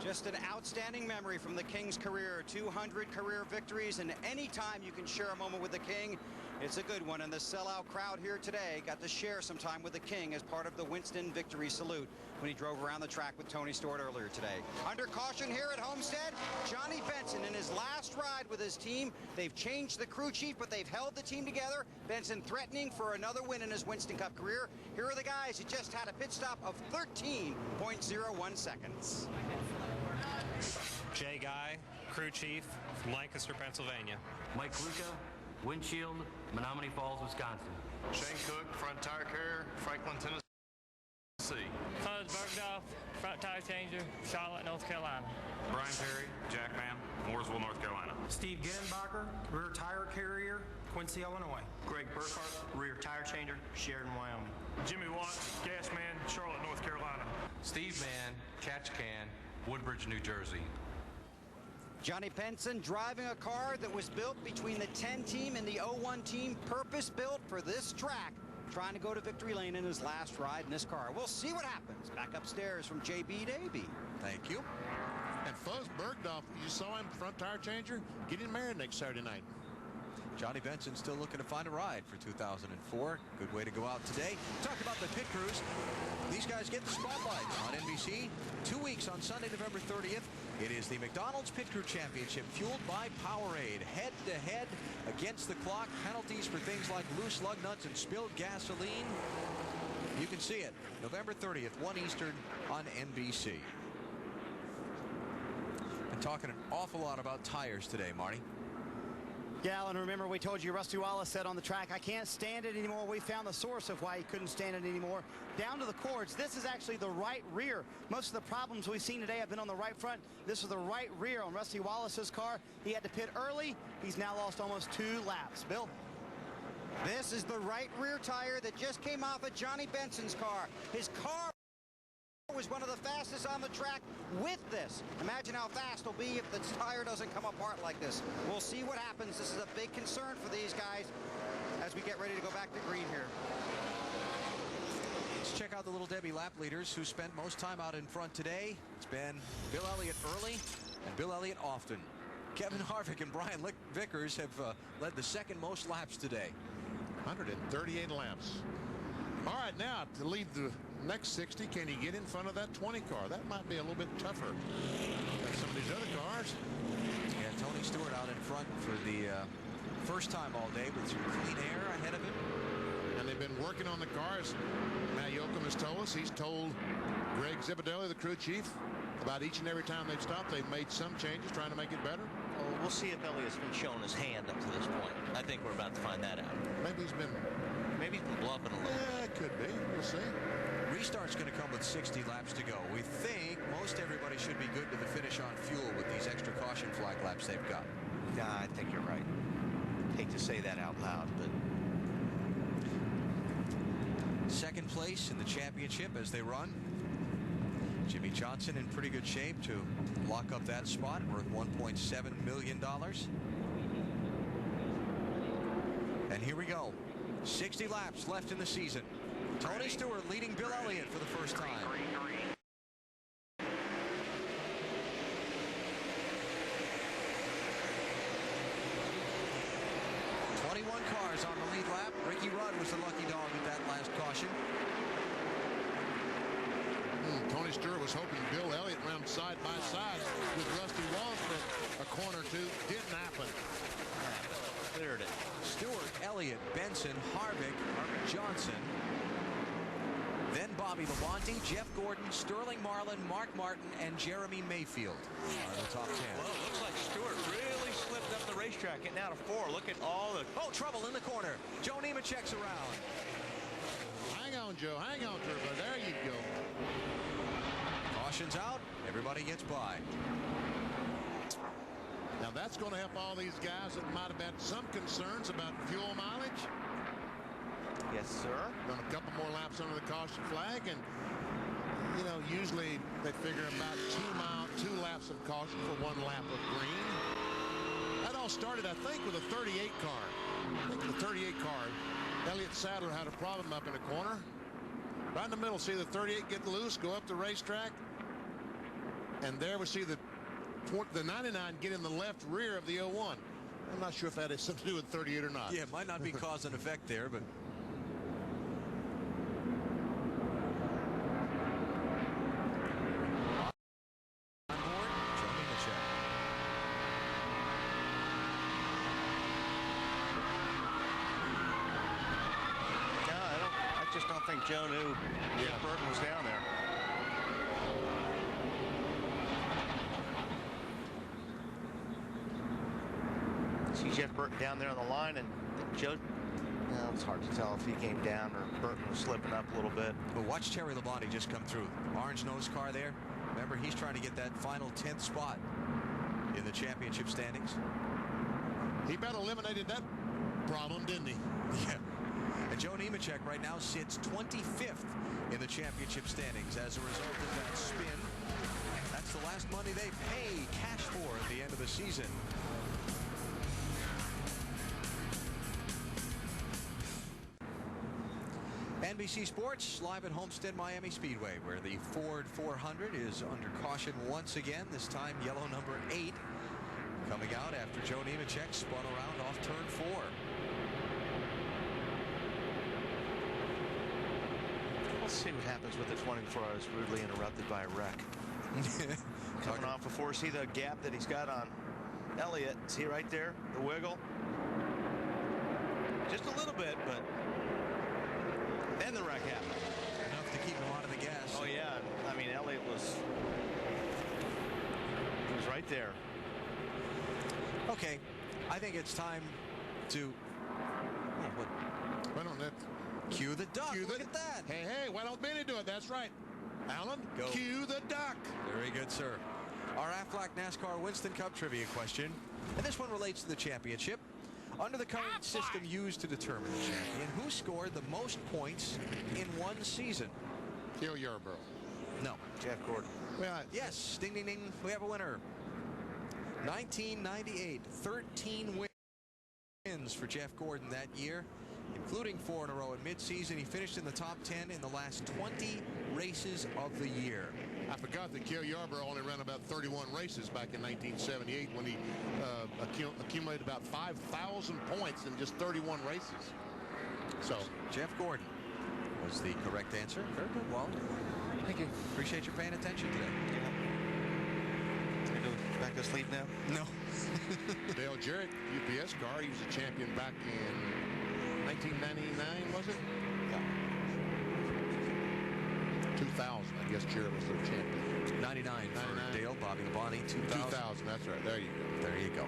Just an outstanding memory from the King's career. 200 career victories, and any time you can share a moment with the King, it's a good one. And the sellout crowd here today got to share some time with the King as part of the Winston victory salute when he drove around the track with Tony Stewart earlier today. Under caution here at Homestead, Johnny Benson in his last ride with his team. They've changed the crew chief, but they've held the team together. Benson threatening for another win in his Winston Cup career. Here are the guys who just had a pit stop of 13.01 seconds. Jay Guy, crew chief from Lancaster, Pennsylvania. Mike Luca, windshield, Menominee Falls, Wisconsin. Shane Cook, front tire carrier, Franklin, Tennessee. Buzz Bergdorf, front tire changer, Charlotte, North Carolina. Brian Perry, Jackman, Mooresville, North Carolina. Steve Ginenbacher, rear tire carrier, Quincy, Illinois. Greg Burkhart, rear tire changer, Sheridan, Wyoming. Jimmy Watts, gas man, Charlotte, North Carolina. Steve Mann, catch can, Woodbridge, New Jersey. Johnny Benson driving a car that was built between the 10 team and the 01 team, purpose built for this track, trying to go to victory lane in his last ride in this car. We'll see what happens. Back upstairs from JB Davey. Thank you. And Fuzz Bergdorf, you saw him, front tire changer, getting married next Saturday night. Johnny Benson still looking to find a ride for 2004. Good way to go out today. Talk about the pit crews. These guys get the spotlight on NBC. 2 weeks on Sunday, November 30th. It is the McDonald's Pit Crew Championship, fueled by Powerade. Head-to-head against the clock. Penalties for things like loose lug nuts and spilled gasoline. You can see it. November 30th, 1 Eastern on NBC. Been talking an awful lot about tires today, Marty. Yeah, and remember we told you Rusty Wallace said on the track, I can't stand it anymore. We found the source of why he couldn't stand it anymore. Down to the cords. This is actually the right rear. Most of the problems we've seen today have been on the right front. This was the right rear on Rusty Wallace's car. He had to pit early. He's now lost almost 2 laps. Bill? This is the right rear tire that just came off of Johnny Benson's car. His car was one of the fastest on the track with this. Imagine how fast it'll be if the tire doesn't come apart like this. We'll see what happens. This is a big concern for these guys as we get ready to go back to green here. Let's check out the Little Debbie lap leaders who spent most time out in front today. It's been Bill Elliott early and Bill Elliott often. Kevin Harvick and Brian Vickers have led the second most laps today. 138 laps. All right, now to lead the next 60, can he get in front of that 20 car? That might be a little bit tougher than some of these other cars. Yeah, Tony Stewart out in front for the first time all day with some clean air ahead of him. And they've been working on the cars. Matt Yoakum has told us, he's told Greg Zipadelli, the crew chief, about each and every time they've stopped, they've made some changes trying to make it better. Well, we'll see if Elliott's been showing his hand up to this point. I think we're about to find that out. Maybe he's been bluffing a little. Yeah, it could be. We'll see. Restart's going to come with 60 laps to go. We think most everybody should be good to the finish on fuel with these extra caution flag laps they've got. Yeah, I think you're right. Hate to say that out loud, but... Second place in the championship as they run. Jimmy Johnson in pretty good shape to lock up that spot, worth $1.7 million. And here we go. 60 laps left in the season. Tony Stewart leading Bill Elliott for the first time. 21 cars on the lead lap. Ricky Rudd was the lucky dog at that last caution. Tony Stewart was hoping Bill Elliott ran side by side with Rusty Wallace for a corner or two. Didn't happen. Cleared it. Stewart, Elliott, Benson, Harvick, Johnson. Then Bobby Labonte, Jeff Gordon, Sterling Marlin, Mark Martin, and Jeremy Mayfield are the top 10. Well, it looks like Stewart really slipped up the racetrack, getting out of 4. Look at all the... Oh, trouble in the corner. Joe Nemechek's around. Hang on, Joe. Hang on, Turbo. There you go. Caution's out. Everybody gets by. Now, that's going to help all these guys that might have had some concerns about fuel mileage. Yes, sir. Done a couple more laps under the caution flag, and you know, usually they figure about 2 laps of caution for 1 lap of green. That all started, I think, with a 38 car. I think the 38 car, Elliott Sadler had a problem up in the corner. Right in the middle, see the 38 get loose, go up the racetrack, and there we see the 99 get in the left rear of the 01. I'm not sure if that has something to do with 38 or not. Yeah, it might not be cause and effect there, but. Joe knew Jeff Burton was down there. See Jeff Burton down there on the line, and Joe, it's hard to tell if he came down or Burton was slipping up a little bit. But watch Terry Labonte just come through. Orange nose car there. Remember, he's trying to get that final 10th spot in the championship standings. He about eliminated that problem, didn't he? Yeah. And Joe Nemechek right now sits 25th in the championship standings as a result of that spin. That's the last money they pay cash for at the end of the season. NBC Sports live at Homestead Miami Speedway, where the Ford 400 is under caution once again, this time yellow number 8, coming out after Joe Nemechek spun around off turn 4. Let's see what happens with the 20 before I was rudely interrupted by a wreck. Coming off before, see the gap that he's got on Elliott. See right there, the wiggle. Just a little bit, but then the wreck happened. Enough to keep him out of the gas. Oh yeah, I mean Elliott was right there. Okay, I think it's time to Why don't that cue the duck? Look at that. Hey, why don't Benny do it? That's right. Alan, go. Cue the duck. Very good, sir. Our Aflac NASCAR Winston Cup trivia question, and this one relates to the championship. Under the current system used to determine the champion, who scored the most points in one season? Cale Yarborough. No. Jeff Gordon. Well, yes. Ding, ding, ding. We have a winner. 1998. 13 wins for Jeff Gordon that year, including 4 in a row at midseason. He finished in the top 10 in the last 20 races of the year. I forgot that Cale Yarborough only ran about 31 races back in 1978 when he accumulated about 5,000 points in just 31 races. So Jeff Gordon was the correct answer. Very good, Walt. Thank you. Appreciate you paying attention today. Can I go back to sleep now? No. Dale Jarrett, UPS car. He was a champion back in 1999, was it? Yeah. 2000, I guess Jarrett was the champion. 99 for Dale, Bobby Labonte, 2000. That's right. There you go. There you go.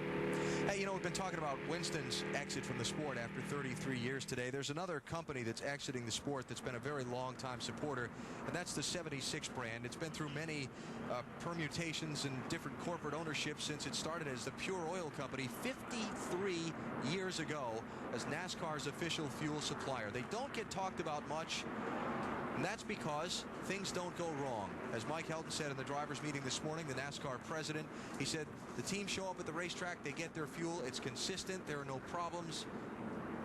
Hey, you know, we've been talking about Winston's exit from the sport after 33 years today. There's another company that's exiting the sport that's been a very long-time supporter, and that's the 76 brand. It's been through many permutations and different corporate ownerships since it started as the Pure Oil Company 53 years ago as NASCAR's official fuel supplier. They don't get talked about much, and that's because things don't go wrong. As Mike Helton said in the drivers' meeting this morning, the NASCAR president, he said the teams show up at the racetrack, they get their fuel, it's consistent, there are no problems.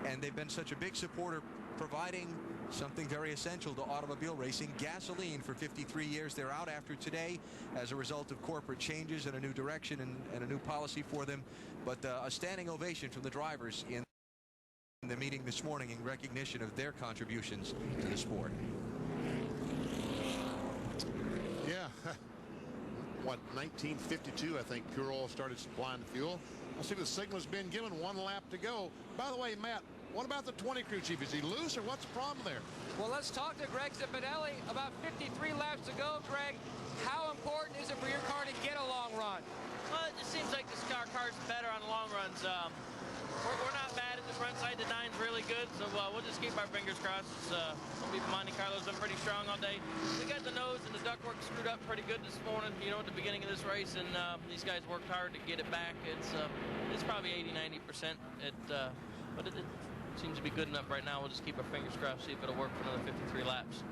and they've been such a big supporter, providing something very essential to automobile racing, gasoline, for 53 years. They're out after today as a result of corporate changes and a new direction and a new policy for them. But a standing ovation from the drivers in the meeting this morning in recognition of their contributions to the sport. Yeah. What, 1952, I think Pure Oil started supplying the fuel. I see the signal's been given, 1 lap to go. By the way, Matt, what about the 20 crew chief? Is he loose, or what's the problem there? Well, let's talk to Greg Zipadelli. About 53 laps to go, Greg. How important is it for your car to get a long run? Well, it just seems like this car's better on the long runs. We're not bad at the front side. The 9's really good, so we'll just keep our fingers crossed. We'll be Monte Carlo's been pretty strong all day. We got the nose and the ductwork screwed up pretty good this morning, you know, at the beginning of this race, and these guys worked hard to get it back. It's probably 80-90%, but it seems to be good enough right now. We'll just keep our fingers crossed, see if it'll work for another 53 laps.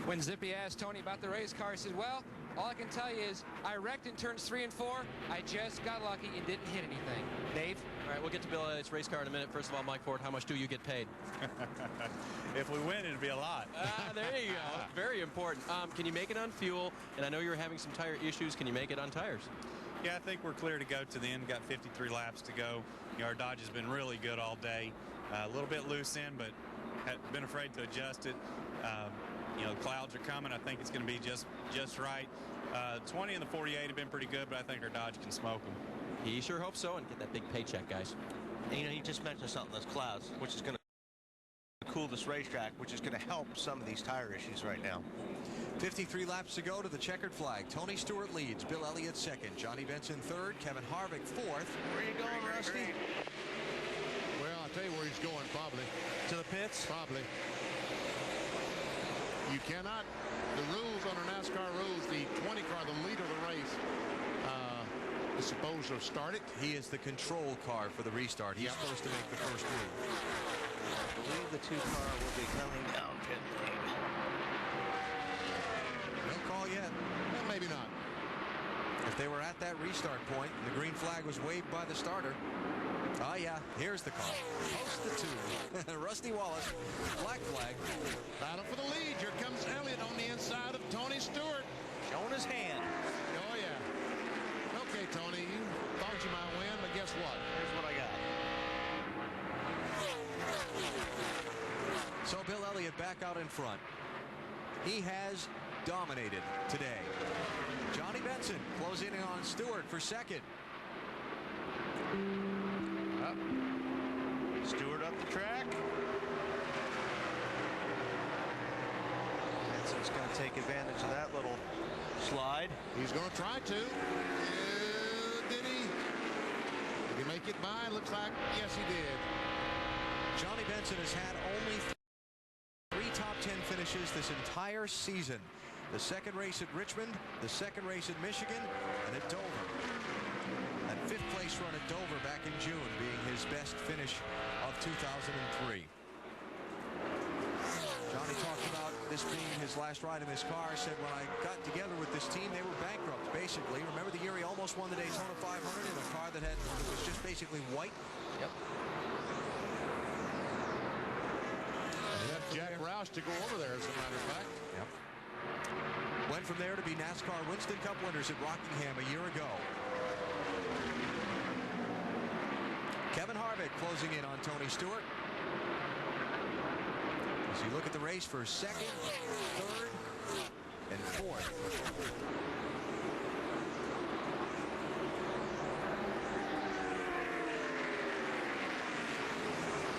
When Zippy asked Tony about the race car, he said, well, all I can tell you is I wrecked in turns 3 and 4. I just got lucky and didn't hit anything. Dave? All right, we'll get to Bill Elliott's race car in a minute. First of all, Mike Ford, how much do you get paid? If we win, it'd be a lot. There you go. Very important. Can you make it on fuel? And I know you're having some tire issues. Can you make it on tires? Yeah, I think we're clear to go to the end. Got 53 laps to go. You know, our Dodge has been really good all day. A little bit loose in, but had been afraid to adjust it. You know, the clouds are coming. I think it's going to be just right. 20 and the 48 have been pretty good, but I think our Dodge can smoke them. He sure hopes so, and get that big paycheck, guys. And, you know, he just mentioned something, those clouds, which is going to cool this racetrack, which is going to help some of these tire issues right now. 53 laps to go to the checkered flag. Tony Stewart leads, Bill Elliott second, Johnny Benson third, Kevin Harvick fourth. Where are you going, Rusty? Well, I'll tell you where he's going, probably. To the pits? Probably. You cannot, the rules under NASCAR rules, the 20 car, the leader of the race, is supposed to start it. He is the control car for the restart. He's supposed to make the first move. I believe the 2 car will be coming down pit lane. No call yet. Well, maybe not. If they were at that restart point, the green flag was waved by the starter. Oh, yeah, here's the call. Post the 2. Rusty Wallace, black flag. Battle for the lead. Here comes Elliott on the inside of Tony Stewart. Showing his hand. Oh, yeah. Okay, Tony, you thought you might win, but guess what? Here's what I got. So Bill Elliott back out in front. He has dominated today. Johnny Benson closing in on Stewart for second. Stewart up the track. Benson's going to take advantage of that little slide. He's going to try to. Did he? Did he make it by? Looks like, yes, he did. Johnny Benson has had only 3 top 10 finishes this entire season. The second race at Richmond, the second race at Michigan, and at Dover. That 5th place run at Dover back in June being his best finish of 2003. Johnny talked about this being his last ride in this car, said when I got together with this team, they were bankrupt, basically. Remember the year he almost won the Daytona 500 in a car that was just basically white? Yep. Jack Roush to go over there, as a matter of fact. Yep. Went from there to be NASCAR Winston Cup winners at Rockingham a year ago. Kevin Harvick closing in on Tony Stewart. As you look at the race for second, third, and fourth.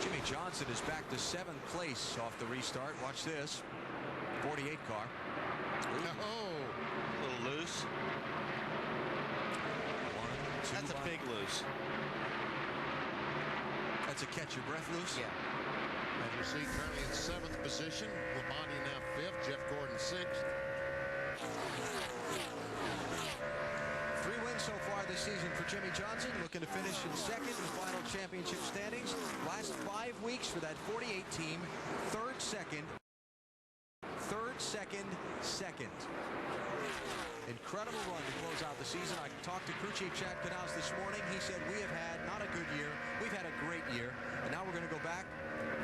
Jimmy Johnson is back to 7th place off the restart. Watch this. 48 car. Oh, a little loose. 1, 2. That's a big loose. That's a catch your breath loose? Yeah. As you see, currently in 7th position. Labonte now 5th. Jeff Gordon 6th. 3 wins so far this season for Jimmy Johnson, looking to finish in second in the final championship standings. Last 5 weeks for that 48 team. Third, second. Incredible run to close out the season. I talked to crew chief Chad Canals this morning. He said we have had not a good year. We've had a great year. And now we're going to go back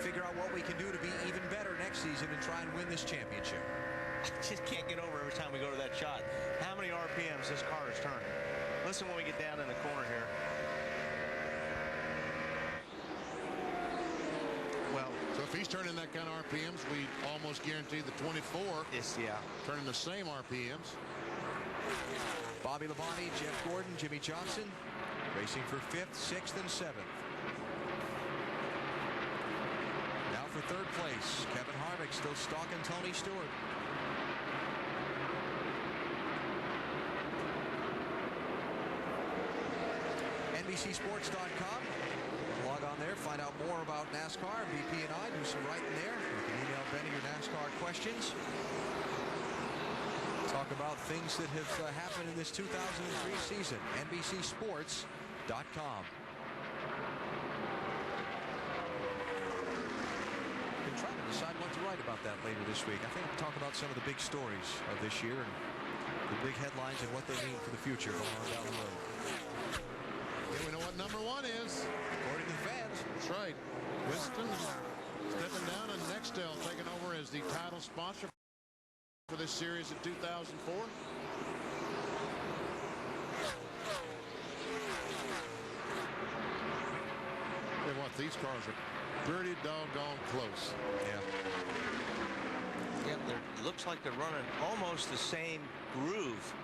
figure out what we can do to be even better next season and try and win this championship. I just can't get over every time we go to that shot how many RPMs this car is turning. Listen when we get down in the corner here. Well, so if he's turning that kind of RPMs, we almost guarantee the 24 is turning the same RPMs. Bobby Labonte, Jeff Gordon, Jimmy Johnson racing for 5th, 6th, and 7th. Now for 3rd place, Kevin Harvick still stalking Tony Stewart. NBCSports.com. Log on there, find out more about NASCAR, BP and I, do some writing there. You can email Benny your NASCAR questions. Talk about things that have happened in this 2003 season. NBCSports.com. Been trying to decide what to write about that later this week. I think I'll talk about some of the big stories of this year and the big headlines and what they mean for the future going on down the road. Yeah, we know what number 1 is. According to the fans. That's right. Winston stepping down, and Nextel taking over as the title sponsor for this series in 2004. Hey, what, these cars are pretty doggone close. Yeah, it looks like they're running almost the same groove.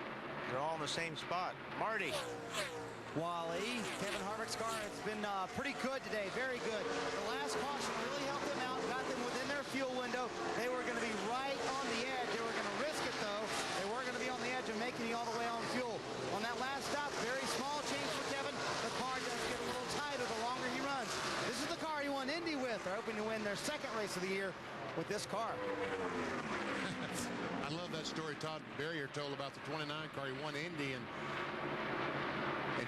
They're all in the same spot. Marty. Wally, Kevin Harvick's car, it's been pretty good today, very good. The last caution really helped them out, got them within their fuel window. They were going to be right on the edge. They were going to risk it, though. They weren't going to be on the edge of making it all the way on fuel. On that last stop, very small change for Kevin. The car does get a little tighter the longer he runs. This is the car he won Indy with. They're hoping to win their 2nd race of the year with this car. I love that story Todd Berrier told about the 29 car. He won Indy, and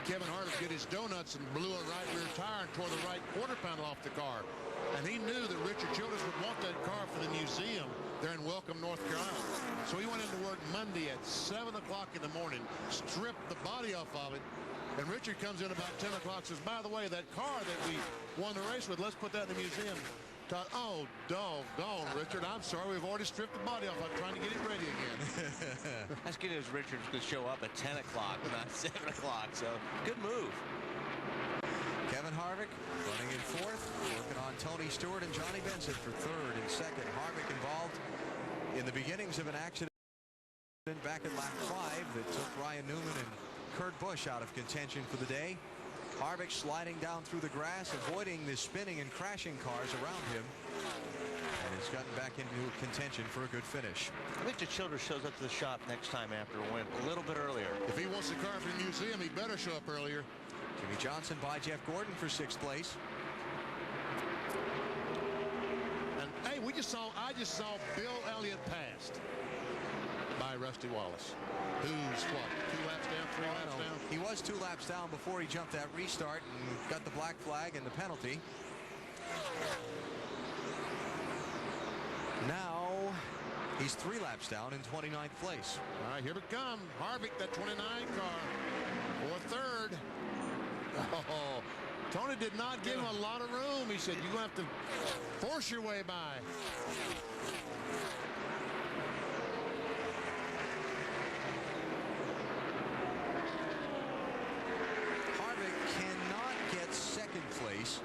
Kevin Harvick did his donuts and blew a right rear tire and tore the right quarter panel off the car. And he knew that Richard Childress would want that car for the museum there in Welcome, North Carolina. So he went into work Monday at 7 o'clock in the morning, stripped the body off of it, and Richard comes in about 10 o'clock, says, by the way, that car that we won the race with, let's put that in the museum. Todd, oh, doggone, Richard, I'm sorry, we've already stripped the body off. I'm trying to get it ready again. That's good as Richard's going to show up at 10 o'clock, not 7 o'clock, so good move. Kevin Harvick running in 4th, working on Tony Stewart and Johnny Benson for 3rd and 2nd. Harvick involved in the beginnings of an accident back at lap 5 that took Ryan Newman and Kurt Busch out of contention for the day. Harvick sliding down through the grass, avoiding the spinning and crashing cars around him. And has gotten back into contention for a good finish. I think the Childress shows up to the shop next time after a win, a little bit earlier. If he wants the car for the museum, he better show up earlier. Jimmy Johnson by Jeff Gordon for 6th place. And hey, I just saw Bill Elliott passed by Rusty Wallace, who's what, 2 laps down, 3 laps down? He was 2 laps down before he jumped that restart and got the black flag and the penalty. Now he's 3 laps down in 29th place. All right, here we come. Harvick, that 29 car, for 3rd. Oh, Tony did not give him a lot of room. He said, you're going to have to force your way by. Place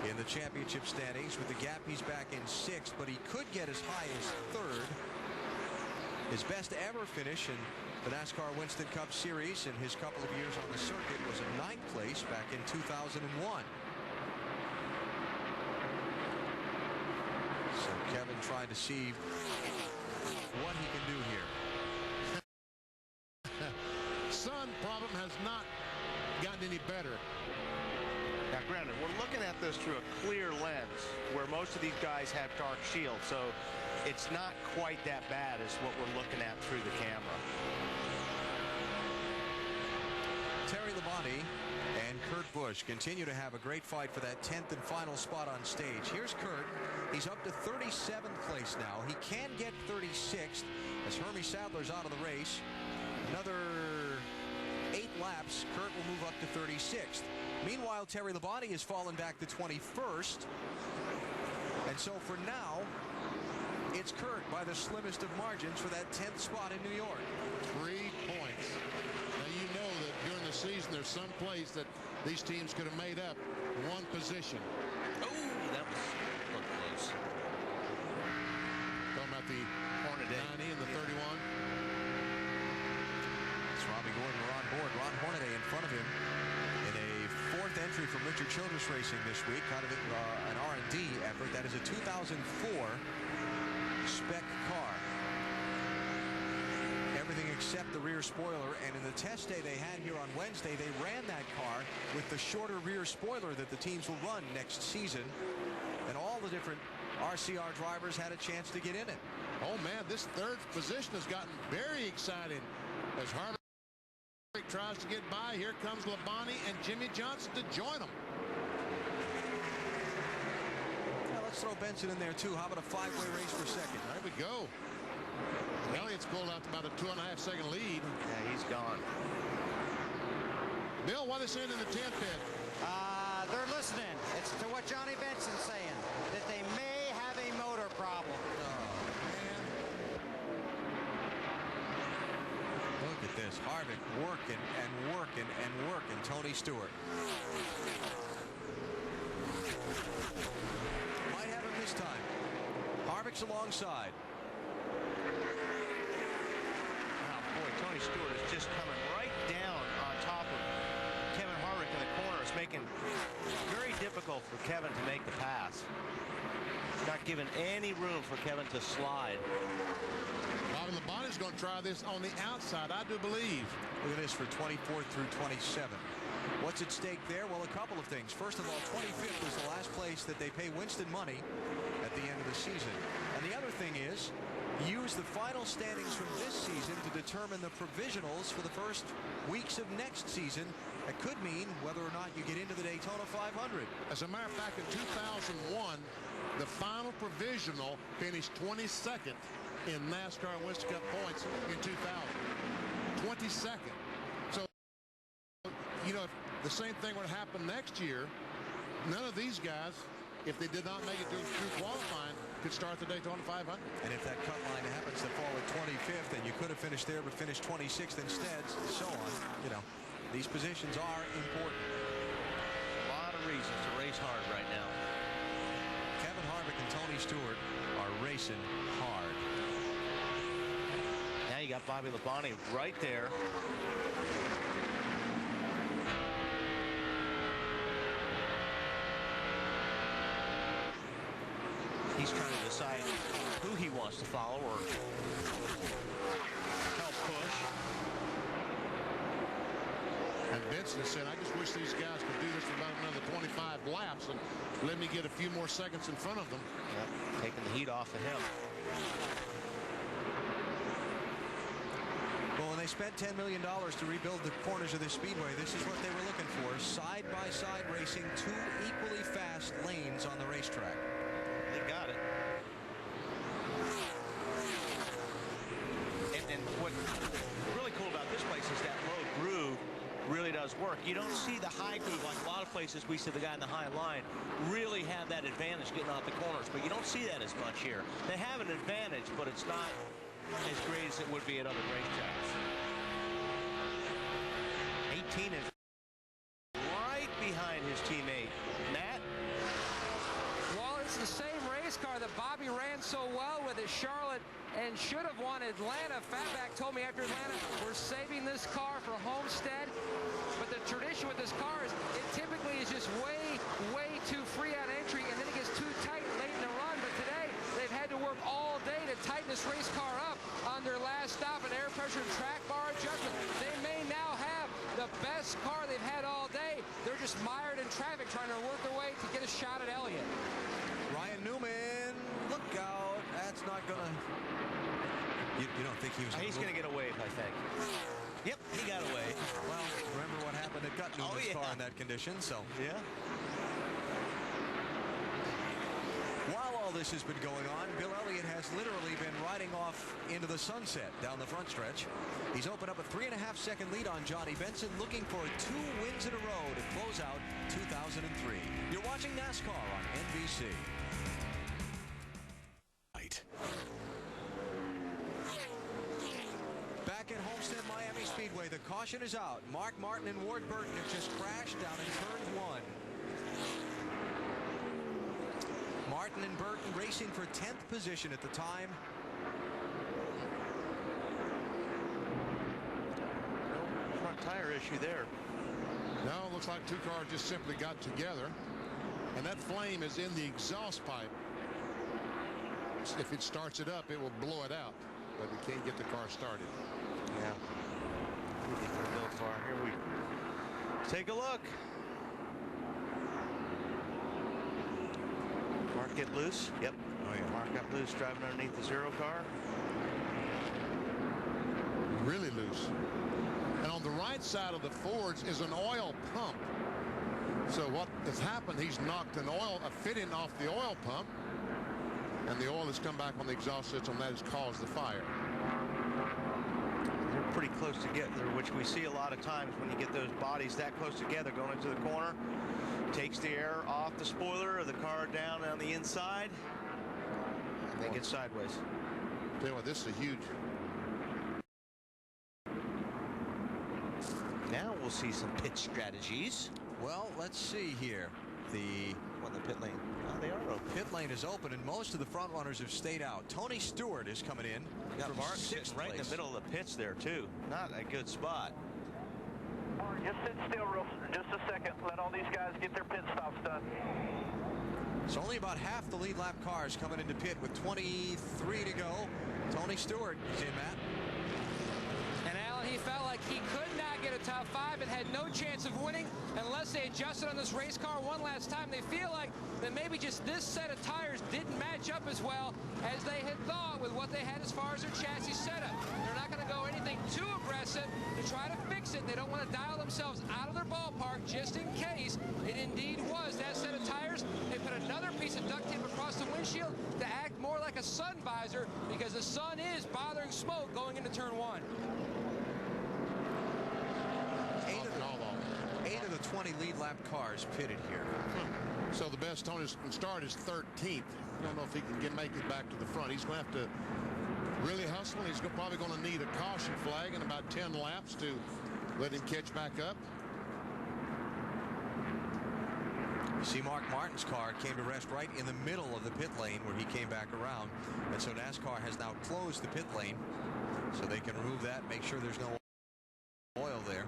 in the championship standings. With the gap, he's back in 6th, but he could get as high as 3rd. His best ever finish in the NASCAR Winston Cup Series in his couple of years on the circuit was a 9th place back in 2001. So Kevin trying to see what he can do here. Sun problem has not gotten any better. Now, granted, we're looking at this through a clear lens where most of these guys have dark shields, so it's not quite that bad as what we're looking at through the camera. Terry Labonte and Kurt Busch continue to have a great fight for that 10th and final spot on stage. Here's Kurt. He's up to 37th place now. He can get 36th as Hermie Sadler's out of the race. Another 8 laps, Kurt will move up to 36th. Meanwhile, Terry Labonte has fallen back to 21st And so for now, it's Kurt by the slimmest of margins for that 10th spot in New York. 3 points. Now you know that during the season there's some place that these teams could have made up one position. Oh, that was close. Talking about the Hornaday 90 and the 31. It's Robbie Gordon, Ron Board. Ron Hornaday in front of him in a 4th entry from Richard Childress Racing this week. Kind of an R&D effort. That is a 2004 spec car. Everything except the rear spoiler. And in the test day they had here on Wednesday, they ran that car with the shorter rear spoiler that the teams will run next season. And all the different RCR drivers had a chance to get in it. Oh man, this 3rd position has gotten very exciting as Harvick tries to get by. Here comes Labonte and Jimmy Johnson to join him. Let's throw Benson in there too. How about a 5-way race for second? There we go. Elliott's pulled out about a 2.5-second lead. Yeah, he's gone. Bill, what are they saying in the 10 pit? They're listening. It's to what Johnny Benson's saying, that they may have a motor problem. Look at this. Harvick working and working and working. Tony Stewart. Might have him this time. Harvick's alongside. Wow, boy, Tony Stewart is just coming right down on top of Kevin Harvick in the corner. It's making it very difficult for Kevin to make the pass. Not giving any room for Kevin to slide. Bobby Labonte's going to try this on the outside, I do believe. Look at this for 24th through 27. What's at stake there? Well, a couple of things. First of all, 25th is the last place that they pay Winston money at the end of the season. And the other thing is, use the final standings from this season to determine the provisionals for the first weeks of next season. That could mean whether or not you get into the Daytona 500. As a matter of fact, in 2001, the final provisional finished 22nd in NASCAR Winston Cup points in 2000. 22nd. So, you know, if the same thing would happen next year, none of these guys, if they did not make it through qualifying, could start the Daytona 500. And if that cut line happens to fall at 25th, and you could have finished there but finished 26th instead, so on, you know, these positions are important. A lot of reasons to race hard right now. Kevin Harvick and Tony Stewart are racing hard. Now you got Bobby Labonte right there. He's trying to decide who he wants to follow or help push. And Benson said, I just wish these guys could do this for about another 25 laps and let me get a few more seconds in front of them. Yep, taking the heat off of him. Well, when they spent $10 million to rebuild the corners of this speedway, this is what they were looking for. Side-by-side racing, 2 equally fast lanes on the racetrack. They got it. And what's really cool about this place is that low groove really does work. You don't see the high groove like a lot of places. We see the guy in the high line really have that advantage getting out the corners, but you don't see that as much here. They have an advantage, but it's not as great as it would be at other racetracks. 18 is right behind his teammate. Matt? Well, it's the same race car that Bobby ran so well with at Charlotte and should have won Atlanta. Fatback told me after Atlanta, we're saving this car for Homestead. But the tradition with this car is it typically is just way too free on entry, and then it gets too tight late in the run. But today, they've had to work all day to tighten this race car up on their last stop, and air pressure and track bar adjustment. They may now have the best car they've had all day. They're just mired in traffic trying to work their way to get a shot at Elliott. Ryan Newman, look out. That's not going to... You don't think he was... He's going to get a wave, I think. Yep, he got away. Well, remember what happened at Gut Newman's car in that condition, so... Yeah. While all this has been going on, Bill Elliott has literally been riding off into the sunset down the front stretch. He's opened up a 3.5-second lead on Johnny Benson, looking for 2 wins in a row to close out 2003. You're watching NASCAR on NBC. the caution is out. Mark Martin and Ward Burton have just crashed down in turn 1. Martin and Burton racing for 10th position at the time. No front tire issue there. No, it looks like two cars just simply got together. And that flame is in the exhaust pipe. If it starts it up, it will blow it out. But we can't get the car started. Yeah. We think we'll go far. Here we take a look. Mark get loose. Yep. Oh yeah. Mark got loose driving underneath the zero car. Really loose. And on the right side of the Fords is an oil pump. So what has happened, he's knocked a fitting off the oil pump, and the oil has come back on the exhaust system. That has caused the fire. They're pretty close together, which we see a lot of times when you get those bodies that close together going into the corner. Takes the air off the spoiler of the car down on the inside, and they get sideways. Tell you what, this is a huge. Now we'll see some pit strategies. Well, let's see here. The pit lane. Oh, they are open. Pit lane is open, and most of the front runners have stayed out. Tony Stewart is coming in. Got Mark sitting right in the middle of the pits there too. Not a good spot. Mark, just sit still just a second. Let all these guys get their pit stops done. It's only about half the lead lap cars coming into pit with 23 to go. Tony Stewart is in, Matt. And Alan, he felt like he could not get a top 5 and had no chance of winning unless they adjusted on this race car one last time. They feel like that maybe just this set of tires didn't match up as well as they had thought with what they had as far as their chassis setup. They're not going to go anything too aggressive to try to fix it. They don't want to dial themselves out of their ballpark just in case it indeed was that set of tires. They put another piece of duct tape across the windshield to act more like a sun visor because the sun is bothering smoke going into turn 1. 8 of the 20 lead lap cars pitted here. So the best Tony can start is 13th. I don't know if he can make it back to the front. He's going to have to really hustle. He's probably going to need a caution flag in about 10 laps to let him catch back up. You see Mark Martin's car came to rest right in the middle of the pit lane where he came back around. And so NASCAR has now closed the pit lane so they can remove that, make sure there's no oil there.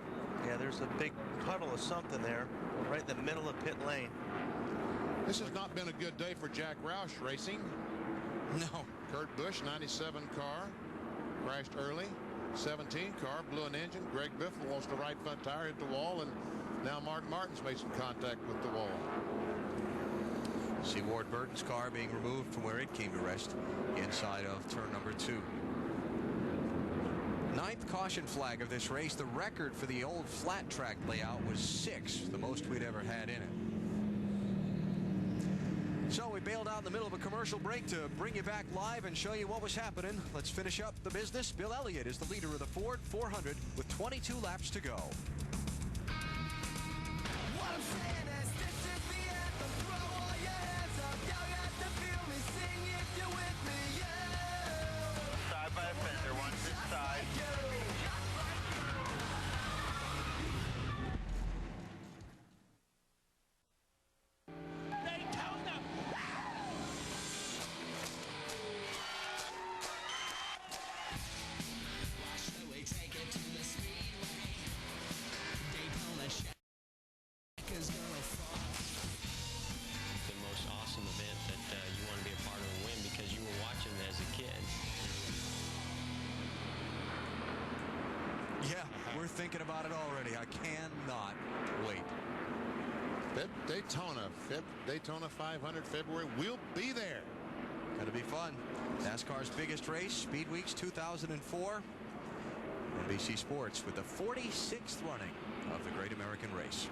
Yeah, there's a big puddle of something there right in the middle of pit lane. This has not been a good day for Jack Roush Racing. No. Kurt Busch, 97 car, crashed early. 17 car, blew an engine. Greg Biffle lost the right front tire, hit the wall, and now Mark Martin's made some contact with the wall. See Ward Burton's car being removed from where it came to rest inside of turn number 2. 9th caution flag of this race. The record for the old flat track layout was 6, the most we'd ever had in it. So we bailed out in the middle of a commercial break to bring you back live and show you what was happening. Let's finish up the business. Bill Elliott is the leader of the Ford 400 with 22 laps to go. What I'm saying is this is the anthem. Throw all your hands up. Y'all got to feel me. Sing if you're with me. Yeah. Side by a fender, one this side. Thinking about it already. I cannot wait. Daytona 500 February. We'll be there. Going to be fun. NASCAR's biggest race, Speed Weeks 2004. NBC Sports with the 46th running of the Great American Race.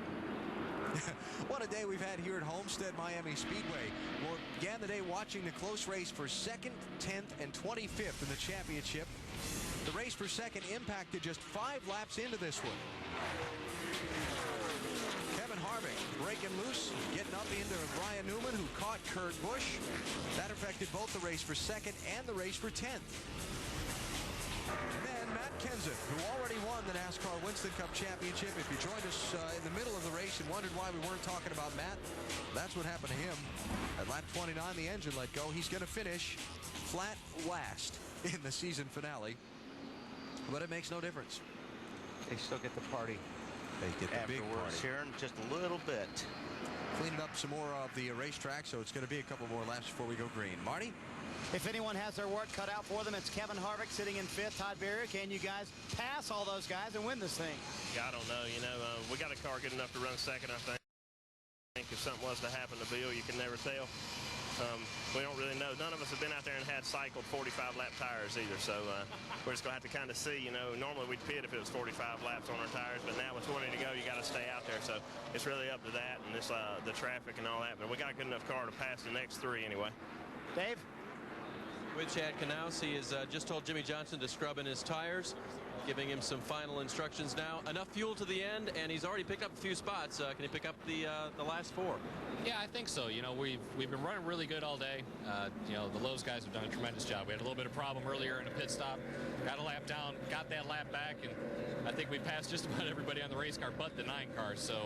What a day we've had here at Homestead Miami Speedway. We began the day watching the close race for 2nd, 10th, and 25th in the championship. The race for 2nd impacted just 5 laps into this one. Kevin Harvick breaking loose, getting up into Brian Newman, who caught Kurt Busch. That affected both the race for 2nd and the race for 10th. And then Matt Kenseth, who already won the NASCAR Winston Cup Championship. If you joined us in the middle of the race and wondered why we weren't talking about Matt, that's what happened to him. At lap 29, the engine let go. He's going to finish flat last in the season finale. But it makes no difference. They still get the party. They get the big party here in just a little bit. Cleaning up some more of the racetrack, so it's going to be a couple more laps before we go green. Marty? If anyone has their work cut out for them, it's Kevin Harvick sitting in 5th. Todd Berrier, can you guys pass all those guys and win this thing? Yeah, I don't know. You know, we got a car good enough to run second, I think. If something was to happen to Bill, you can never tell. We don't really know. None of us have been out there and had cycled 45-lap tires either, so we're just going to have to kind of see. You know, normally we'd pit if it was 45 laps on our tires, but now with 20 to go, you got to stay out there. So it's really up to that and this the traffic and all that. But we got a good enough car to pass the next 3 anyway. Dave? With Chad Knaus, he has just told Jimmy Johnson to scrub in his tires, giving him some final instructions now. Enough fuel to the end, and he's already picked up a few spots. Can he pick up the last 4? Yeah, I think so. You know, we've been running really good all day. You know, the Lowe's guys have done a tremendous job. We had a little bit of problem earlier in a pit stop. Got a lap down, got that lap back, and I think we passed just about everybody on the race car but the 9 cars. So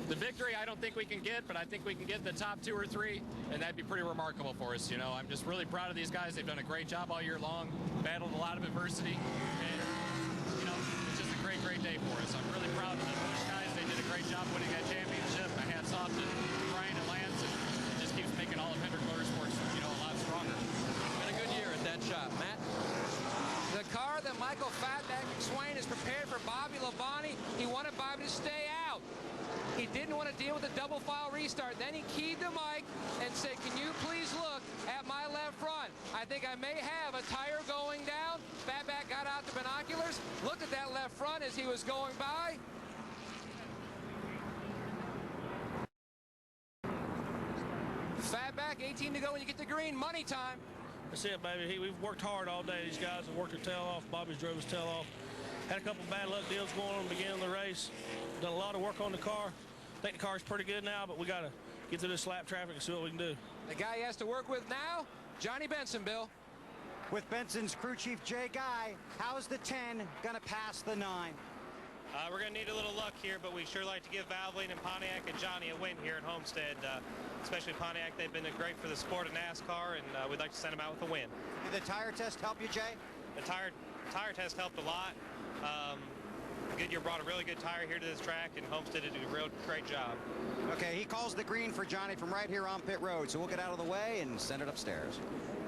the victory I don't think we can get, but I think we can get the top 2 or 3, and that'd be pretty remarkable for us. You know, I'm just really proud of these guys. They've done a great job all year long, battled a lot of adversity, and, you know, it's just a great, great day for us. I'm really proud of the Busch guys. They did a great job winning that championship. My hat's off to Brian and Lance, and it just keeps making all of Hendrick Motorsports, you know, a lot stronger. Been a good year at that shop. Matt? The car that Michael Fatback McSwain has prepared for Bobby Labonte, he wanted Bobby to stay out. He didn't want to deal with the double file restart. Then he keyed the mic and said, can you please look at my left front? I think I may have a tire going down. Fatback got out the binoculars, looked at that left front as he was going by. Fatback, 18 to go when you get the green. Money time. That's it, baby. We've worked hard all day. These guys have worked their tail off. Bobby's drove his tail off. Had a couple bad luck deals going on at the beginning of the race. Done a lot of work on the car. I think the car's pretty good now, but we got to get through this lap traffic and see what we can do. The guy he has to work with now, Johnny Benson, Bill. With Benson's crew chief, Jay Guy, how's the 10 going to pass the 9? We're going to need a little luck here, but we sure like to give Valvoline and Pontiac and Johnny a win here at Homestead. Especially Pontiac, they've been great for the sport of NASCAR, and we'd like to send them out with a win. Did the tire test help you, Jay? The tire test helped a lot. Goodyear brought a really good tire here to this track, and Homestead did a real great job. Okay, he calls the green for Johnny from right here on pit road, so we'll get out of the way and send it upstairs.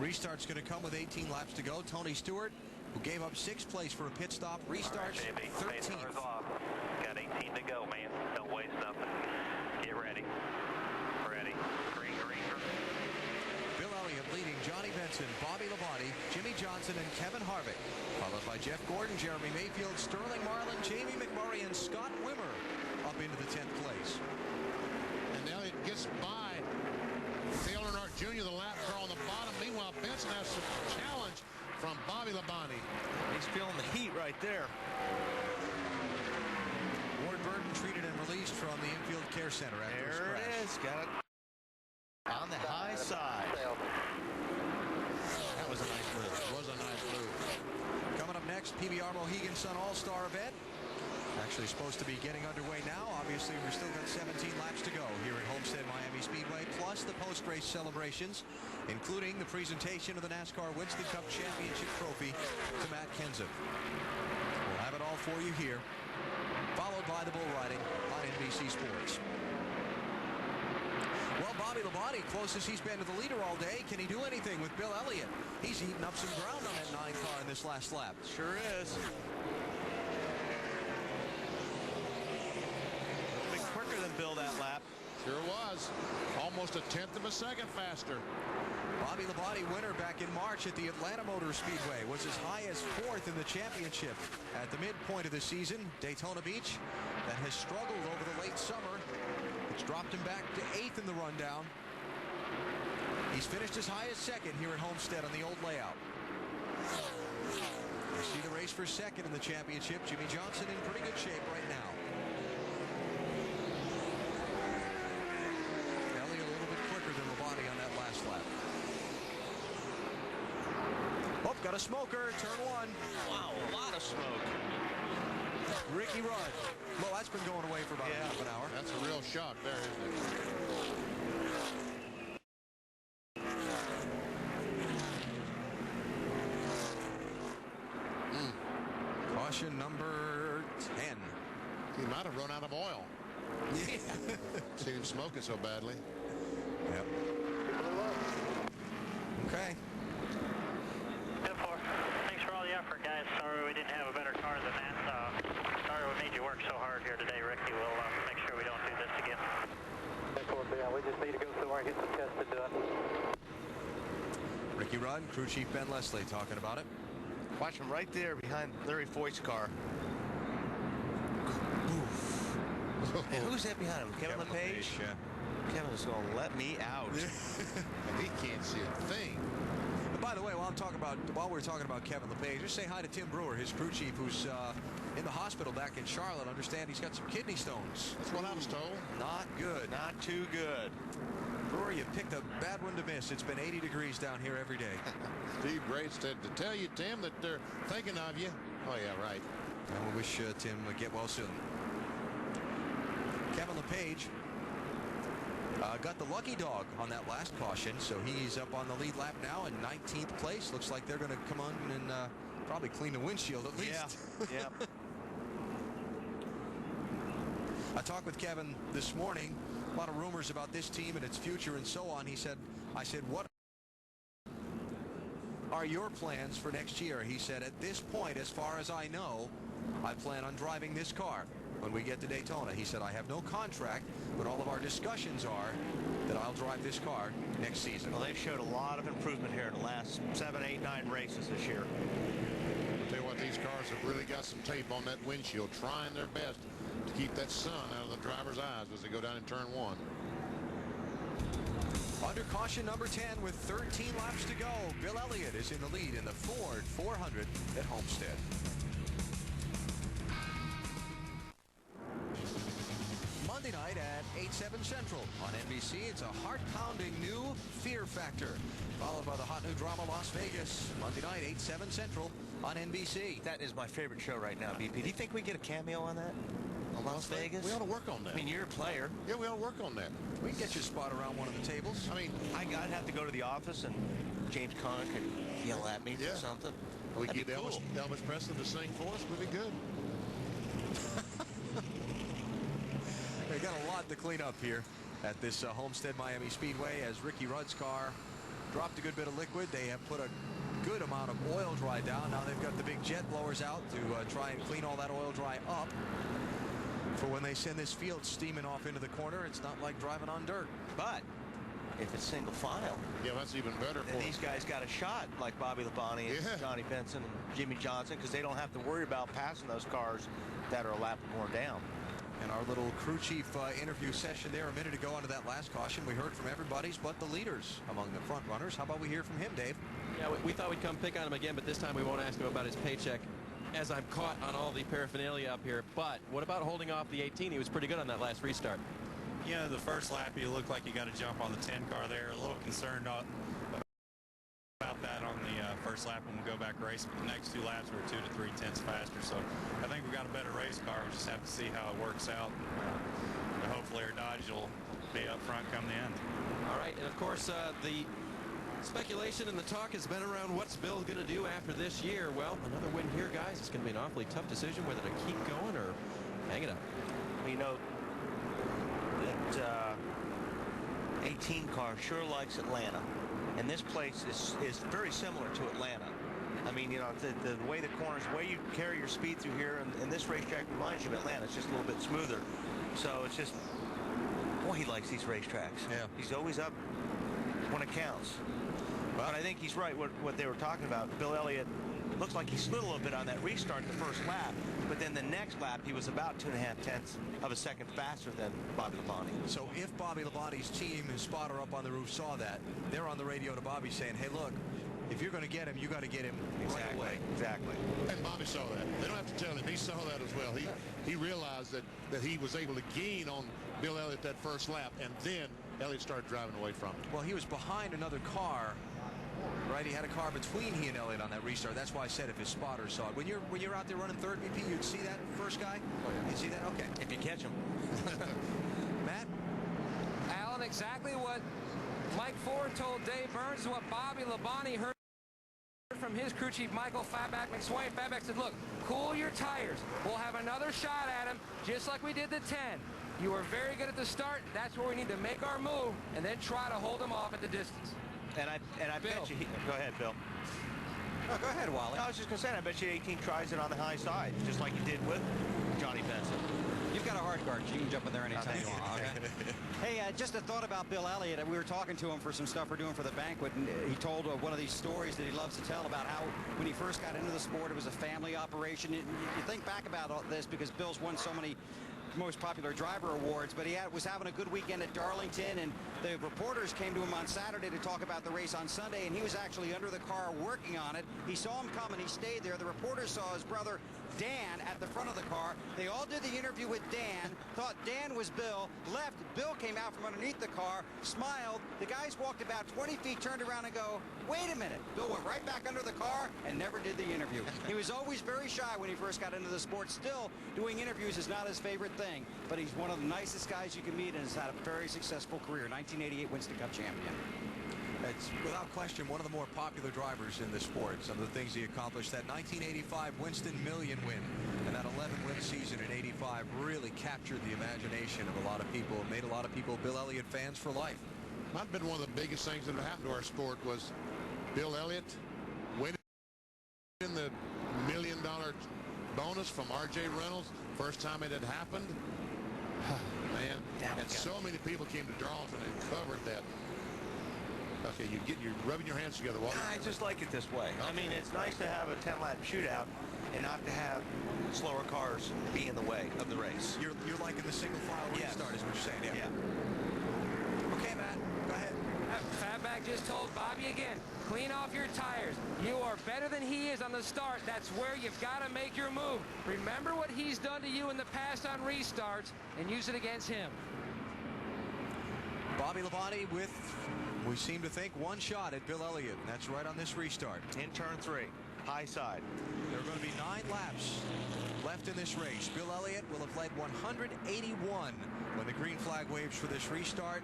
Restart's going to come with 18 laps to go. Tony Stewart, who gave up 6th place for a pit stop, restarts 13th. Got 18 to go, man. Don't waste nothing. Get ready. Ready. Green, green, green. Bill Elliott leading Johnny Benson, Bobby Labonte, Jimmy Johnson, and Kevin Harvick, followed by Jeff Gordon, Jeremy Mayfield, Sterling Marlin, Jamie McMurray, and Scott Wimmer up into the 10th place. And Elliott gets by Dale Earnhardt Jr., the lap car on the bottom. Meanwhile, Benson has some challenge from Bobby Labonte. He's feeling the heat right there. Ward Burton treated and released from the infield care center after his crash. There it is. Got it on the high side. That was a nice move. It was a nice move. Coming up next, PBR Mohegan Sun All-Star event. Actually supposed to be getting underway now. Obviously, we've still got 17 laps to go here at Homestead Miami Speedway, plus the post-race celebrations, including the presentation of the NASCAR Winston Cup Championship Trophy to Matt Kenseth. We'll have it all for you here, followed by the bull riding on NBC Sports. Well, Bobby Labonte, closest he's been to the leader all day. Can he do anything with Bill Elliott? He's eaten up some ground on that 9 car in this last lap. Sure is. Quicker than Bill that lap. Sure was. Almost a 1/10 of a second faster. Bobby Labonte, winner back in March at the Atlanta Motor Speedway, was as high as 4th in the championship at the midpoint of the season. Daytona Beach, that has struggled over the late summer. It's dropped him back to 8th in the rundown. He's finished as high as 2nd here at Homestead on the old layout. You see the race for 2nd in the championship. Jimmy Johnson in pretty good shape right now. Elliott a little bit quicker than Labonte on that last lap. Oh, got got a smoker, turn 1. Wow, a lot of smoke. Ricky Rudd. Well, that's been going away for about half an hour. That's a real shock there, isn't it? Caution number 10. He might have run out of oil. Yeah. Seen him smoking so badly. Yep. Okay. 10-4. Thanks for all the effort, guys. Sorry we didn't have a better car than that. Sorry we made you work so hard here today, Ricky. We'll make sure we don't do this again. 10-4, yeah, we just need to go somewhere and get some tested done. Ricky Rudd, crew chief Ben Leslie talking about it. Watch him right there behind Larry Foyt's car. And who's that behind him? Kevin LePage? Yeah. Kevin's going to let me out. And he can't see a thing. And by the way, while we're talking about Kevin LePage, just say hi to Tim Brewer, his crew chief, who's in the hospital back in Charlotte. Understand he's got some kidney stones. That's what I was told. Not good. Not too good. Brewer, you picked a bad one to miss. It's been 80 degrees down here every day. Steve Gray said to tell you, Tim, that they're thinking of you. Oh, yeah, right. And we wish Tim get well soon. Kevin LePage got the lucky dog on that last caution, so he's up on the lead lap now in 19th place. Looks like they're going to come on and probably clean the windshield at least. Yeah. I talked with Kevin this morning. A lot of rumors about this team and its future and so on. I said, what are your plans for next year? He said, at this point, as far as I know, I plan on driving this car when we get to Daytona. He said, I have no contract, but all of our discussions are that I'll drive this car next season. Well, they've showed a lot of improvement here in the last 7, 8, 9 races this year. I'll tell you what, these cars have really got some tape on that windshield, trying their best to keep that sun out of the driver's eyes as they go down in turn 1. Under caution number 10 with 13 laps to go, Bill Elliott is in the lead in the Ford 400 at Homestead. Monday night at 8/7 Central on NBC. It's a heart-pounding new Fear Factor, followed by the hot new drama Las Vegas. Monday night, 8/7 Central on NBC. That is my favorite show right now, BP. Do you think we get a cameo on that? On Las Vegas? We ought to work on that. I mean, you're a player. Yeah, we ought to work on that. We can get you a spot around one of the tables. I mean, I'd have to go to the office and James Conn could yell at me or something. We That'd could get be cool. Elvis Presley to sing for us. Would be good. They got a lot to clean up here at this Homestead Miami Speedway as Ricky Rudd's car dropped a good bit of liquid. They have put a good amount of oil dry down. Now they've got the big jet blowers out to try and clean all that oil dry up for when they send this field steaming off into the corner. It's not like driving on dirt. But if it's single file, yeah, that's even better for these guys got a shot like Bobby Labonte and Johnny Benson and Jimmy Johnson, because they don't have to worry about passing those cars that are a lap or more down. And our little crew chief interview session there a minute ago under that last caution, we heard from everybody's but the leaders among the front runners. How about we hear from him, Dave? Yeah, we thought we'd come pick on him again, but this time we won't ask him about his paycheck, as I'm caught on all the paraphernalia up here. But what about holding off the 18? He was pretty good on that last restart. Yeah, the first lap you looked like you got to jump on the 10 car there. A little concerned about that on the first lap when we go back racing. But the next 2 laps we're 2 to 3 tenths faster. So I think we got a better race car. We just have to see how it works out. And hopefully our Dodge will be up front come the end. All right, and of course the speculation and the talk has been around what's Bill going to do after this year. Well, another win here, guys. It's going to be an awfully tough decision whether to keep going or hang it up. You know, that 18 car sure likes Atlanta. And this place is very similar to Atlanta. I mean, you know, the way the corners, the way you carry your speed through here, and this racetrack reminds you of Atlanta. It's just a little bit smoother. So it's just, boy, he likes these racetracks. Yeah. He's always up when it counts. But I think he's right what they were talking about. Bill Elliott looks like he slid a little bit on that restart the first lap, but then the next lap he was about 2.5 tenths of a second faster than Bobby Labonte. So if Bobby Labonte's team, his spotter up on the roof, saw that, they're on the radio to Bobby saying, hey, look, if you're going to get him, you got to get him right away. Exactly. And Bobby saw that. They don't have to tell him. He saw that as well. He realized that he was able to gain on Bill Elliott that first lap, and then Elliott started driving away from him. Well, he was behind another car Right, he had a car between he and Elliott on that restart. That's why I said if his spotter saw it. When you're out there running third BP, you'd see that first guy? You'd see that? Okay. If you catch him. Matt? Alan, exactly what Mike Ford told Dave Burns is what Bobby Labonte heard from his crew chief, Michael Fatback McSwain. Fatback said, look, cool your tires. We'll have another shot at him, just like we did the 10. You were very good at the start. That's where we need to make our move and then try to hold him off at the distance. And I bet you, go ahead, Bill. Oh, go ahead, Wally. I was just going to say, I bet you 18 tries it on the high side, just like you did with Johnny Benson. You've got a hard guard. You can jump in there anytime you want. Okay. Hey, just a thought about Bill Elliott. We were talking to him for some stuff we're doing for the banquet, and he told one of these stories that he loves to tell about how when he first got into the sport, it was a family operation. You think back about all this because Bill's won so many most popular driver awards, but he was having a good weekend at Darlington, and the reporters came to him on Saturday to talk about the race on Sunday, and he was actually under the car working on it. He saw him come and he stayed there. The reporters saw his brother Dan at the front of the car. They all did the interview with Dan, thought Dan was Bill, left. Bill came out from underneath the car, smiled. The guys walked about 20 feet, turned around and go, wait a minute. Bill went right back under the car and never did the interview. He was always very shy when he first got into the sport. Still, doing interviews is not his favorite thing, but he's one of the nicest guys you can meet and has had a very successful career. 1988 Winston Cup champion. It's without question one of the more popular drivers in the sport. Some of the things he accomplished, that 1985 Winston Million win and that 11-win season in '85 really captured the imagination of a lot of people, made a lot of people Bill Elliott fans for life. Might have been one of the biggest things that happened to our sport was Bill Elliott winning the $1 million bonus from R.J. Reynolds. First time it had happened. Man, and so many people came to Darlington and covered that. Okay, you're rubbing your hands together, Walter. I just like it this way. Okay. I mean, it's nice to have a 10-lap shootout and not to have slower cars be in the way of the race. You're liking the single file restart, is what you're saying, yeah. Okay, Matt, go ahead. Fatback just told Bobby again, clean off your tires. You are better than he is on the start. That's where you've got to make your move. Remember what he's done to you in the past on restarts and use it against him. Bobby Labonte with, we seem to think, one shot at Bill Elliott, and that's right on this restart. In turn 3, high side. There are going to be 9 laps left in this race. Bill Elliott will have led 181 when the green flag waves for this restart.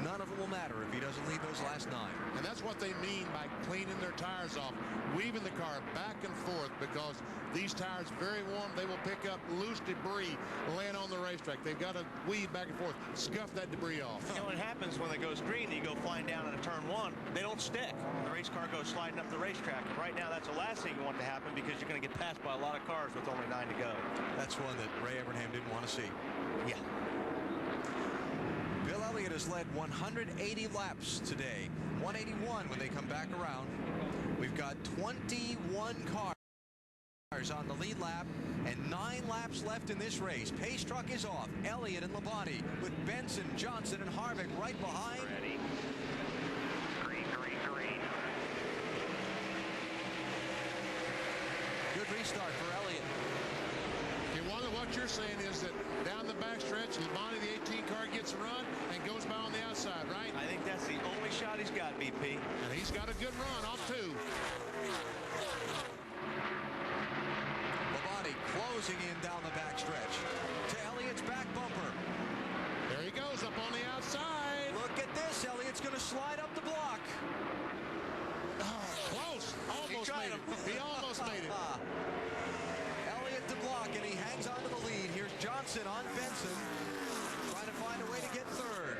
None of it will matter if he doesn't lead those last 9. And that's what they mean by cleaning their tires off, weaving the car back and forth, because these tires are very warm. They will pick up loose debris laying on the racetrack. They've got to weave back and forth, scuff that debris off. You know what happens when it goes green, you go flying down into turn 1, they don't stick. The race car goes sliding up the racetrack. And right now, that's the last thing you want to happen because you're going to get passed by a lot of cars with only 9 to go. That's one that Ray Evernham didn't want to see. Yeah. Bill Elliott has led 180 laps today. 181 when they come back around. We've got 21 cars on the lead lap and 9 laps left in this race. Pace truck is off. Elliott and Labonte with Benson, Johnson, and Harvick right behind. Ready. Green, green, green. Good restart for Elliott. Okay, what you're saying is that down the backstretch, Labonte, the 18 car, gets a run and goes by on the outside, right? I think that's the only shot he's got, BP. And he's got a good run off 2. Labonte closing in down the backstretch to Elliott's back bumper. There he goes up on the outside. Look at this. Elliott's going to slide up the block. Oh, close. Almost made it. He almost made it. Elliott to block, and he hangs on to the lead. Here's Johnson on Benson, trying to find a way to get third.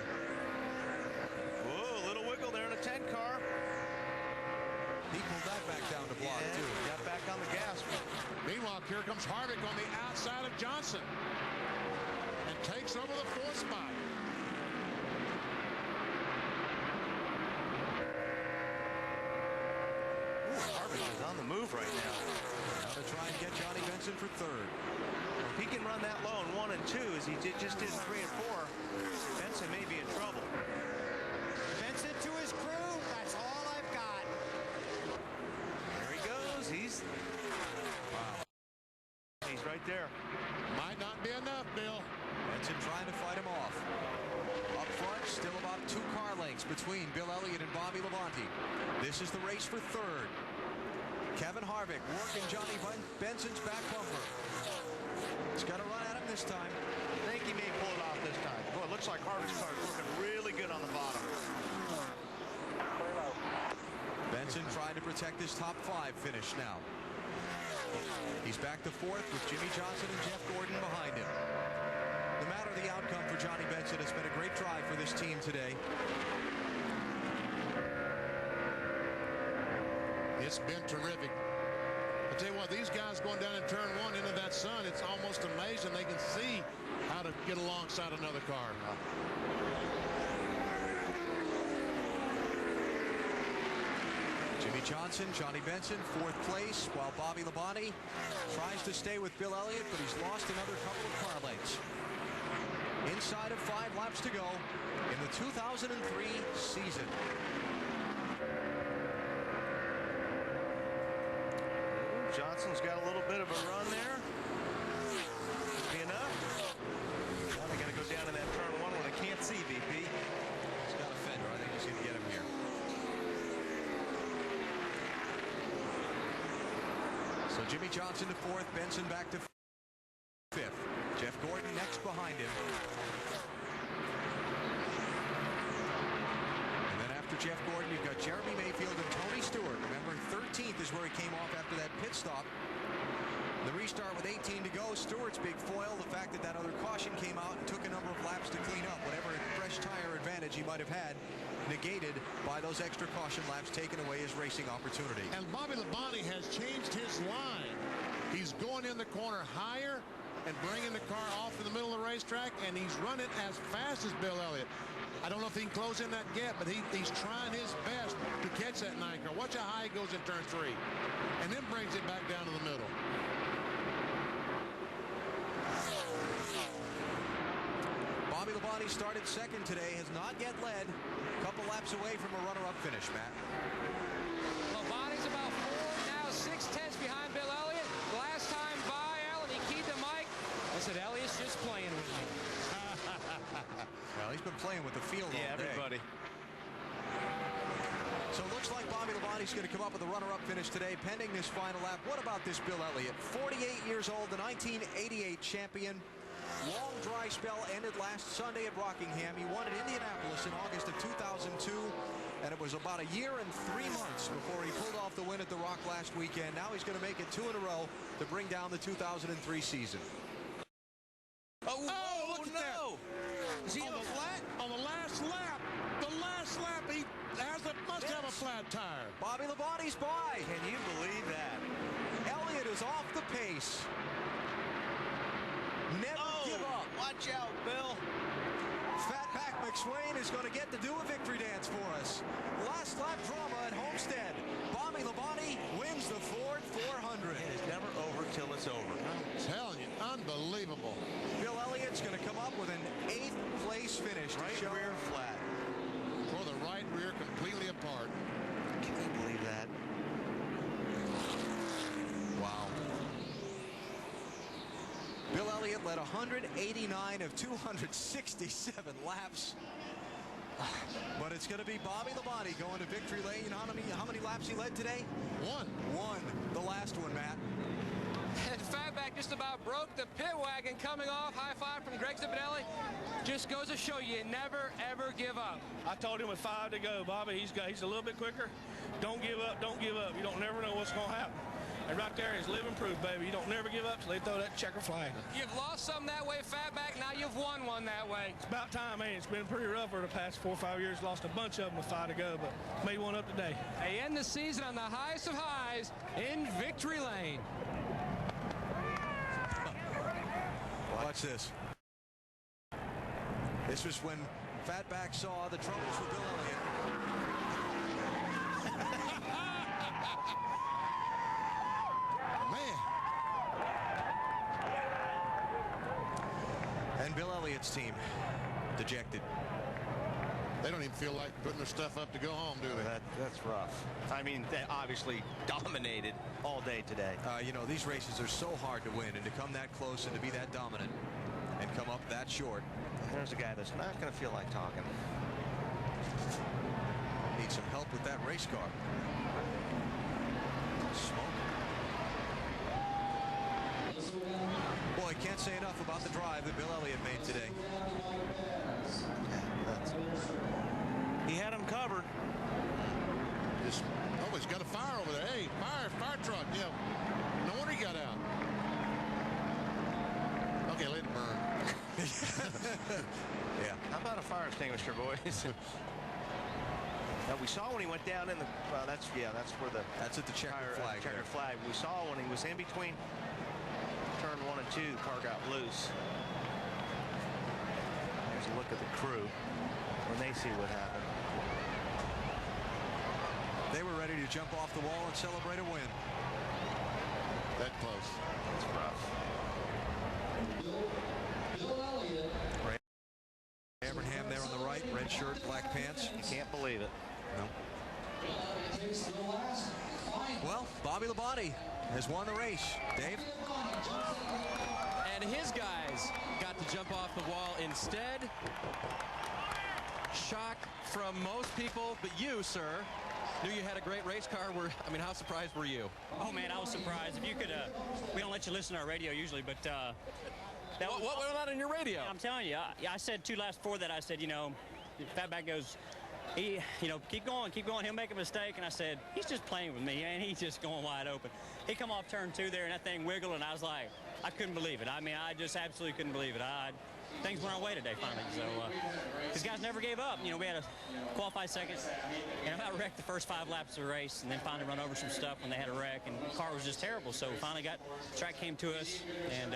Whoa, a little wiggle there in a 10 car. He pulled that back down to block, too. Got back on the gas. Meanwhile, here comes Harvick on the outside of Johnson and takes over the 4th spot. Ooh, Harvick is on the move right now. Now to try and get Johnny Benson for third. If he can run that low in 1 and 2 as he just did in 3 and 4, Benson may be in trouble. Benson to his crew. That's all I've got. There he goes. He's right there. Might not be enough, Bill. Benson trying to fight him off. Up front, still about 2 car lengths between Bill Elliott and Bobby Labonte. This is the race for third. Kevin Harvick working Johnny Benson's back bumper. He's got to run at him this time. I think he may pull it off this time. Boy, it looks like Harvick's car is looking really good on the bottom. Benson trying to protect his top 5 finish now. He's back to 4th with Jimmy Johnson and Jeff Gordon behind him. No matter the outcome for Johnny Benson, it's been a great drive for this team today. It's been terrific. I tell you what, these guys going down in turn 1 into that sun, it's almost amazing they can see how to get alongside another car. Jimmy Johnson, Johnny Benson, 4th place, while Bobby Labonte tries to stay with Bill Elliott, but he's lost another couple of car lengths. Inside of 5 laps to go in the 2003 season. Johnson's got a little bit of a run there. Be enough. Now they got to go down in that turn 1 when I can't see VP. He's got a fender. I think he's going to get him here. So Jimmy Johnson to 4th, Benson back to 5th. Jeff Gordon next behind him. And then after Jeff Gordon, you've got Jeremy Mayfield and Tony Stewart. Remember, 13th is where he came off after that pit stop. The restart with 18 to go. Stewart's big foil, the fact that that other caution came out and took a number of laps to clean up whatever fresh tire advantage he might have had, negated by those extra caution laps, taking away his racing opportunity. And Bobby Labonte has changed his line. He's going in the corner higher and bringing the car off in the middle of the racetrack, and he's running as fast as Bill Elliott. I don't know if he can close in that gap, but he's trying his best to catch that 9 car. Watch how high he goes in turn 3, and then brings it back down to the middle. Bobby Labonte started 2nd today, has not yet led. A couple laps away from a runner-up finish, Matt. Labonte's about 4, now 6/10 behind Bill Elliott. Last time by, Alan, he keyed the mic and said, Elliott's just playing with me. Well, he's been playing with the field all day. Everybody. So it looks like Bobby Labonte's going to come up with a runner-up finish today, pending this final lap. What about this Bill Elliott? 48 years old, the 1988 champion. Long dry spell ended last Sunday at Rockingham. He won at Indianapolis in August of 2002, and it was about a year and 3 months before he pulled off the win at the Rock last weekend. Now he's going to make it 2 in a row to bring down the 2003 season. Oh, look at that. Is he on the flat? On the last lap. The last lap, he must have a flat tire. Bobby Labonte's by. Can you believe that? Elliott is off the pace. Never give up. Watch out, Bill. Fatback McSwain is going to get to do a victory dance for us. Last lap drama at Homestead. Bobby Labonte wins the Ford 400. It is never over till it's over. I'm telling you, unbelievable. Bill Elliott's going to come up with an 8th place finish. Right rear flat. For the right rear completely apart. Can you believe that? Wow. Bill Elliott led 189 of 267 laps. But it's going to be Bobby Labonte going to victory lane. How many laps he led today? 1. The last one, Matt. And Fatback just about broke the pit wagon coming off. High five from Greg Zibinelli. Just goes to show you never, ever give up. I told him with 5 to go, Bobby, he's a little bit quicker. Don't give up, don't give up. You don't never know what's going to happen. And right there is living proof, baby. You don't never give up till they throw that checker flag. You've lost some that way, Fatback. Now you've won one that way. It's about time, man. It's been pretty rough over the past 4 or 5 years. Lost a bunch of them with 5 to go, but made one up today. They end the season on the highest of highs in victory lane. Watch this. This was when Fatback saw the troubles with Bill Elliott. Man. And Bill Elliott's team dejected. They don't even feel like putting their stuff up to go home, do they? That's rough. I mean, they obviously dominated all day today. You know, these races are so hard to win, and to come that close and to be that dominant. and come up that short. There's a guy that's not going to feel like talking. Need some help with that race car. Smoke. Boy, can't say enough about the drive that Bill Elliott made today. He had him covered. Just, oh, he's got a fire over there. Hey, fire truck. Yeah. No wonder he got out. Okay, let it burn. Yeah. How about a fire extinguisher, boys? Now, we saw when he went down in the. Well, that's where the. That's at the checkered flag. Checkered flag. We saw when he was in between turn 1 and 2, the car got loose. Here's a look at the crew when they see what happened. They were ready to jump off the wall and celebrate a win. That close. That's rough. Ray Abraham there on the right, red shirt, black pants. You can't believe it. No. Well, Bobby Labonte has won the race. Dave? And his guys got to jump off the wall instead. Shock from most people, but you, sir, knew you had a great race car. I mean, how surprised were you? Oh, man, I was surprised. If you could, we don't let you listen to our radio usually, but what went on in your radio? I'm telling you, I said 2 laps before that, I said, you know, Fatback goes, keep going. He'll make a mistake. And I said, he's just playing with me, and he's just going wide open. He come off turn 2 there, and that thing wiggled, and I was like, I couldn't believe it. I mean, I just absolutely couldn't believe it. Things went our way today, finally. So these guys never gave up. You know, we had a qualified second, and about wrecked the first 5 laps of the race, and then finally run over some stuff when they had a wreck, and the car was just terrible. So we finally track came to us, and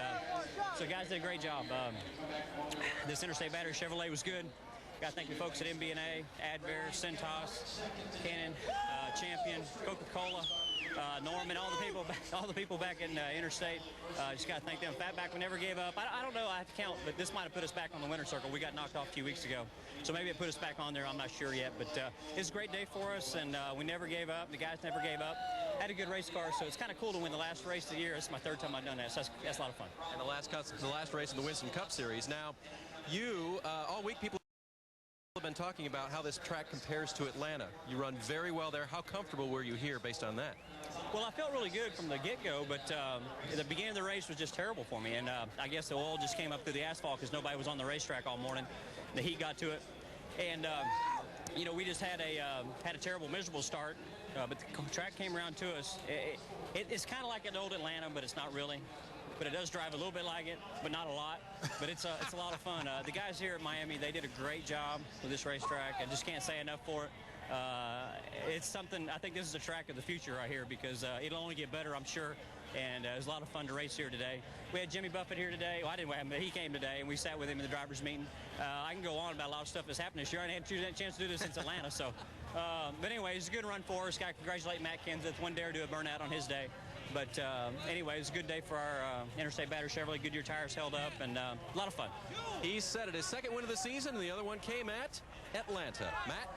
so guys did a great job. This Interstate Battery Chevrolet was good. Got to thank the folks at MB&A, Advair, Centos, Canon, Champion, Coca-Cola, Norman, all the people back in Interstate. Just got to thank them. Fatback, we never gave up. I don't know, I have to count, but this might have put us back on the winner's circle. We got knocked off a few weeks ago, so maybe it put us back on there. I'm not sure yet, but it's a great day for us, and we never gave up. The guys never gave up. Had a good race car, so it's kind of cool to win the last race of the year. It's my 3rd time I've done that, so that's a lot of fun. And the last race in the Winston Cup Series. Now, you all week people have been talking about how this track compares to Atlanta. You run very well there. How comfortable were you here based on that? Well, I felt really good from the get-go, but the beginning of the race was just terrible for me, and I guess the oil just came up through the asphalt because nobody was on the racetrack all morning. The heat got to it, and you know, we just had a terrible, miserable start, but the track came around to us. It's kind of like an old Atlanta, but it's not really. But it does drive a little bit like it, but not a lot. But it's a lot of fun. The guys here at Miami, they did a great job with this racetrack. I just can't say enough for it. It's something, I think this is a track of the future right here because it'll only get better, I'm sure. And it was a lot of fun to race here today. We had Jimmy Buffett here today. Well, I didn't have him, but he came today, and we sat with him in the driver's meeting. I can go on about a lot of stuff that's happened this year. I hadn't had a chance to do this since Atlanta. So, but anyway, it's a good run for us. Got to congratulate Matt Kenseth. One dare do a burnout on his day. But anyway, it was a good day for our Interstate Battery Chevrolet. Goodyear tires held up, and a lot of fun. He said it, his 2nd win of the season, and the other one came at Atlanta. Matt?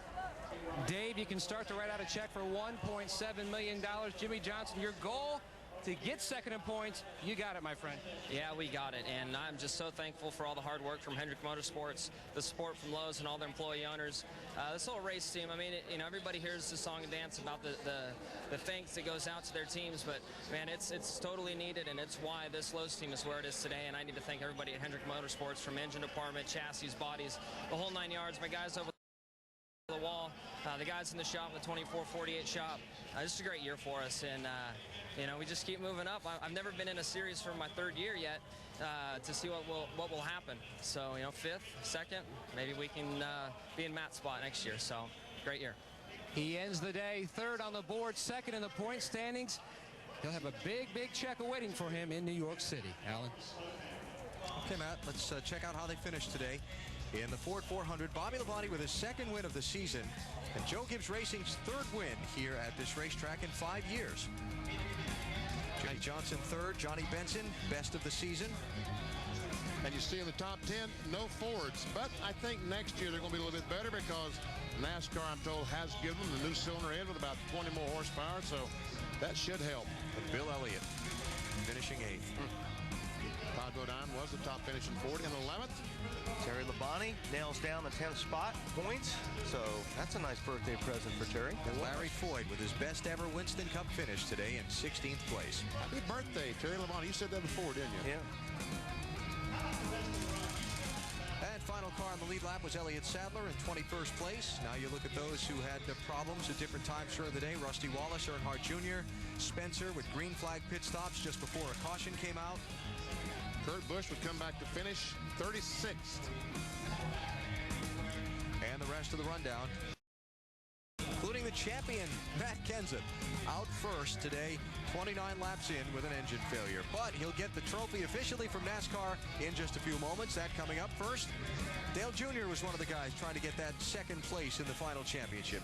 Dave, you can start to write out a check for $1.7 million. Jimmy Johnson, your goal to get 2nd in points. You got it, my friend. Yeah, we got it, and I'm just so thankful for all the hard work from Hendrick Motorsports, the support from Lowe's and all their employee owners. This whole race team, I mean, you know, everybody hears the song and dance about the thanks that goes out to their teams, but man, it's totally needed, and it's why this Lowe's team is where it is today. And I need to thank everybody at Hendrick Motorsports, from engine department, chassis, bodies, the whole 9 yards. My guys over the wall, the guys in the shop, the 2448 shop. This is a great year for us, and you know, we just keep moving up. I've never been in a series for my 3rd year yet to see what will happen. So, you know, 5th, 2nd, maybe we can be in Matt's spot next year. So, great year. He ends the day 3rd on the board, 2nd in the point standings. He'll have a big check awaiting for him in New York City. Alan. Okay, Matt, let's check out how they finished today. In the Ford 400, Bobby Labonte with his 2nd win of the season, and Joe Gibbs Racing's 3rd win here at this racetrack in 5 years. Jimmy Johnson 3rd, Johnny Benson, best of the season. And you see in the top 10, no Fords. But I think next year they're going to be a little bit better because NASCAR, I'm told, has given them the new cylinder head with about 20 more horsepower, so that should help. Bill Elliott finishing 8th. Todd Godin was the top finish in 40 and 11th. Terry Labonte nails down the 10th spot points, so that's a nice birthday present for Terry. And Larry Foyt with his best ever Winston Cup finish today in 16th place. Happy birthday, Terry Labonte. You said that before, didn't you? Yeah. And final car on the lead lap was Elliott Sadler in 21st place. Now you look at those who had problems at different times during the day. Rusty Wallace, Earnhardt Jr., Spencer with green flag pit stops just before a caution came out. Kurt Busch would come back to finish 36th. And the rest of the rundown, including the champion, Matt Kenseth, out first today, 29 laps in with an engine failure. But he'll get the trophy officially from NASCAR in just a few moments. That coming up first. Dale Jr. was one of the guys trying to get that second place in the final championship.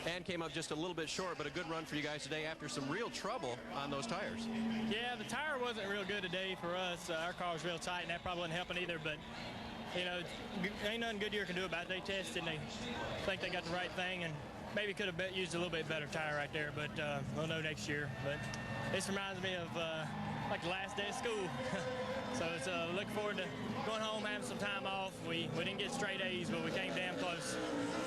And came up just a little bit short, but a good run for you guys today after some real trouble on those tires. Yeah, the tire wasn't real good today for us. Our car was real tight, and that probably wasn't helping either. But, you know, ain't nothing Goodyear can do about it. They tested, and they think they got the right thing, and maybe could have used a little bit better tire right there. But we'll know next year. But this reminds me of like the last day of school. So it's looking forward to going home, having some time off. We didn't get straight A's, but we came damn close.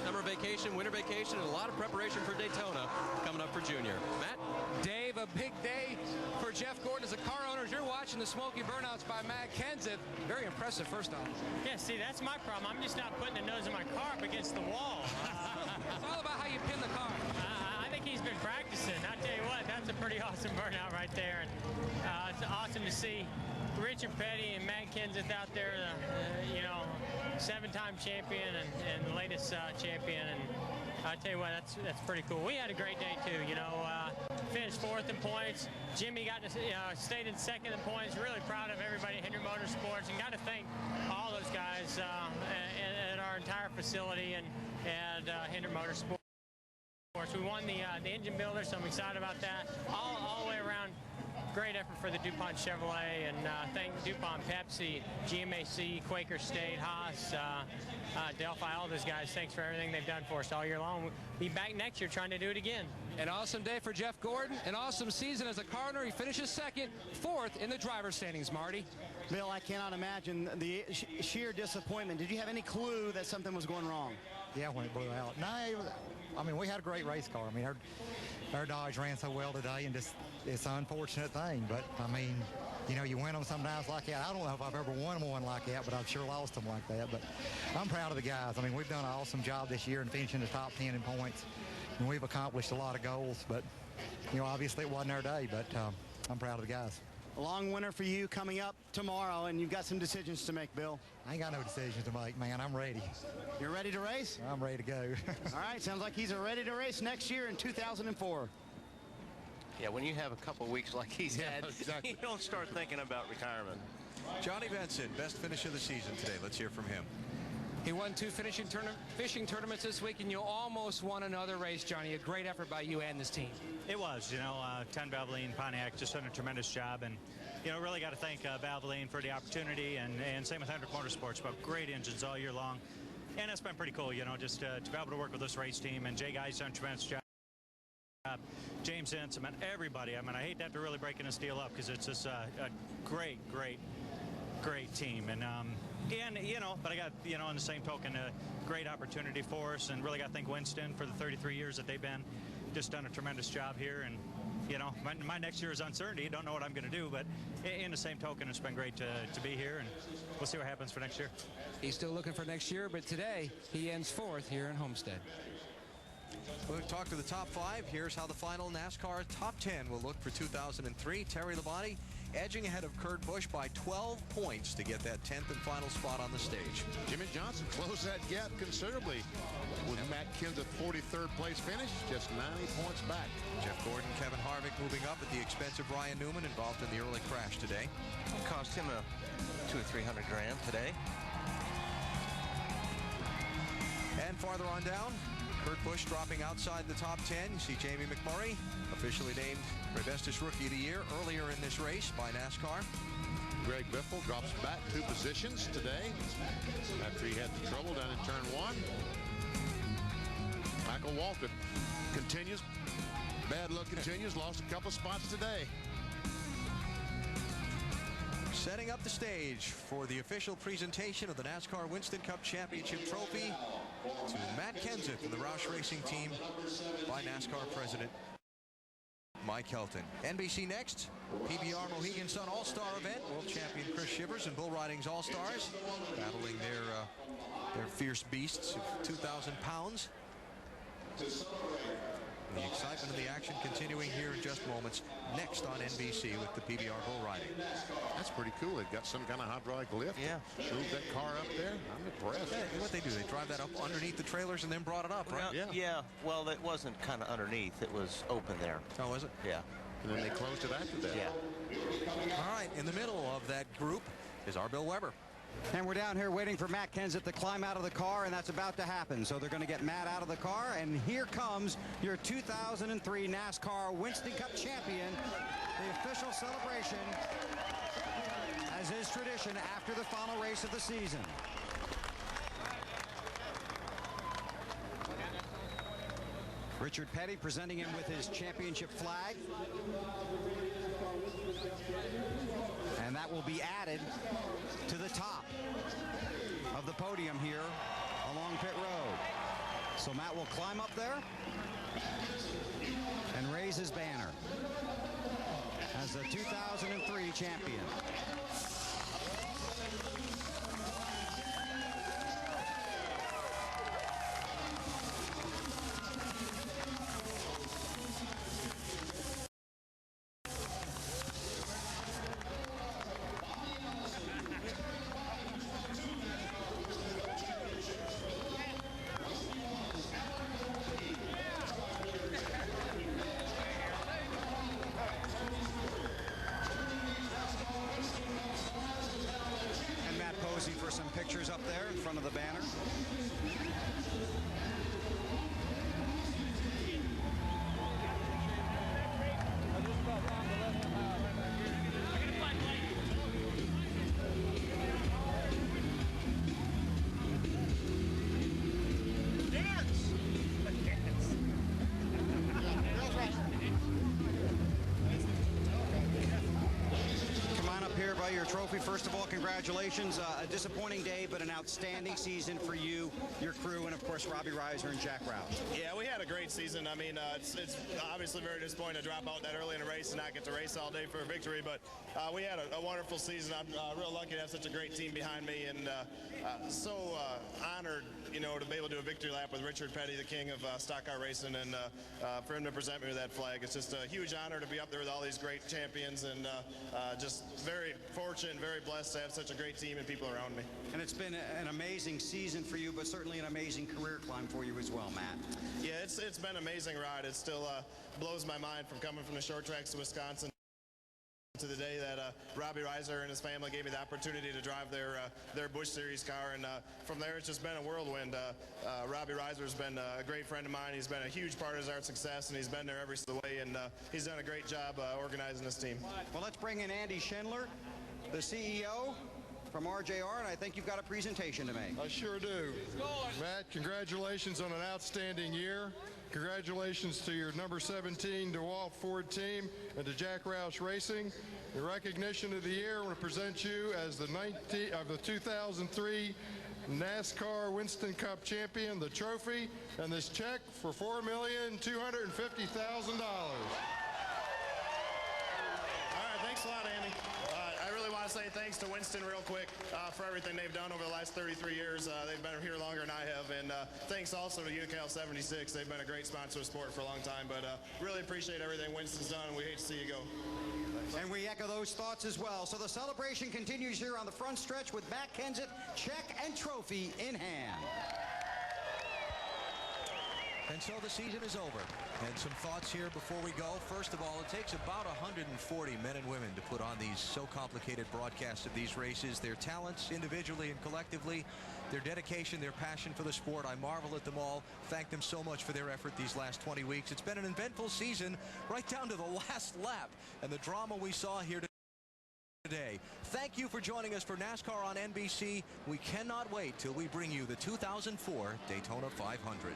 Summer vacation, winter vacation, and a lot of preparation for Daytona coming up for Junior. Matt? Dave, a big day for Jeff Gordon as a car owner. As you're watching the smoky burnouts by Matt Kenseth. Very impressive, first off. Yeah, see, that's my problem. I'm just not putting the nose of my car up against the wall. It's all about how you pin the car. I think he's been practicing. I tell you what, that's a pretty awesome burnout right there. And it's awesome to see Richard Petty and Matt Kenseth out there, you know, 7-time champion and the latest champion. And I tell you what, that's pretty cool. We had a great day too. You know, finished 4th in points. Jimmy got to stayed in 2nd in points. Really proud of everybody at Hendrick Motorsports, and got to thank all those guys at our entire facility and Hendrick Motorsports. We won the engine builder, so I'm excited about that. All the way around. Great effort for the DuPont Chevrolet, and thank DuPont, Pepsi, GMAC, Quaker State, Haas, Delphi, all those guys. Thanks for everything they've done for us all year long. We'll be back next year trying to do it again. An awesome day for Jeff Gordon. An awesome season as a car owner. He finishes 2nd, 4th in the driver's standings, Marty. Bill, I cannot imagine the sheer disappointment. Did you have any clue that something was going wrong? Yeah, when it blew out. No, I mean, we had a great race car. I mean, our Dodge ran so well today, and just it's an unfortunate thing. But, I mean, you know, you win them sometimes like that. I don't know if I've ever won one like that, but I've sure lost them like that. But I'm proud of the guys. I mean, we've done an awesome job this year in finishing the top 10 in points. And we've accomplished a lot of goals. But, you know, obviously it wasn't our day, but I'm proud of the guys. A long winter for you coming up tomorrow, and you've got some decisions to make, Bill. I ain't got no decisions to make, man. I'm ready. You're ready to race? I'm ready to go. All right, sounds like he's ready to race next year in 2004. Yeah, when you have a couple weeks like he's had, exactly. You don't start thinking about retirement. Johnny Benson, best finish of the season today. Let's hear from him. He won 2 fishing tournaments this week, and you almost won another race, Johnny. A great effort by you and this team. It was, you know, Ten Valvoline, Pontiac just done a tremendous job, and you know, really got to thank Valvoline for the opportunity, and same with Hendrick Motorsports. But great engines all year long, and it's been pretty cool, you know, just to be able to work with this race team. And Jay Guy's done a tremendous job. James Ince, I mean, everybody. I mean, I hate that they're really breaking this deal up because it's just a great team, and you know, but I got, you know, on the same token, a great opportunity for us, and really got to thank Winston for the 33 years that they've been just done a tremendous job here. And you know, my next year is uncertainty. Don't know what I'm going to do, but in the same token, it's been great to be here, and we'll see what happens for next year. He's still looking for next year, but today he ends 4th here in Homestead. We'll talk to the top 5. Here's how the final NASCAR top 10 will look for 2003. Terry Labonte edging ahead of Kurt Busch by 12 points to get that 10th and final spot on the stage. Jimmy Johnson closed that gap considerably with Matt Kenseth 43rd place finish, just 90 points back. Jeff Gordon, Kevin Harvick moving up at the expense of Ryan Newman, involved in the early crash today. It cost him $200 or $300 grand today. And farther on down, Kurt Busch dropping outside the top 10. You see Jamie McMurray, officially named Bestest Rookie of the Year earlier in this race by NASCAR. Greg Biffle drops back 2 positions today after he had the trouble down in turn 1. Michael Waltrip continues. Bad luck continues. Lost a couple spots today. Setting up the stage for the official presentation of the NASCAR Winston Cup Championship Trophy to Matt Kenseth and the Roush Racing Team by NASCAR President Mike Helton. NBC next, PBR Mohegan Sun All-Star event. World champion Chris Shivers and Bull Riding's All-Stars battling their fierce beasts of 2,000 pounds. The excitement and the action continuing here in just moments. Next on NBC with the PBR Bull Riding. That's pretty cool. They've got some kind of hydraulic lift. Yeah. Move that car up there. I'm impressed. Yeah, what they do, they drive that up underneath the trailers and then brought it up, right? Well, yeah. Well, it wasn't kind of underneath. It was open there. Oh, was it? Yeah. And then they closed it after that. Yeah. All right, in the middle of that group is our Bill Weber. And we're down here waiting for Matt Kenseth to climb out of the car, and that's about to happen. So they're going to get Matt out of the car, and here comes your 2003 NASCAR Winston Cup champion. The official celebration, as is tradition, after the final race of the season. Richard Petty presenting him with his championship flag. And that will be added to the top of the podium here along pit road. So Matt will climb up there and raise his banner as the 2003 champion. For some pictures up there in front of the banner. Your trophy. First of all, congratulations. A disappointing day, but an outstanding season for you, your crew, and of course Robbie Reiser and Jack Roush. Yeah, we had a great season. I mean, it's obviously very disappointing to drop out that early in a race and not get to race all day for a victory, but we had a wonderful season. I'm real lucky to have such a great team behind me, and so honored, you know, to be able to do a victory lap with Richard Petty, the king of stock car racing, and for him to present me with that flag. It's just a huge honor to be up there with all these great champions, and just very fortunate and very blessed to have such a great team and people around me. And it's been an amazing season for you, but certainly an amazing career climb for you as well, Matt. Yeah, it's been an amazing ride. It still blows my mind from coming from the short tracks to Wisconsin to the day that Robbie Reiser and his family gave me the opportunity to drive their Busch Series car, and from there it's just been a whirlwind. Robbie Reiser's been a great friend of mine. He's been a huge part of our success, and he's been there every step of the way, and he's done a great job organizing this team. Well, let's bring in Andy Schindler, the CEO from RJR, and I think you've got a presentation to make. I sure do. Matt, congratulations on an outstanding year. Congratulations to your number 17 DeWalt Ford team and to Jack Roush Racing. In recognition of the year, I want to present you as the 2003 NASCAR Winston Cup champion, the trophy, and this check for $4,250,000. All right, thanks a lot, Andy. I really want to say thanks to Winston real quick for everything they've done over the last 33 years. They've been here longer than I have, and thanks also to UCAL 76. They've been a great sponsor of sport for a long time, but really appreciate everything Winston's done, and we hate to see you go. And we echo those thoughts as well. So the celebration continues here on the front stretch with Matt Kenseth, check and trophy in hand. And so the season is over. And some thoughts here before we go. First of all, it takes about 140 men and women to put on these so complicated broadcasts of these races. Their talents individually and collectively, their dedication, their passion for the sport. I marvel at them all. Thank them so much for their effort these last 20 weeks. It's been an eventful season right down to the last lap and the drama we saw here today. Thank you for joining us for NASCAR on NBC. We cannot wait till we bring you the 2004 Daytona 500.